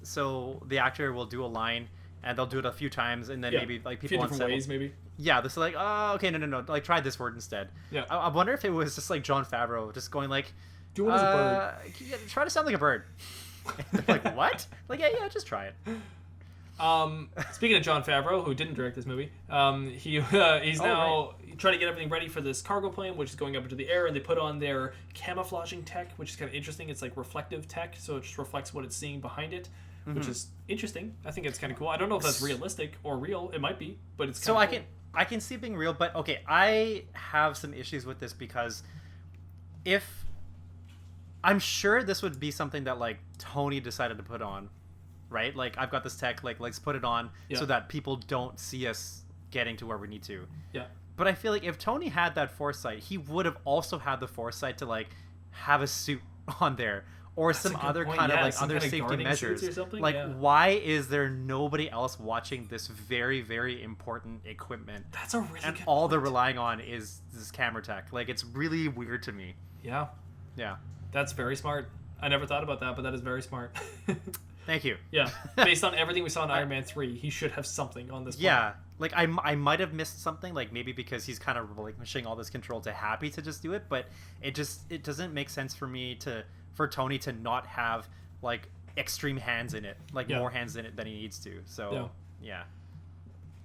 so the actor will do a line and they'll do it a few times, and then maybe like people a few different ways, maybe. Yeah, this is like, oh, okay, no, like try this word instead. Yeah. I wonder if it was just like Jon Favreau just going like, do it as a bird. Try to sound like a bird. And they're like, what? Like, yeah, just try it. Speaking of Jon Favreau, who didn't direct this movie, he's now trying to get everything ready for this cargo plane, which is going up into the air, and they put on their camouflaging tech, which is kind of interesting. It's like reflective tech, so it just reflects what it's seeing behind it, which is interesting. I think it's kind of cool. I don't know if that's realistic or real. It might be, but it's kind of cool. I can see it being real, but okay, I have some issues with this because if I'm sure this would be something that like Tony decided to put on, right? Like, I've got this tech, like let's put it on so that people don't see us getting to where we need to. Yeah. But I feel like if Tony had that foresight, he would have also had the foresight to like have a suit on there or some other kind of like other safety measures. Like, why is there nobody else watching this very, very important equipment? That's a really and good all point. they're relying on is this camera tech. Like, it's really weird to me. Yeah. That's very smart. I never thought about that, but that is very smart. Thank you. Yeah. Based on everything we saw in Iron Man 3, he should have something on this planet. Yeah. Like, I might have missed something, like maybe because he's kind of relinquishing all this control to Happy to just do it, but it doesn't make sense for me for Tony to not have like extreme hands in it, like more hands in it than he needs to. So yeah.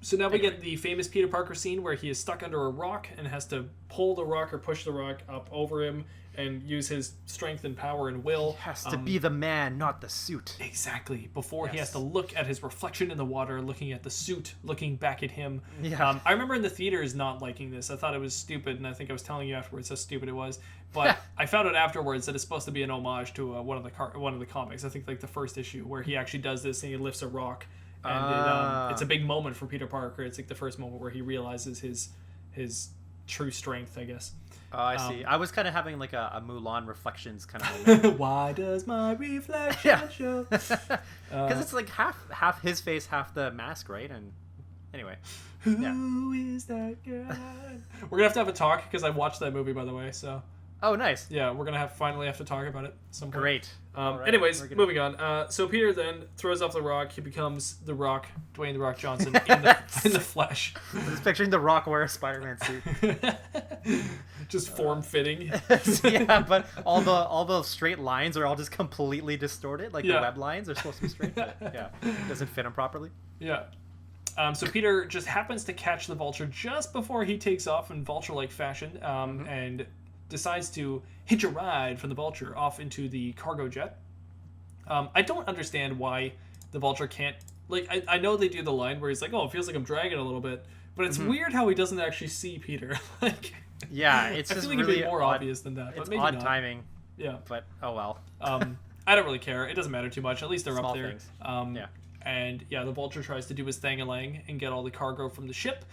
So now we get the famous Peter Parker scene where he is stuck under a rock and has to pull the rock or push the rock up over him and use his strength and power and will. He has to be the man, not the suit. Exactly. Before he has to look at his reflection in the water, looking at the suit, looking back at him. Yeah. I remember in the theaters not liking this. I thought it was stupid, and I think I was telling you afterwards how stupid it was. But I found out afterwards that it's supposed to be an homage to one of the comics. I think like the first issue where he actually does this and he lifts a rock. And it's a big moment for Peter Parker. It's like the first moment where he realizes his true strength, I guess. Oh, I see. I was kind of having like a Mulan Reflections kind of moment. Why does my reflection show? Because it's like half his face, half the mask, right? And anyway. Who is that guy? We're going to have a talk because I watched that movie, by the way, so... Oh, nice. Yeah, we're gonna finally have to talk about it at some point. Great. All right, Anyways, we're gonna- moving on. So Peter then throws off the rock. He becomes the Rock, Dwayne the Rock Johnson, in the flesh. I'm just picturing the Rock wear a Spider-Man suit. Just form fitting. Yeah, but all the straight lines are all just completely distorted. Like the Yeah. web lines are supposed to be straight. But yeah, it doesn't fit him properly. Yeah. So Peter just happens to catch the Vulture just before he takes off in Vulture-like fashion, and decides to hitch a ride from the Vulture off into the cargo jet. I don't understand why the Vulture can't... Like, I know they do the line where he's like, oh, it feels like I'm dragging a little bit, but it's weird how he doesn't actually see Peter. Like, Yeah, it's I just feel like really it'd be more odd. obvious than that, but It's maybe odd not. timing, Yeah. but oh well. I don't really care. It doesn't matter too much. At least they're Small up there. things. Yeah. And yeah, the Vulture tries to do his thang-a-lang and get all the cargo from the ship.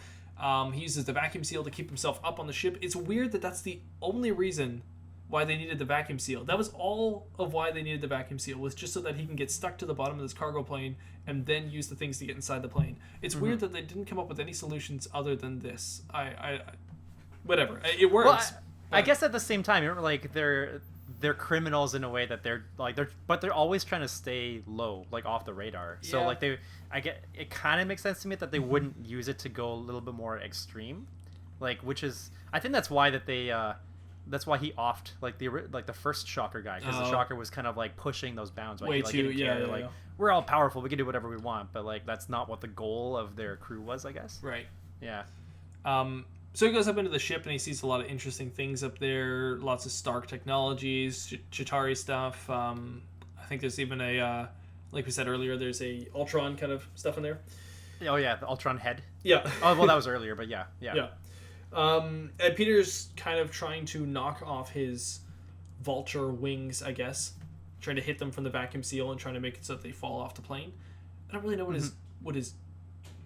He uses the vacuum seal to keep himself up on the ship. It's weird that that's the only reason why they needed the vacuum seal. That was all of why they needed the vacuum seal, was just so that he can get stuck to the bottom of this cargo plane and then use the things to get inside the plane. It's weird that they didn't come up with any solutions other than this. Whatever. It works. Well, I guess at the same time, like they're criminals in a way that they're always trying to stay low, like off the radar. So Yeah. like it kind of makes sense to me that they wouldn't use it to go a little bit more extreme, like I think that's why that's why he offed like the first Shocker guy, because the Shocker was kind of like pushing those bounds. Like, Way he, like, too, didn't care. yeah, Like, yeah. we're all powerful, we can do whatever we want, but like that's not what the goal of their crew was, I guess. Right. Yeah. So he goes up into the ship and he sees a lot of interesting things up there. Lots of Stark technologies, Chitauri stuff. I think there's even like we said earlier, there's a Ultron kind of stuff in there. Oh yeah, the Ultron head. Yeah. Oh well, that was earlier, but yeah. Yeah. And Peter's kind of trying to knock off his Vulture wings, I guess, trying to hit them from the vacuum seal and trying to make it so that they fall off the plane. I don't really know what his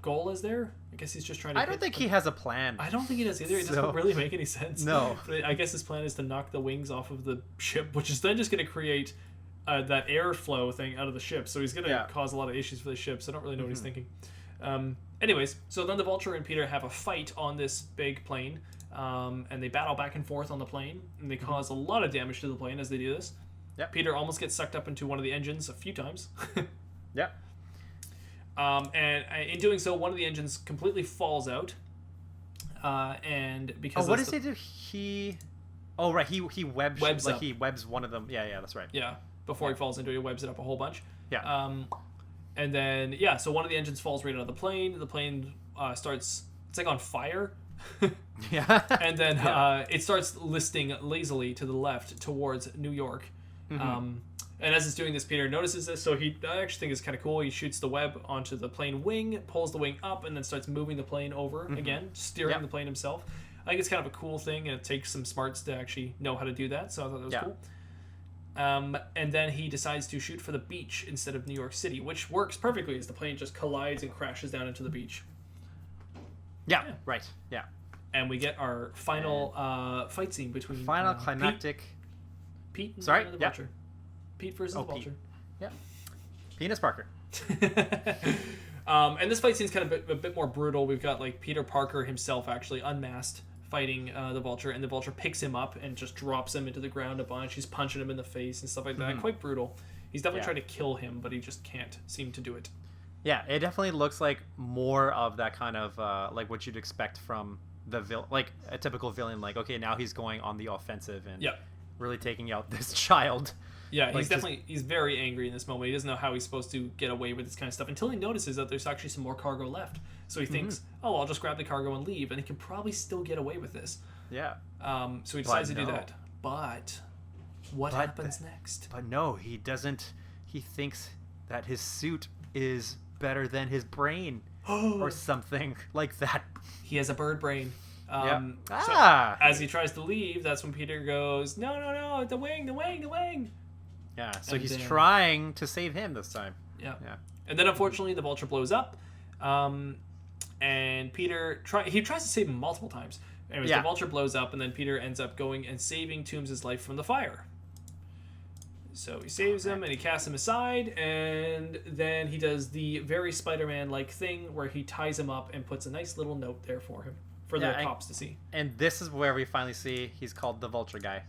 goal is there. I guess he's just trying to... I don't think he has a plan. I don't think he does either. It doesn't really make any sense. No. But I guess his plan is to knock the wings off of the ship, which is then just going to create that airflow thing out of the ship. So he's going to cause a lot of issues for the ship. So I don't really know what he's thinking. Anyways, so then the Vulture and Peter have a fight on this big plane, and they battle back and forth on the plane, and they cause a lot of damage to the plane as they do this. Yep. Peter almost gets sucked up into one of the engines a few times. Yep. And in doing so, one of the engines completely falls out. And because what does he do? He webs Webs like up. he webs one of them. Yeah, that's right. Yeah, before he falls into it, he webs it up a whole bunch. Yeah. And then so one of the engines falls right out of the plane. The plane starts, it's like on fire. Yeah. And then it starts listing lazily to the left towards New York. And as it's doing this, Peter notices this, so I actually think it's kind of cool. He shoots the web onto the plane wing, pulls the wing up, and then starts moving the plane over again, steering the plane himself. I think it's kind of a cool thing, and it takes some smarts to actually know how to do that, so I thought that was cool. And then he decides to shoot for the beach instead of New York City, which works perfectly as the plane just collides and crashes down into the beach. Yeah. Right. Yeah. And we get our final fight scene between Final climactic. Pete and Sorry? the Yeah. Vulture. Pete versus the Vulture. Yeah. Penis Parker. And this fight scene is kind of a bit more brutal. We've got like Peter Parker himself actually unmasked fighting the Vulture, and the Vulture picks him up and just drops him into the ground a bunch. He's punching him in the face and stuff like that. Quite brutal. He's definitely trying to kill him, but he just can't seem to do it. Yeah, it definitely looks like more of that kind of like what you'd expect from the like a typical villain. Like, okay, now he's going on the offensive and really taking out this child. Yeah, like, he's definitely he's very angry in this moment. He doesn't know how he's supposed to get away with this kind of stuff until he notices that there's actually some more cargo left. So he thinks, oh, I'll just grab the cargo and leave, and he can probably still get away with this. Yeah. So he decides to do that. But what happens next? But no, he doesn't. He thinks that his suit is better than his brain or something like that. He has a bird brain. So as he tries to leave, that's when Peter goes, no, the wing. Yeah, so And he's then- trying to save him this time. Yeah. And then unfortunately the Vulture blows up. And Peter tries to save him multiple times. Anyways, the Vulture blows up, and then Peter ends up going and saving Toombs' life from the fire. So he saves him, and he casts him aside, and then he does the very Spider-Man-like thing where he ties him up and puts a nice little note there for him, for the cops to see. And this is where we finally see he's called the Vulture guy.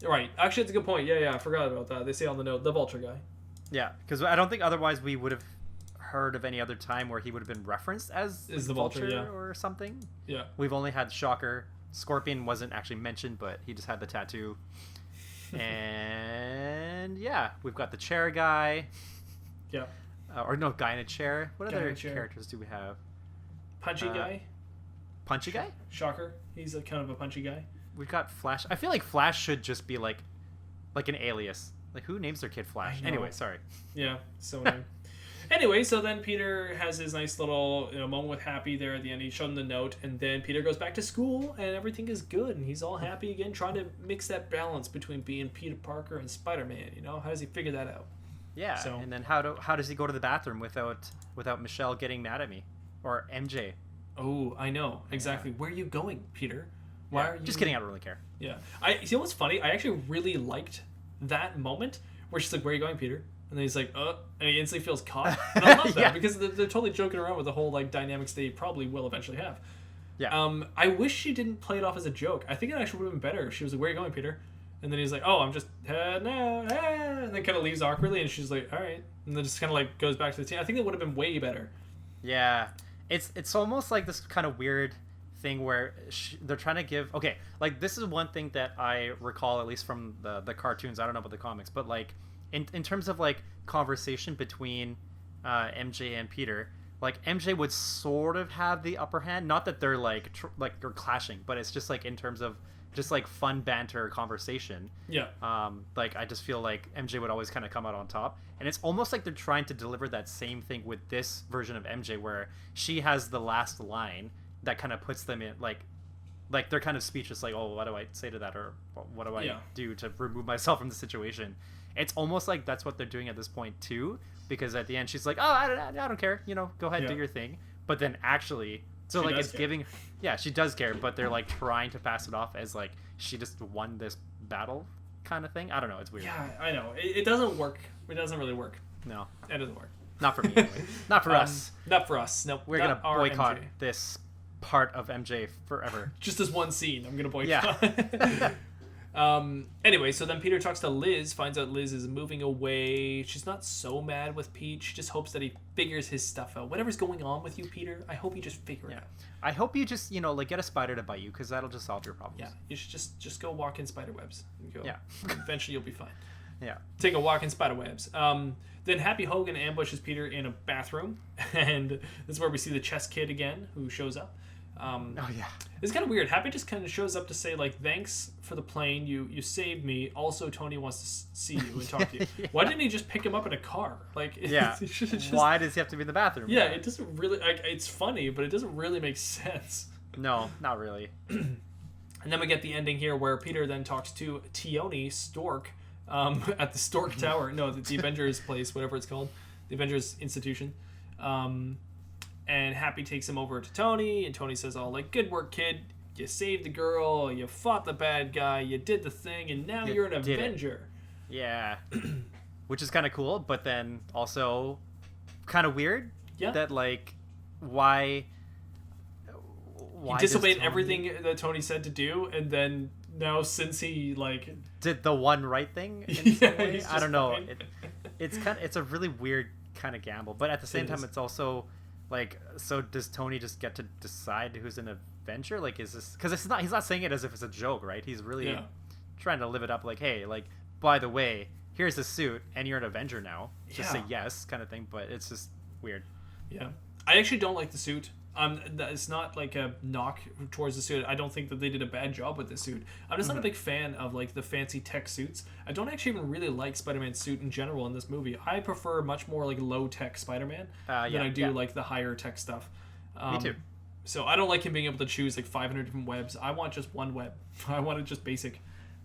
Right. Actually, it's a good point. Yeah, I forgot about that. They say on the note, the Vulture guy. Yeah, because I don't think otherwise we would have heard of any other time where he would have been referenced as the Vulture, or something. Yeah. We've only had Shocker. Scorpion wasn't actually mentioned, but he just had the tattoo. And yeah, we've got the chair guy. Yeah. Or no, guy in a chair. What Guy in other a chair. characters do we have? Punchy guy. Punchy guy? Shocker. He's a kind of a punchy guy. We've got Flash. I feel like Flash should just be like an alias. Like, who names their kid Flash? Anyway, sorry. Yeah, so annoying. Anyway, so then Peter has his nice little moment with Happy there at the end. He showed him the note, and then Peter goes back to school, and everything is good, and he's all happy again, trying to mix that balance between being Peter Parker and Spider-Man. How does he figure that out? Yeah, so, and then how does he go to the bathroom without Michelle getting mad at me? Or MJ? Oh, I know. Exactly. Where are you going, Peter? Why are you... Just kidding, I don't really care. Yeah. You know what's funny? I actually really liked that moment where she's like, where are you going, Peter? And then he's like, and he instantly feels caught. And I love that because they're totally joking around with the whole like dynamics they probably will eventually have. Yeah. I wish she didn't play it off as a joke. I think it actually would have been better if she was like, where are you going, Peter? And then he's like, oh, I'm just heading out. And then kind of leaves awkwardly, and she's like, all right. And then just kind of like goes back to the team. I think that would have been way better. Yeah. It's almost like this kind of weird thing where they're trying to give... Okay, like this is one thing that I recall, at least from the cartoons. I don't know about the comics, but like in terms of like conversation between MJ and Peter, like MJ would sort of have the upper hand. Not that they're like they're clashing, but it's just like in terms of just like fun banter conversation. Yeah. Like I just feel like MJ would always kind of come out on top, and it's almost like they're trying to deliver that same thing with this version of MJ, where she has the last line that kind of puts them in like they're kind of speechless, like, oh, what do I say to that, or what do I do to remove myself from the situation? It's almost like that's what they're doing at this point too, because at the end she's like, oh, I don't care, go ahead, do your thing. But then actually, so like it's giving, she does care, but they're like trying to pass it off as like she just won this battle kind of thing. I don't know, it's weird. Yeah, I know. It doesn't work. It doesn't really work. No, it doesn't work. Not for me anyway. Not for us. Not for us. Nope. We're gonna boycott this part of MJ forever. Just this one scene, I'm gonna boycott. Anyway, so then Peter talks to Liz, finds out Liz is moving away. She's not so mad with Pete. She just hopes that he figures his stuff out. Whatever's going on with you, Peter, I hope you just figure it out. I hope you just, like get a spider to bite you, because that'll just solve your problems. Yeah, you should just go walk in spider webs. Yeah. Eventually you'll be fine. Yeah. Take a walk in spider webs. Then Happy Hogan ambushes Peter in a bathroom, and this is where we see the chess kid again, who shows up. It's kind of weird. Happy just kind of shows up to say, like, thanks for the plane. You saved me. Also, Tony wants to see you and talk to you. Why didn't he just pick him up in a car? Like, why does he have to be in the bathroom? Yeah, it doesn't really... it's funny, but it doesn't really make sense. No, not really. And then we get the ending here where Peter then talks to Tioni Stork at the Stork Tower. No, the Avengers place, whatever it's called. The Avengers Institution. And Happy takes him over to Tony, and Tony says, oh, like, good work, kid. You saved the girl, you fought the bad guy, you did the thing, and now you're an Avenger. Yeah. Which is kind of cool, but then also kind of weird. Yeah. That, like, why he disobeyed everything that Tony said to do, and then now since he, like... did the one right thing in some way? I don't know. It's a really weird kind of gamble, but at the same time, it's also... like, so does Tony just get to decide who's an Avenger? Like, is this... because he's not saying it as if it's a joke, right? He's really trying to live it up, like, hey, like, by the way, here's the suit, and you're an Avenger now. Just say yes, kind of thing, but it's just weird. Yeah. I actually don't like the suit. It's not like a knock towards the suit. I don't think that they did a bad job with the suit. I'm just not a big fan of like the fancy tech suits. I don't actually even really like Spider-Man's suit in general in this movie. I prefer much more like low tech Spider-Man than I do like the higher tech stuff. Me too. So I don't like him being able to choose like 500 different webs. I want just one web. I want it just basic.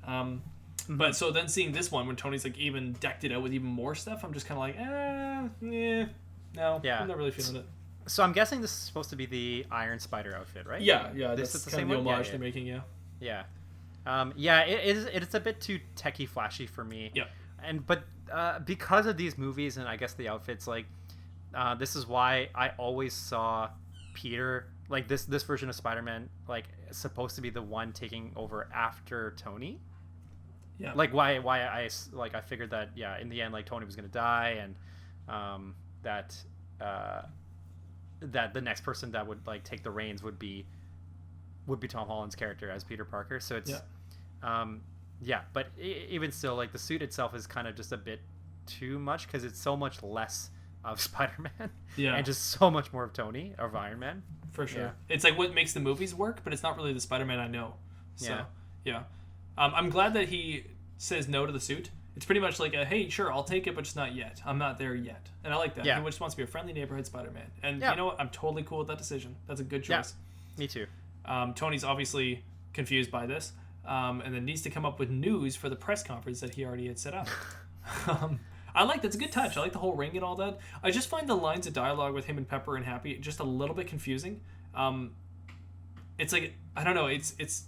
But so then seeing this one when Tony's like even decked it out with even more stuff, I'm just kind of like, no, I'm not really feeling it. So I'm guessing this is supposed to be the Iron Spider outfit, right? Yeah, This is the same homage they're making, Yeah. It's a bit too techie flashy for me. Yeah. But because of these movies and I guess the outfits, like this is why I always saw Peter, like this version of Spider-Man, like supposed to be the one taking over after Tony. Yeah. Like why I figured that in the end like Tony was gonna die, and that the next person that would like take the reins would be Tom Holland's character as Peter Parker. So it's but even still, like the suit itself is kind of just a bit too much because it's so much less of Spider-Man and just so much more of Tony of Iron Man. For sure. It's like what makes the movies work, but it's not really the Spider-Man I know. So I'm glad that he says no to the suit. It's pretty much like hey, sure, I'll take it, but just not yet. I'm not there yet. And I like that. He just wants to be a friendly neighborhood Spider-Man. And you know what? I'm totally cool with that decision. That's a good choice. Yeah, me too. Tony's obviously confused by this, and then needs to come up with news for the press conference that he already had set up. That's a good touch. I like the whole ring and all that. I just find the lines of dialogue with him and Pepper and Happy just a little bit confusing. It's like, I don't know, it's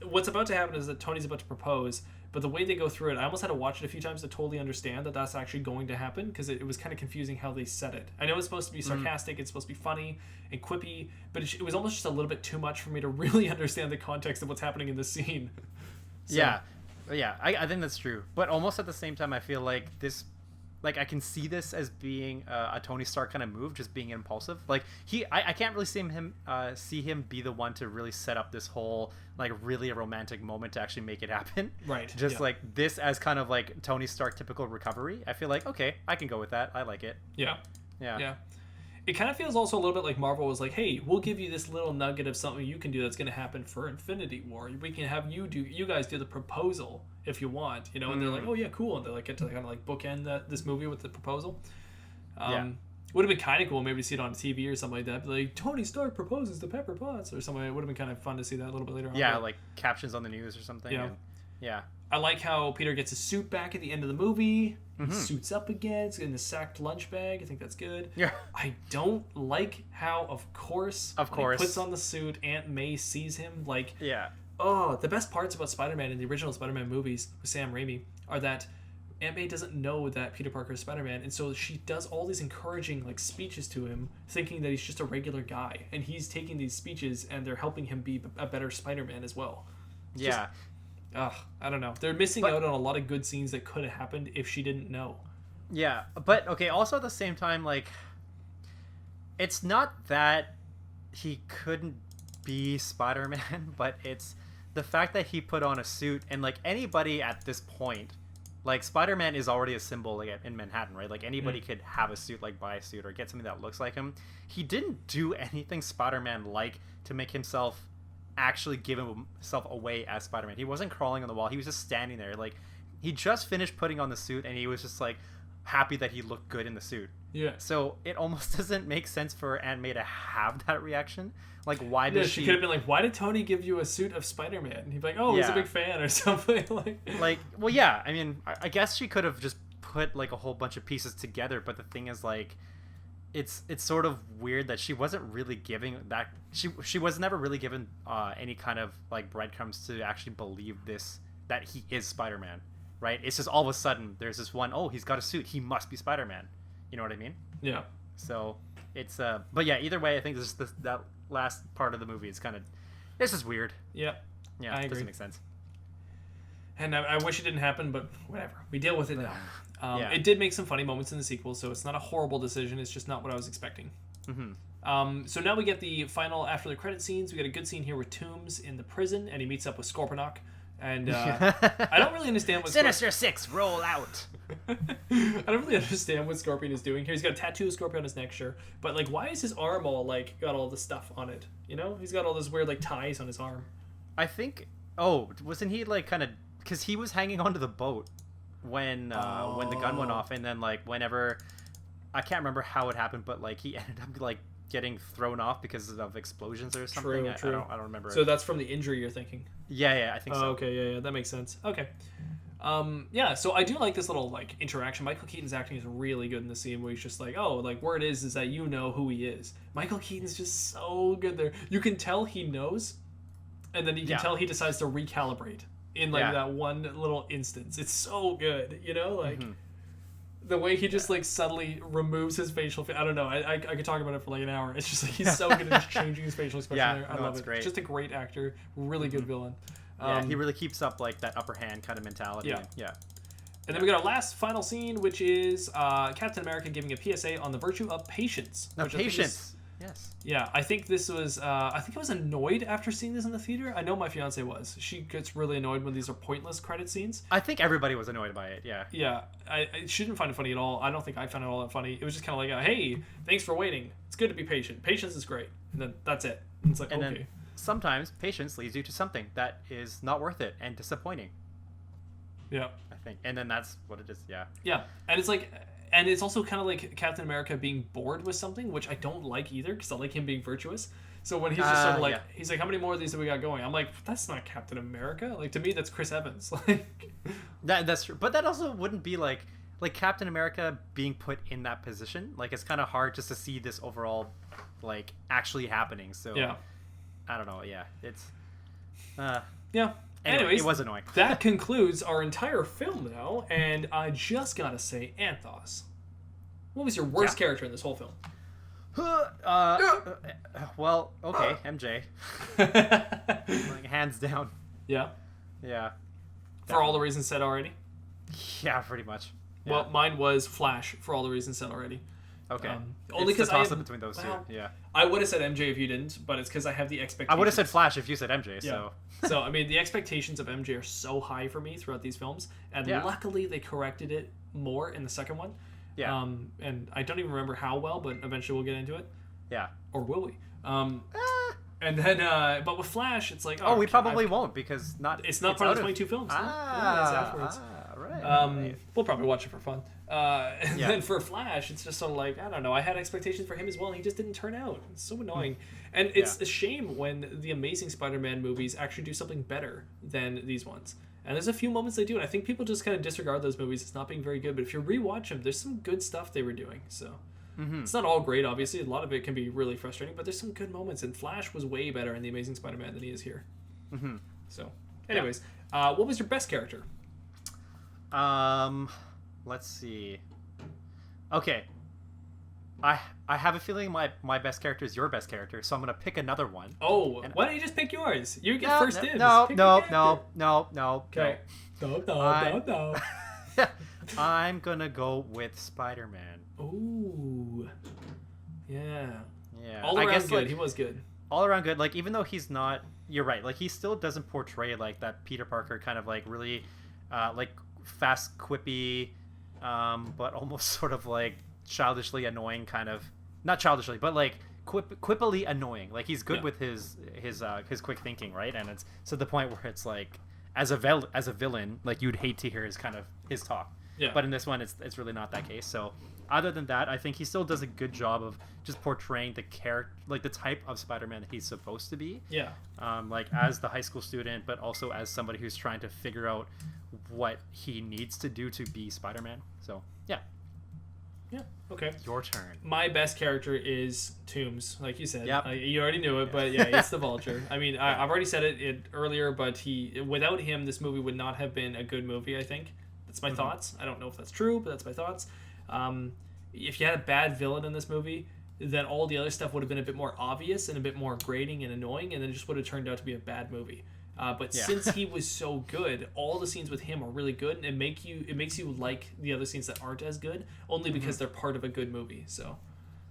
what's about to happen is that Tony's about to propose, but the way they go through it, I almost had to watch it a few times to totally understand that that's actually going to happen, because it was kind of confusing how they said it. I know it's supposed to be sarcastic, it's supposed to be funny and quippy, but it was almost just a little bit too much for me to really understand the context of what's happening in the scene. I think that's true. But almost at the same time, I feel like this, like I can see this as being a Tony Stark kind of move, just being impulsive. Like I can't really see him be the one to really set up this whole like really a romantic moment to actually make it happen. Right. Just like this as kind of like Tony Stark typical recovery. I feel like okay, I can go with that. I like it. Yeah. It kind of feels also a little bit like Marvel was like, hey, we'll give you this little nugget of something you can do that's going to happen for Infinity War. We can have you guys do the proposal if you want, you know. And they're like, oh yeah, cool. And they like get to kind of like bookend this movie with the proposal. Would have been kind of cool maybe to see it on TV or something like that. But like Tony Stark proposes to Pepper Potts or something. It would have been kind of fun to see that a little bit later on. Yeah, like captions on the news or something. Yeah. I like how Peter gets his suit back at the end of the movie. He suits up again. It's in the sacked lunch bag. I think that's good. Yeah. I don't like how, of course, when he puts on the suit, Aunt May sees him. Like, oh, the best parts about Spider-Man in the original Spider-Man movies with Sam Raimi are that Aunt May doesn't know that Peter Parker is Spider-Man, and so she does all these encouraging like speeches to him, thinking that he's just a regular guy, and he's taking these speeches and they're helping him be a better Spider-Man as well. I don't know. They're missing out on a lot of good scenes that could have happened if she didn't know. Yeah, but okay, also at the same time, like, it's not that he couldn't be Spider-Man, but it's the fact that he put on a suit, and, like, anybody at this point, like, Spider-Man is already a symbol, like, in Manhattan, right? Like, anybody could have a suit, like, buy a suit or get something that looks like him. He didn't do anything Spider-Man-like to make himself actually give himself away as Spider-Man. He wasn't crawling on the wall. He was just standing there. Like, he just finished putting on the suit, and he was just, like, happy that he looked good in the suit. Yeah. So it almost doesn't make sense for Aunt May to have that reaction. Like, why does she could have been like, why did Tony give you a suit of Spider-Man? And he'd be like, oh, he's a big fan or something. Well, yeah. I mean, I guess she could have just put, like, a whole bunch of pieces together, but the thing is, like, it's sort of weird that she wasn't really giving that she was never really given any kind of like breadcrumbs to actually believe that he is Spider-Man, right? It's just all of a sudden there's this one, oh, he's got a suit, he must be Spider-Man. You know what I mean? Yeah. So it's but yeah, either way, I think that last part of the movie is kind of, this is weird. Yeah, I agree. It doesn't make sense. And I wish it didn't happen, but whatever. We deal with it now. It did make some funny moments in the sequel, so it's not a horrible decision. It's just not what I was expecting. So now we get the final after the credit scenes. We get a good scene here with Toombs in the prison, and he meets up with Scorponok. And I don't really understand what Sinister Six, roll out. I don't really understand what Scorpion is doing here. He's got a tattoo of Scorpion on his neck, sure, but like, why is his arm all like got all the stuff on it? You know, he's got all those weird like ties on his arm. I think. Oh, wasn't he like kind of? Because he was hanging onto the boat when the gun went off, and then like whenever, I can't remember how it happened, but like he ended up like getting thrown off because of explosions or something. True. I don't remember. So that's from the injury you're thinking. Yeah, I think so. Okay, yeah, that makes sense. Okay. So I do like this little like interaction. Michael Keaton's acting is really good in the scene where he's just like, oh, like word is that you know who he is. Michael Keaton's just so good there. You can tell he knows, and then you can tell he decides to recalibrate in like that one little instance. It's so good, you know, like the way he just like subtly removes his facial. I don't know. I could talk about it for like an hour. It's just like he's so good at just changing his facial expression there. I love it. Great. Just a great actor, really good villain. Yeah, he really keeps up like that upper hand kind of mentality. Yeah. Yeah. And then we got our last final scene, which is Captain America giving a PSA on the virtue of patience. No, which I think patience. Yes. Yeah, I think this was. I think I was annoyed after seeing this in the theater. I know my fiance was. She gets really annoyed when these are pointless credit scenes. I think everybody was annoyed by it. Yeah. Yeah, she didn't find it funny at all. I don't think I found it all that funny. It was just kind of like, hey, thanks for waiting. It's good to be patient. Patience is great. And then that's it. And it's like, And okay. then sometimes patience leads you to something that is not worth it and disappointing. Yeah. I think, and then that's what it is. Yeah. Yeah, and it's like, and it's also kind of like Captain America being bored with something, which I don't like either, because I like him being virtuous. So when he's just sort of like, he's like, how many more of these do we got going? I'm like, that's not Captain America. Like, to me, that's Chris Evans. Like, That's true, but that also wouldn't be like Captain America being put in that position. Like, it's kind of hard just to see this overall, like, actually happening. So yeah. I don't know. Yeah, it's Yeah. anyway, Anyways, it was annoying. that concludes our entire film now, and I just gotta say, Anth0z, what was your worst character in this whole film? Well, okay, MJ. Like, hands down. Yeah. Yeah. For all the reasons said already? Yeah, pretty much. Yeah. Well, mine was Flash, for all the reasons said already. Okay. Only because I between those well, two. Yeah. I would have said MJ if you didn't, but it's because I have the expectations. I would have said Flash if you said MJ. Yeah. So. So I mean, the expectations of MJ are so high for me throughout these films, and luckily they corrected it more in the second one. Yeah. And I don't even remember how well, but eventually we'll get into it. Yeah. Or will we? And then, but with Flash, it's like, we probably won't because it's not part of the 22 films. It's afterwards. Right. We'll probably watch it for fun. And then for Flash, it's just sort of like, I don't know. I had expectations for him as well, and he just didn't turn out. It's so annoying. And it's a shame when the Amazing Spider-Man movies actually do something better than these ones. And there's a few moments they do, and I think people just kind of disregard those movies as not being very good. But if you rewatch them, there's some good stuff they were doing. So it's not all great, obviously. A lot of it can be really frustrating, but there's some good moments. And Flash was way better in the Amazing Spider-Man than he is here. So, anyways, what was your best character? Let's see. Okay. I have a feeling my best character is your best character, so I'm gonna pick another one. Oh, why don't you just pick yours? You get first dibs. No. Okay. No. I'm gonna go with Spider-Man. Ooh. Yeah. Yeah. All around good. Like, he was good. All around good. Like, even though he's not, you're right. Like, he still doesn't portray like that Peter Parker kind of like really, like fast, quippy, but almost sort of like childishly annoying kind of. Not childishly, but like quippily annoying. Like, he's good with his quick thinking, right? And it's to the point where it's like, as a villain, like you'd hate to hear his talk. Yeah. But in this one, it's really not that case. So, other than that, I think he still does a good job of just portraying the character, like the type of Spider-Man that he's supposed to be. Yeah. Like as the high school student, but also as somebody who's trying to figure out what he needs to do to be Spider-Man. So, yeah. Yeah. Okay. Your turn. My best character is Toombs, like you said. Yep. You already knew it, but yeah, it's the Vulture. I mean, I've already said it earlier, but without him, this movie would not have been a good movie, I think. That's my thoughts. I don't know if that's true, but that's my thoughts. If you had a bad villain in this movie, then all the other stuff would have been a bit more obvious and a bit more grating and annoying, and then it just would have turned out to be a bad movie. But since he was so good, all the scenes with him are really good, and it makes you like the other scenes that aren't as good, only because they're part of a good movie. So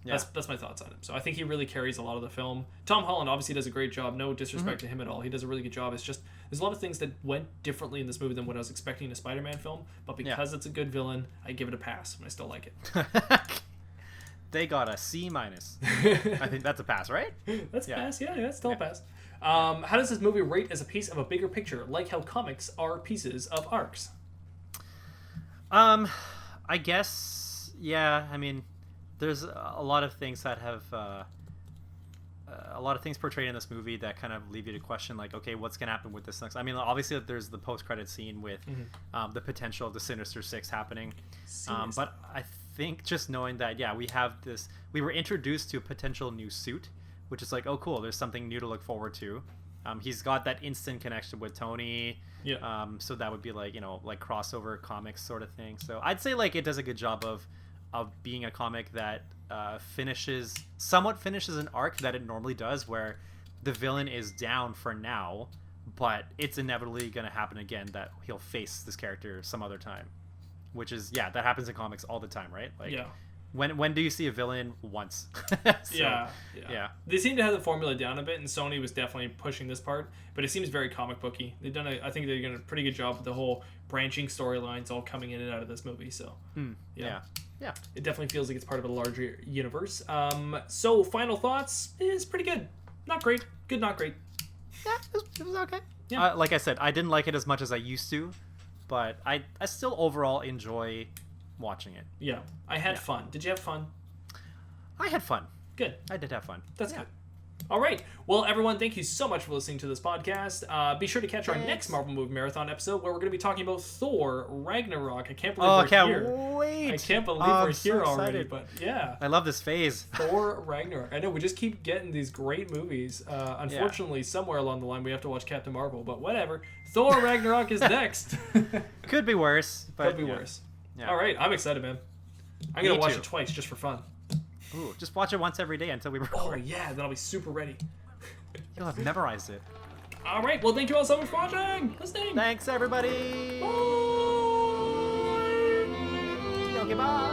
that's my thoughts on him. So I think he really carries a lot of the film. Tom Holland obviously does a great job. No disrespect to him at all. He does a really good job. It's just there's a lot of things that went differently in this movie than what I was expecting in a Spider-Man film. But because it's a good villain, I give it a pass, and I still like it. They got a C-. I think that's a pass, right? That's a pass. Yeah, it's still a pass. How does this movie rate as a piece of a bigger picture, like how comics are pieces of arcs? I guess, yeah. I mean, there's a lot of things that have a lot of things portrayed in this movie that kind of leave you to question, like, okay, what's gonna happen with this next? I mean, obviously there's the post-credit scene with the potential of the Sinister Six happening, but I think just knowing that, we were introduced to a potential new suit, which is like, oh cool, there's something new to look forward to. He's got that instant connection with Tony, so that would be like, like crossover comics sort of thing. So I'd say like it does a good job of being a comic that somewhat finishes an arc that it normally does, where the villain is down for now, but it's inevitably going to happen again that he'll face this character some other time, which is that happens in comics all the time, right? Like, when do you see a villain once? Yeah. They seem to have the formula down a bit, and Sony was definitely pushing this part, but it seems very comic booky. I think they're doing a pretty good job with the whole branching storylines all coming in and out of this movie. So yeah, it definitely feels like it's part of a larger universe. So final thoughts is pretty good, not great, good, not great. Yeah, it was okay. Yeah. Like I said, I didn't like it as much as I used to, but I still overall enjoy watching it. Yeah, I had fun. Did you have fun? I had fun. Good. I did have fun. That's good. All right. Well, everyone, thank you so much for listening to this podcast. Be sure to catch our next Marvel Movie Marathon episode where we're going to be talking about Thor Ragnarok. I can't believe we're here. Wait. I can't believe we're here already, excited. but yeah. I love this phase. Thor Ragnarok. I know, we just keep getting these great movies. Unfortunately, somewhere along the line, we have to watch Captain Marvel, but whatever. Thor Ragnarok is next. Could be worse. But Could be worse. Yeah. All right. I'm excited, man. I'm going to watch too. it twice just for fun. Ooh, just watch it once every day until we record. Oh, yeah. Then I'll be super ready. You'll have memorized it. All right. Well, thank you all so much for watching. Listening. Thanks, everybody. Bye. Okay, bye.